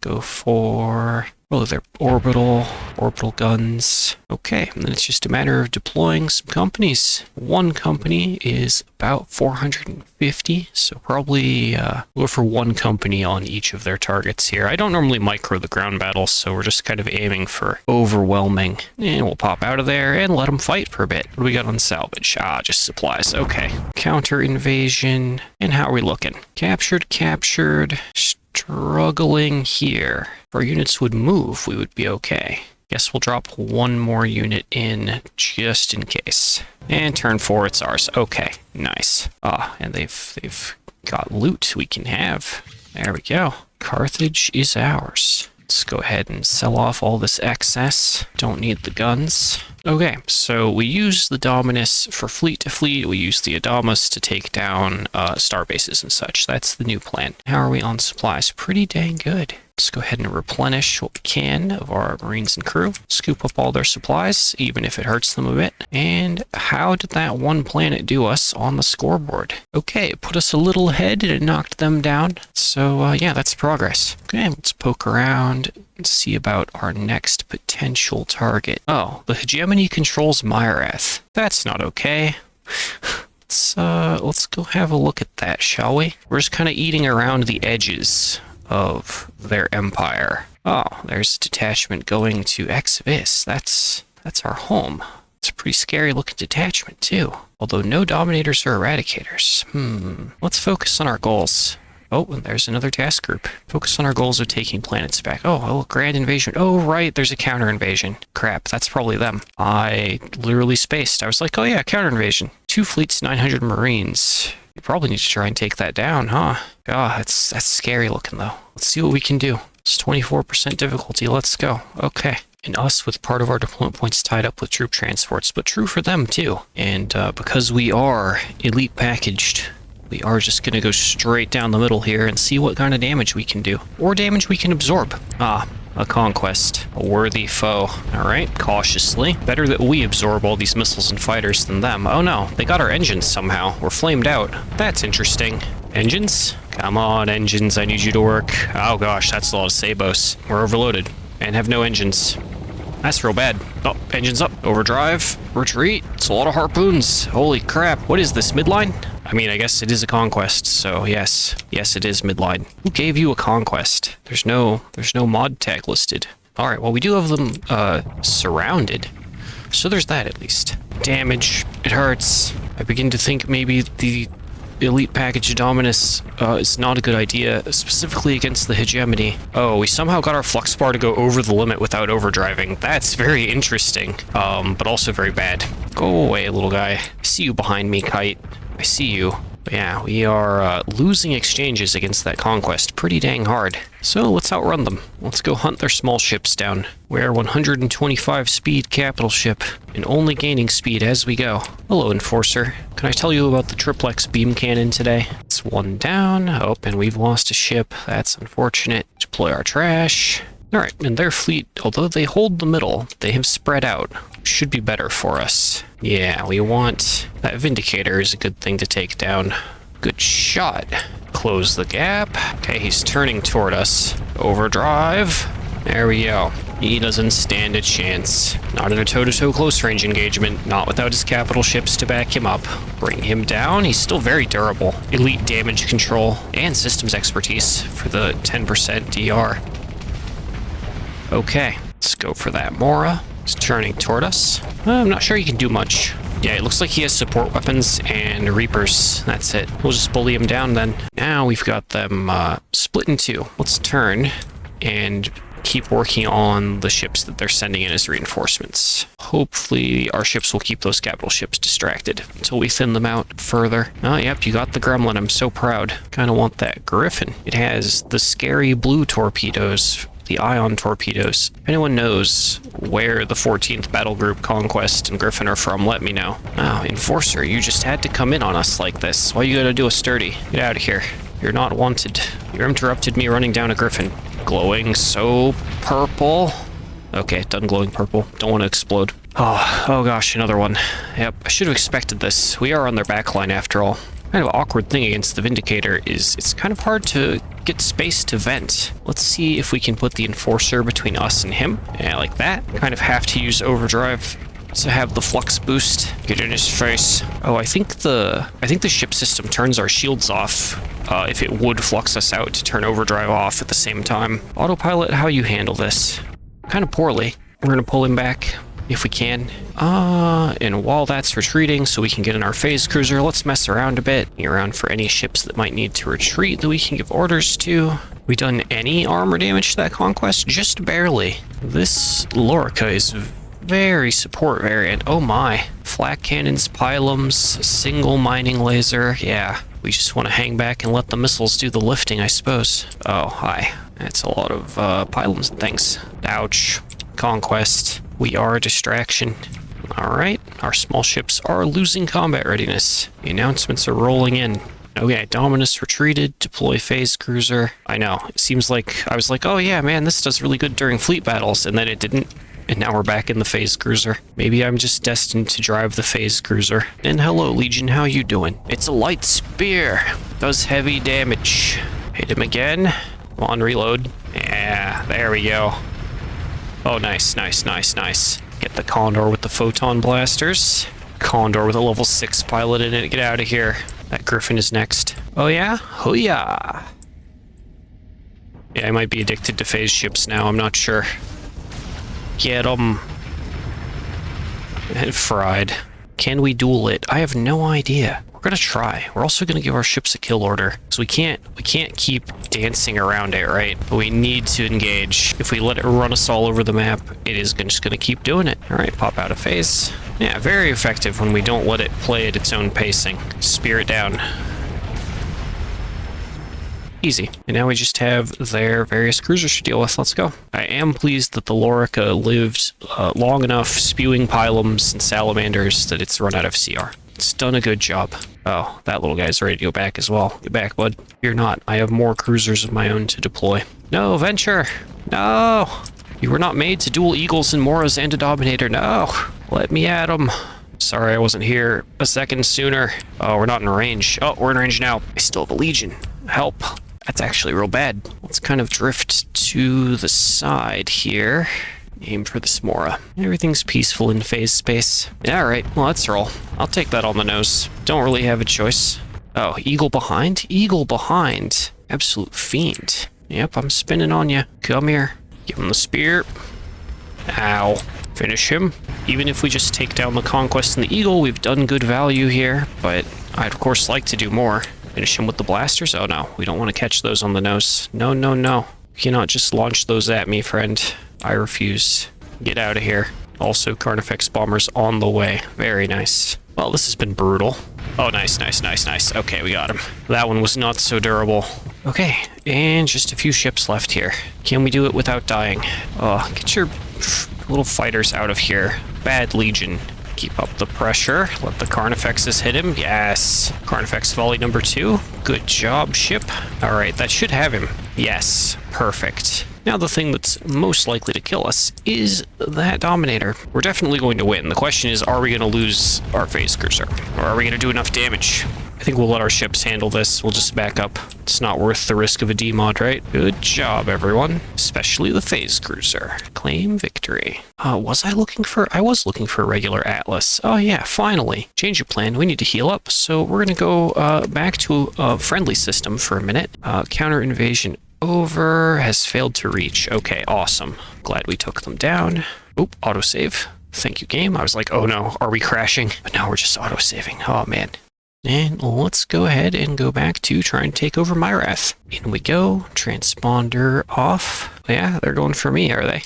Go for their orbital guns. Okay, and then it's just a matter of deploying some companies. One company is about 450, so probably go for one company on each of their targets here. I don't normally micro the ground battles, so we're just kind of aiming for overwhelming. And we'll pop out of there and let them fight for a bit. What do we got on salvage? Just supplies. Okay. Counter invasion. And how are we looking? Captured. Struggling here. If our units would move, we would be okay. Guess we'll drop one more unit in just in case. And turn 4, it's ours. Okay, nice. And they've got loot we can have. There we go. Carthage is ours. Let's go ahead and sell off all this excess. Don't need the guns. Okay, so we use the Dominus for fleet to fleet. We use the Adamas to take down star bases and such. That's the new plan. How are we on supplies? Pretty dang good. Let's go ahead and replenish what we can of our Marines and crew. Scoop up all their supplies, even if it hurts them a bit. And how did that one planet do us on the scoreboard? Okay, it put us a little ahead and it knocked them down. So yeah, that's progress. Okay, let's poke around and see about our next potential target. Oh, the Hegemony controls Myrath. That's not okay. Let's go have a look at that, shall we? We're just kind of eating around the edges of their empire. Oh, there's a detachment going to Exvis. That's our home. It's a pretty scary looking detachment too. Although no dominators or eradicators. Let's focus on our goals. Oh, and there's another task group. Focus on our goals of taking planets back. Oh, grand invasion. Oh, right, there's a counter invasion. Crap, that's probably them. I literally spaced. I was like, oh yeah, counter invasion. 2 fleets, 900 Marines. You probably need to try and take that down, huh? That's scary looking though. Let's see what we can do. It's 24% difficulty. Let's go. Okay. And us with part of our deployment points tied up with troop transports, but true for them too. And because we are elite packaged, we are just going to go straight down the middle here and see what kind of damage we can do. Or damage we can absorb. A conquest. A worthy foe. Alright, cautiously. Better that we absorb all these missiles and fighters than them. Oh no, they got our engines somehow. We're flamed out. That's interesting. Engines? Come on, engines, I need you to work. Oh gosh, that's a lot of Sabos. We're overloaded. And have no engines. That's real bad. Oh, engines up. Overdrive. Retreat. It's a lot of harpoons. Holy crap. What is this, midline? I mean, I guess it is a conquest, so yes. Yes, it is midline. Who gave you a conquest? There's no mod tag listed. Alright, well, we do have them surrounded. So there's that, at least. Damage. It hurts. I begin to think maybe the elite package Dominus is not a good idea, specifically against the Hegemony. Oh, we somehow got our flux bar to go over the limit without overdriving. That's very interesting, but also very bad. Go away, little guy. I see you behind me, Kite. I see you. But yeah, we are losing exchanges against that conquest pretty dang hard. So let's outrun them. Let's go hunt their small ships down. We're 125 speed capital ship and only gaining speed as we go. Hello, Enforcer. Can I tell you about the triplex beam cannon today? It's one down. Oh, and we've lost a ship. That's unfortunate. Deploy our trash. Alright, and their fleet, although they hold the middle, they have spread out. Should be better for us. Yeah, we want... That Vindicator is a good thing to take down. Good shot. Close the gap. Okay, he's turning toward us. Overdrive. There we go. He doesn't stand a chance. Not in a toe-to-toe close-range engagement. Not without his capital ships to back him up. Bring him down. He's still very durable. Elite damage control and systems expertise for the 10% DR. Okay, let's go for that Mora. He's turning toward us. I'm not sure he can do much. Yeah, it looks like he has support weapons and Reapers. That's it. We'll just bully him down then. Now we've got them split in two. Let's turn and keep working on the ships that they're sending in as reinforcements. Hopefully our ships will keep those capital ships distracted until we thin them out further. Oh, yep, you got the Gremlin. I'm so proud. Kind of want that Griffin. It has the scary blue torpedoes, the ion torpedoes. If anyone knows where the 14th Battle Group Conquest and Griffin are from, let me know. Oh, Enforcer, you just had to come in on us like this. Why you gotta do a sturdy? Get out of here. You're not wanted. You interrupted me running down a Griffin. Glowing so purple. Okay, done glowing purple. Don't want to explode. Oh gosh, another one. Yep, I should have expected this. We are on their backline after all. Kind of awkward thing against the Vindicator is it's kind of hard to get space to vent. Let's see if we can put the Enforcer between us and him. Yeah, like that. Kind of have to use overdrive to have the flux boost. Get in his face. Oh, I think the ship system turns our shields off if it would flux us out to turn overdrive off at the same time. Autopilot, how you handle this? Kind of poorly. We're gonna pull him back if we can. And while that's retreating, so we can get in our phase cruiser, let's mess around a bit. Be around for any ships that might need to retreat that we can give orders to. We done any armor damage to that conquest? Just barely. This Lorica is very support variant. Oh my. Flak cannons, pylums, single mining laser. Yeah, we just want to hang back and let the missiles do the lifting, I suppose. Oh, hi. That's a lot of pylums and things. Ouch. Conquest. We are a distraction. Alright, our small ships are losing combat readiness. The announcements are rolling in. Okay, Dominus retreated, deploy phase cruiser. I know, it seems like, I was like, oh yeah, man, this does really good during fleet battles, and then it didn't. And now we're back in the phase cruiser. Maybe I'm just destined to drive the phase cruiser. And hello, Legion, how you doing? It's a light spear. Does heavy damage. Hit him again. Come on, reload. Yeah, there we go. Oh, nice, nice, nice, nice. Get the Condor with the photon blasters. Condor with a level 6 pilot in it. Get out of here. That Griffin is next. Oh yeah? Oh yeah. Yeah, I might be addicted to phase ships now. I'm not sure. Get 'em. And fried. Can we duel it? I have no idea. We're gonna try. We're also gonna give our ships a kill order. So we can't keep dancing around it, right? But we need to engage. If we let it run us all over the map, it is just gonna keep doing it. All right, pop out of phase. Yeah, very effective when we don't let it play at its own pacing. Spear it down. Easy. And now we just have their various cruisers to deal with. Let's go. I am pleased that the Lorica lived long enough spewing pylums and salamanders that it's run out of CR. It's done a good job. Oh, that little guy's ready to go back as well. Get back, bud. You're not. I have more cruisers of my own to deploy. No, Venture! No! You were not made to duel Eagles and Moras and a Dominator. No! Let me at him. Sorry I wasn't here a second sooner. Oh, we're not in range. Oh, we're in range now. I still have a Legion. Help. That's actually real bad. Let's kind of drift to the side here. Aim for the Smora. Everything's peaceful in phase space. Yeah, alright. Well, let's roll. I'll take that on the nose. Don't really have a choice. Oh, Eagle behind? Eagle behind. Absolute fiend. Yep, I'm spinning on you. Come here. Give him the spear. Ow. Finish him. Even if we just take down the Conquest and the Eagle, we've done good value here, but I'd of course like to do more. Finish him with the blasters? Oh no, we don't want to catch those on the nose. No, no, no. You cannot just launch those at me, friend. I refuse. Get out of here. Also, Carnifex bombers on the way. Very nice. Well, this has been brutal. Oh, nice, nice, nice, nice. Okay, we got him. That one was not so durable. Okay, and just a few ships left here. Can we do it without dying? Oh, get your little fighters out of here. Bad Legion. Keep up the pressure. Let the Carnifexes hit him. Yes. Carnifex volley number 2. Good job, ship. All right, that should have him. Yes. Perfect. Now the thing that's most likely to kill us is that Dominator. We're definitely going to win. The question is, are we going to lose our phase cruiser? Or are we going to do enough damage? I think we'll let our ships handle this. We'll just back up. It's not worth the risk of a demod, right? Good job, everyone. Especially the phase cruiser. Claim victory. Was I looking for... I was looking for a regular Atlas. Oh yeah, finally. Change of plan. We need to heal up. So we're going to go back to a friendly system for a minute. Counter invasion over. Has failed to reach. Okay, awesome. Glad we took them down. Oop, autosave. Thank you, game. I was like, oh no, are we crashing? But now we're just autosaving. Oh man. And let's go ahead and go back to try and take over Myrath. In we go. Transponder off. Yeah, they're going for me, are they?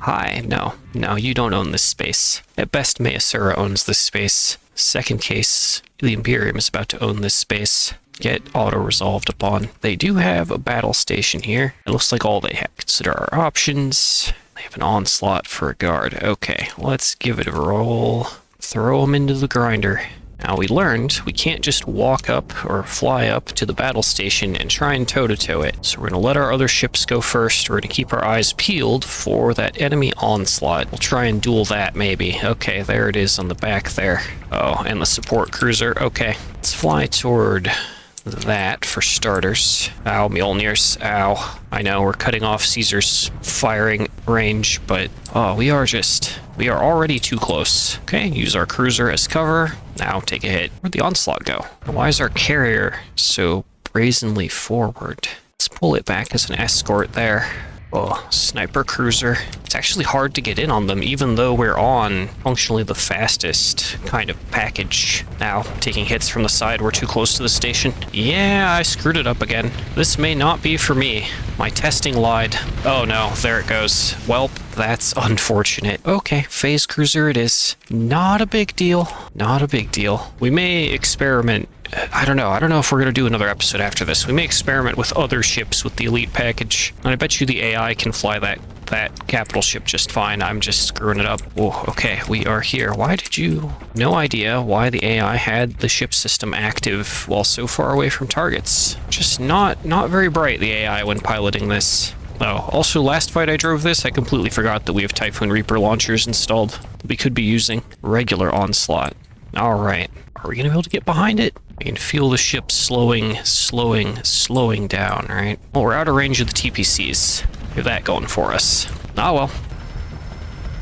Hi. No, you don't own this space. At best, Mayasura owns this space. Second case, the Imperium is about to own this space. Get auto-resolved upon. They do have a battle station here. It looks like all they have. Consider our options. They have an onslaught for a guard. Okay, let's give it a roll. Throw them into the grinder. Now, we learned we can't just walk up or fly up to the battle station and try and toe-to-toe it. So we're going to let our other ships go first. We're going to keep our eyes peeled for that enemy onslaught. We'll try and duel that, maybe. Okay, there it is on the back there. Oh, and the support cruiser. Okay, let's fly toward that for starters. Ow, Mjolnirs. Ow. I know, we're cutting off Caesar's firing range, but we are already too close. Okay, use our cruiser as cover. Now take a hit. Where'd the onslaught go? Why is our carrier so brazenly forward? Let's pull it back as an escort there. Oh, sniper cruiser. It's actually hard to get in on them, even though we're on functionally the fastest kind of package. Now, taking hits from the side, we're too close to the station. Yeah, I screwed it up again. This may not be for me. My testing lied. Oh no, there it goes. Welp, that's unfortunate. Okay, phase cruiser it is. Not a big deal. Not a big deal. We may experiment. I don't know if we're going to do another episode after this. We may experiment with other ships with the elite package. And I bet you the AI can fly that capital ship just fine. I'm just screwing it up. Oh, okay, we are here. Why did you... No idea why the AI had the ship system active while so far away from targets. Just not very bright, the AI, when piloting this. Oh, also last fight I drove this, I completely forgot that we have Typhoon Reaper launchers installed that we could be using. Regular onslaught. All right. Are we going to be able to get behind it? I can feel the ship slowing down, right? Well, we're out of range of the TPCs. We have that going for us. Ah, well.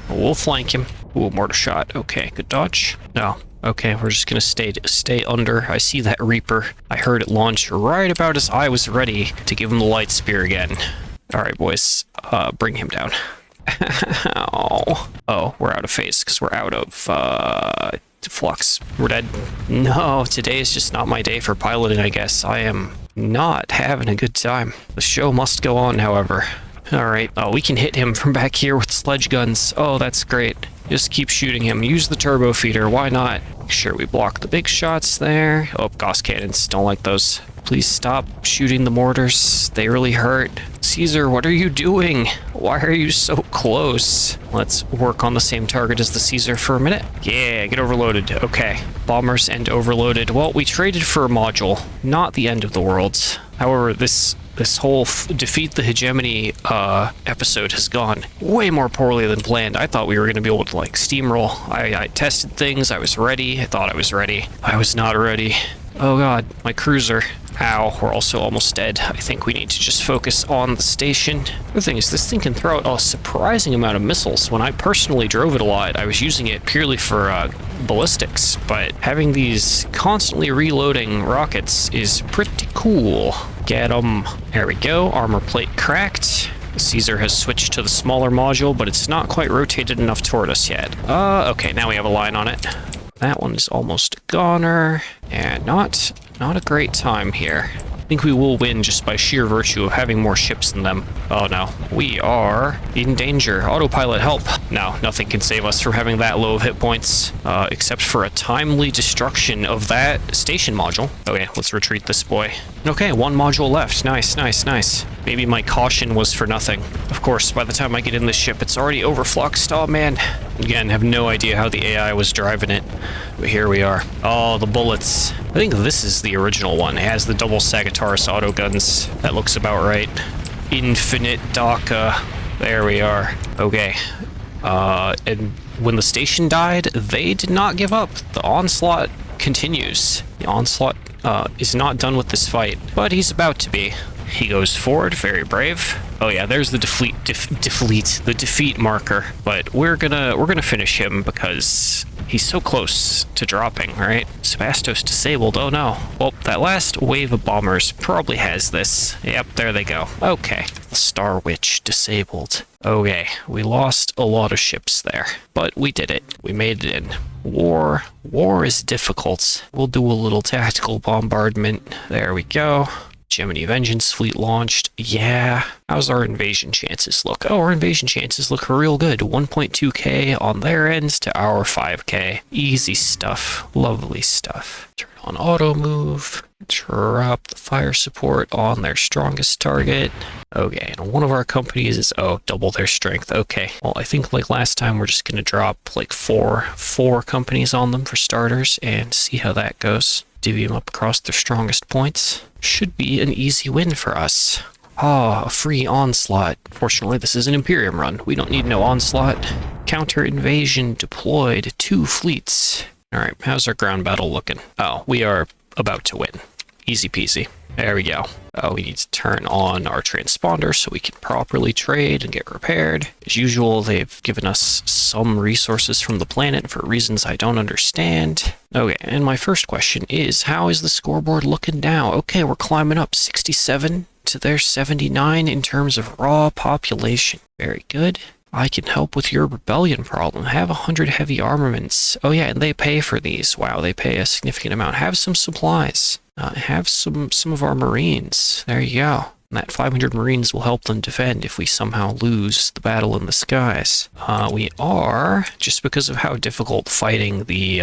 We'll flank him. Ooh, mortar shot. Okay, good dodge. No. Okay, we're just going to stay under. I see that Reaper. I heard it launch right about as I was ready to give him the light spear again. All right, boys. Bring him down. Ow. Oh, we're out of phase because we're out of... flux. We're dead. No, today is just not my day for piloting, I guess. I am not having a good time. The show must go on, however. Alright. Oh, we can hit him from back here with sledge guns. Oh, that's great. Just keep shooting him. Use the turbo feeder. Why not? Make sure we block the big shots there. Oh, Gauss cannons. Don't like those. Please stop shooting the mortars. They really hurt. Caesar, what are you doing? Why are you so close? Let's work on the same target as the Caesar for a minute. Yeah, get overloaded. Okay. Bombers and overloaded. Well, we traded for a module. Not the end of the world. However, this whole defeat the hegemony episode has gone way more poorly than planned. I thought we were going to be able to like steamroll. I tested things. I was ready. I thought I was ready. I was not ready. Oh god, my cruiser. Ow, we're also almost dead. I think we need to just focus on the station. The thing is, this thing can throw out a surprising amount of missiles. When I personally drove it a lot, I was using it purely for ballistics, but having these constantly reloading rockets is pretty cool. Get 'em. There we go, armor plate cracked. Caesar has switched to the smaller module, but it's not quite rotated enough toward us yet. Okay, now we have a line on it. That one is almost a goner, and not a great time here. I think we will win just by sheer virtue of having more ships than them. Oh no, we are in danger. Autopilot, help. No, nothing can save us from having that low of hit points, except for a timely destruction of that station module. Okay, let's retreat this boy. Okay, one module left. Nice, nice, nice. Maybe my caution was for nothing. Of course, by the time I get in this ship, it's already overfluxed. Oh man. Again, have no idea how the AI was driving it. But here we are. Oh, the bullets. I think this is the original one. It has the double Sagittarius auto guns. That looks about right. Infinite DACA. There we are. Okay. And when the station died, they did not give up. The onslaught continues. The onslaught is not done with this fight, but he's about to be. He goes forward, very brave. Oh yeah, there's the defeat marker. But we're gonna finish him because he's so close to dropping, right? Sebastos disabled. Oh no. Well, that last wave of bombers probably has this. Yep, there they go. Okay. Star Witch disabled. Okay, we lost a lot of ships there, but we did it. We made it in. War is difficult. We'll do a little tactical bombardment. There we go. Hegemony Vengeance fleet launched. Yeah. How's our invasion chances look? Oh, our invasion chances look real good. 1.2k on their ends to our 5k. Easy stuff. Lovely stuff. Turn on auto move. Drop the fire support on their strongest target. Okay, and one of our companies is, oh, double their strength. Okay, well, I think like last time, we're just going to drop like four companies on them for starters and see how that goes. Divvy them up across their strongest points. Should be an easy win for us. Ah, a free onslaught. Fortunately, this is an Imperium run. We don't need no onslaught. Counter invasion deployed. 2 fleets. All right, how's our ground battle looking? Oh, we are about to win. Easy peasy. There we go. Oh, we need to turn on our transponder so we can properly trade and get repaired. As usual, they've given us some resources from the planet for reasons I don't understand. Okay, and my first question is, how is the scoreboard looking now? Okay, we're climbing up 67 to their 79 in terms of raw population. Very good. I can help with your rebellion problem. Have 100 heavy armaments. Oh yeah, and they pay for these. Wow, they pay a significant amount. Have some supplies. Have some of our Marines. There you go. And that 500 Marines will help them defend if we somehow lose the battle in the skies. We are, just because of how difficult fighting the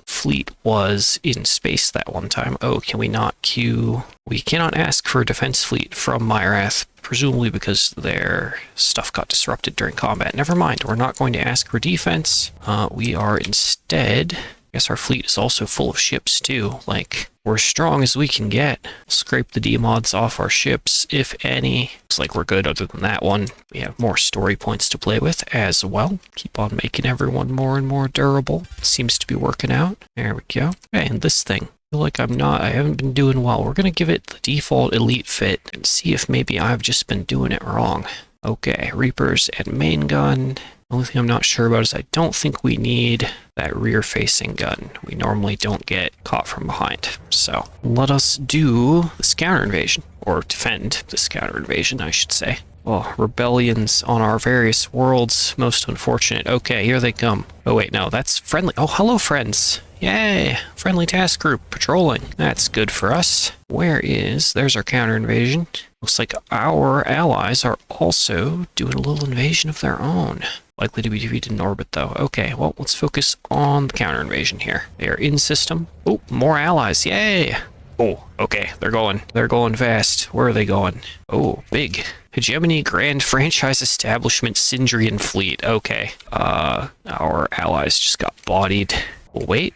fleet was in space that one time. Oh, can we not queue? We cannot ask for a defense fleet from Myrath, presumably because their stuff got disrupted during combat. Never mind, we're not going to ask for defense. We are instead... I guess our fleet is also full of ships too. Like, we're as strong as we can get. Scrape the D-mods off our ships, if any. Looks like we're good other than that one. We have more story points to play with as well. Keep on making everyone more and more durable. Seems to be working out. There we go. Okay, and this thing. I feel like I haven't been doing well. We're gonna give it the default elite fit and see if maybe I've just been doing it wrong. Okay, Reapers and main gun. The only thing I'm not sure about is I don't think we need that rear-facing gun. We normally don't get caught from behind. So let us do this counter-invasion, or defend this counter-invasion, I should say. Oh, rebellions on our various worlds. Most unfortunate. Okay, here they come. Oh wait, no, that's friendly. Oh, hello, friends. Yay! Friendly task group patrolling. That's good for us. There's our counter-invasion. Looks like our allies are also doing a little invasion of their own. Likely to be defeated in orbit, though. Okay, well, let's focus on the counter-invasion here. They are in system. Oh, more allies. Yay! Oh, okay, they're going fast. Where are they going? Oh, big. Hegemony Grand Franchise Establishment Syndrian Fleet. Okay, our allies just got bodied. We'll wait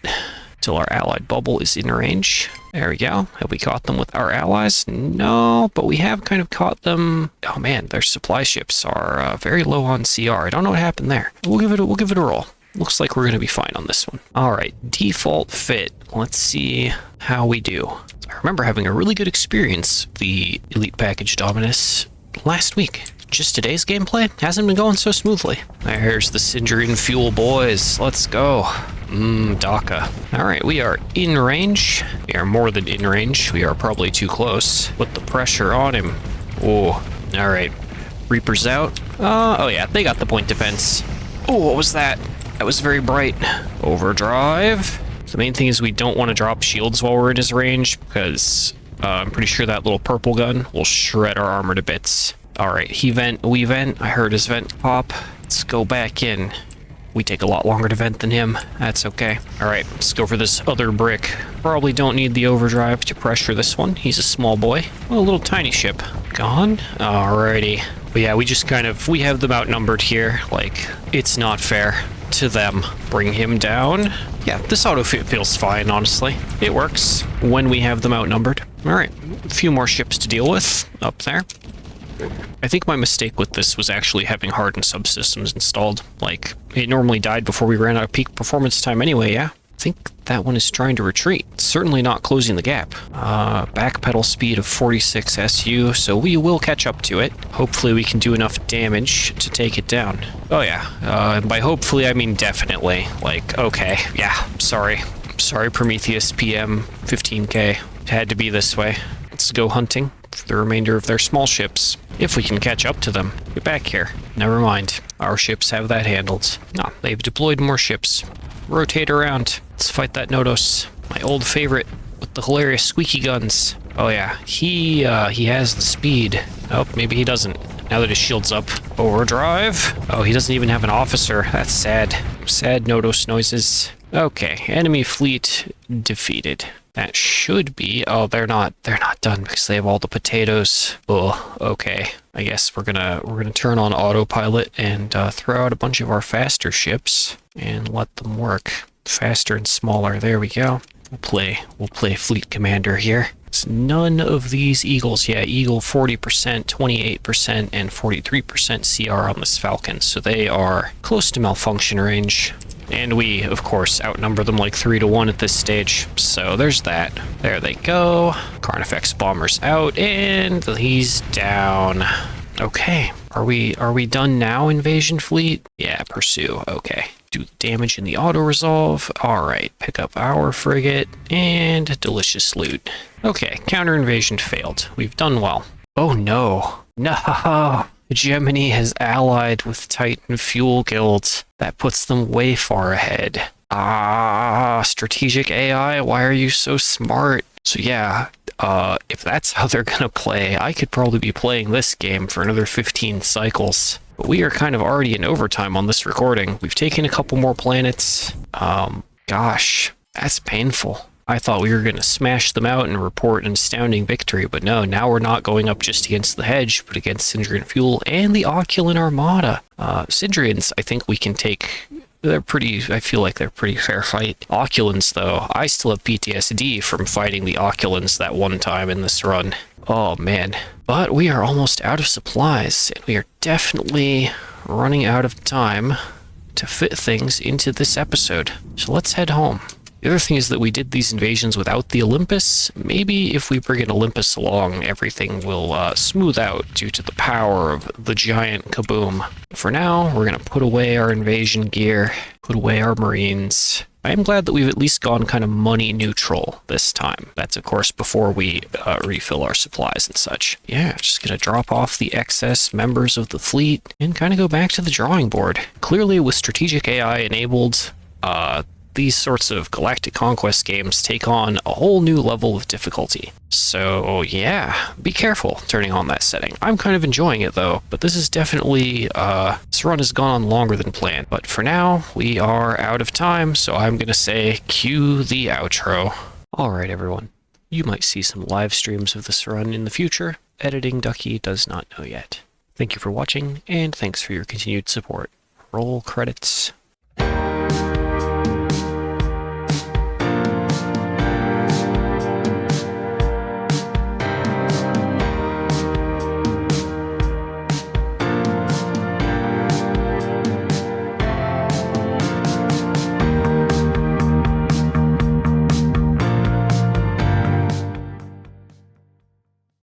till our allied bubble is in range. There we go. Have we caught them with our allies? No, but we have kind of caught them. Oh man, their supply ships are very low on CR. I don't know what happened there. We'll give it a roll. Looks like we're going to be fine on this one. All right, default fit. Let's see how we do. I remember having a really good experience with the Elite Package Dominus last week. Just today's gameplay hasn't been going so smoothly. There's the Syndrian fuel, boys. Let's go. DACA. All right, we are in range. We are more than in range. We are probably too close. Put the pressure on him. Oh, all right. Reapers out. Oh yeah, they got the point defense. Oh, what was that? That was very bright. Overdrive. The main thing is we don't want to drop shields while we're in his range because I'm pretty sure that little purple gun will shred our armor to bits. All right, he vent, we vent. I heard his vent pop. Let's go back in. We take a lot longer to vent than him. That's okay. All right, let's go for this other brick. Probably don't need the overdrive to pressure this one. He's a small boy. Oh, a little tiny ship. Gone? Alrighty. But yeah, we just we have them outnumbered here. Like, it's not fair to them. Bring him down. Yeah, this auto-fit feels fine, honestly. It works when we have them outnumbered. All right, a few more ships to deal with up there. I think my mistake with this was actually having hardened subsystems installed. Like, it normally died before we ran out of peak performance time anyway, yeah? I think that one is trying to retreat. Certainly not closing the gap. Backpedal speed of 46 SU, so we will catch up to it. Hopefully we can do enough damage to take it down. Oh yeah, by hopefully I mean definitely. Like, okay, yeah, sorry. Sorry, Prometheus PM 15K. It had to be this way. Let's go hunting for the remainder of their small ships. If we can catch up to them. Get back here. Never mind. Our ships have that handled. No, they've deployed more ships. Rotate around. Let's fight that Nodos. My old favorite with the hilarious squeaky guns. Oh yeah, he has the speed. Oh, maybe he doesn't. Now that his shield's up. Overdrive. Oh, he doesn't even have an officer. That's sad. Sad Nodos noises. Okay, enemy fleet defeated. That should be... Oh, they're not done because they have all the potatoes. Oh, okay. I guess we're gonna turn on autopilot and throw out a bunch of our faster ships and let them work. Faster and smaller. There we go. We'll play fleet commander here. It's none of these Eagles. Yeah, Eagle 40%, 28%, and 43% CR on this Falcon. So they are close to malfunction range. And we, of course, outnumber them like 3-1 at this stage. So there's that. There they go. Carnifex bomber's out, and he's down. Okay. Are we done now, invasion fleet? Yeah, pursue. Okay. Do the damage in the auto-resolve. Alright, pick up our frigate, and delicious loot. Okay, counter-invasion failed. We've done well. Oh no. No! Hegemony has allied with Titan Fuel Guilds. That puts them way far ahead. Strategic AI, why are you so smart? So yeah, if that's how they're gonna play, I could probably be playing this game for another 15 cycles. But we are kind of already in overtime on this recording. We've taken a couple more planets. Gosh, that's painful. I thought we were going to smash them out and report an astounding victory, but no, now we're not going up just against the Hedge, but against Sindrian Fuel and the Oculian Armada. Sindrians, I think we can take... I feel like they're pretty fair fight. Oculins, though, I still have PTSD from fighting the Oculins that one time in this run. Oh, man. But we are almost out of supplies, and we are definitely running out of time to fit things into this episode. So let's head home. The other thing is that we did these invasions without the Olympus. Maybe if we bring an Olympus along, everything will smooth out due to the power of the giant kaboom. For now, we're going to put away our invasion gear, put away our Marines. I am glad that we've at least gone kind of money neutral this time. That's, of course, before we refill our supplies and such. Yeah, just going to drop off the excess members of the fleet and kind of go back to the drawing board. Clearly, with strategic AI enabled, these sorts of galactic conquest games take on a whole new level of difficulty. So yeah, be careful turning on that setting. I'm kind of enjoying it though, but this is definitely, this run has gone on longer than planned. But for now, we are out of time, so I'm gonna say cue the outro. Alright everyone, you might see some live streams of this run in the future. Editing Ducky does not know yet. Thank you for watching, and thanks for your continued support. Roll credits.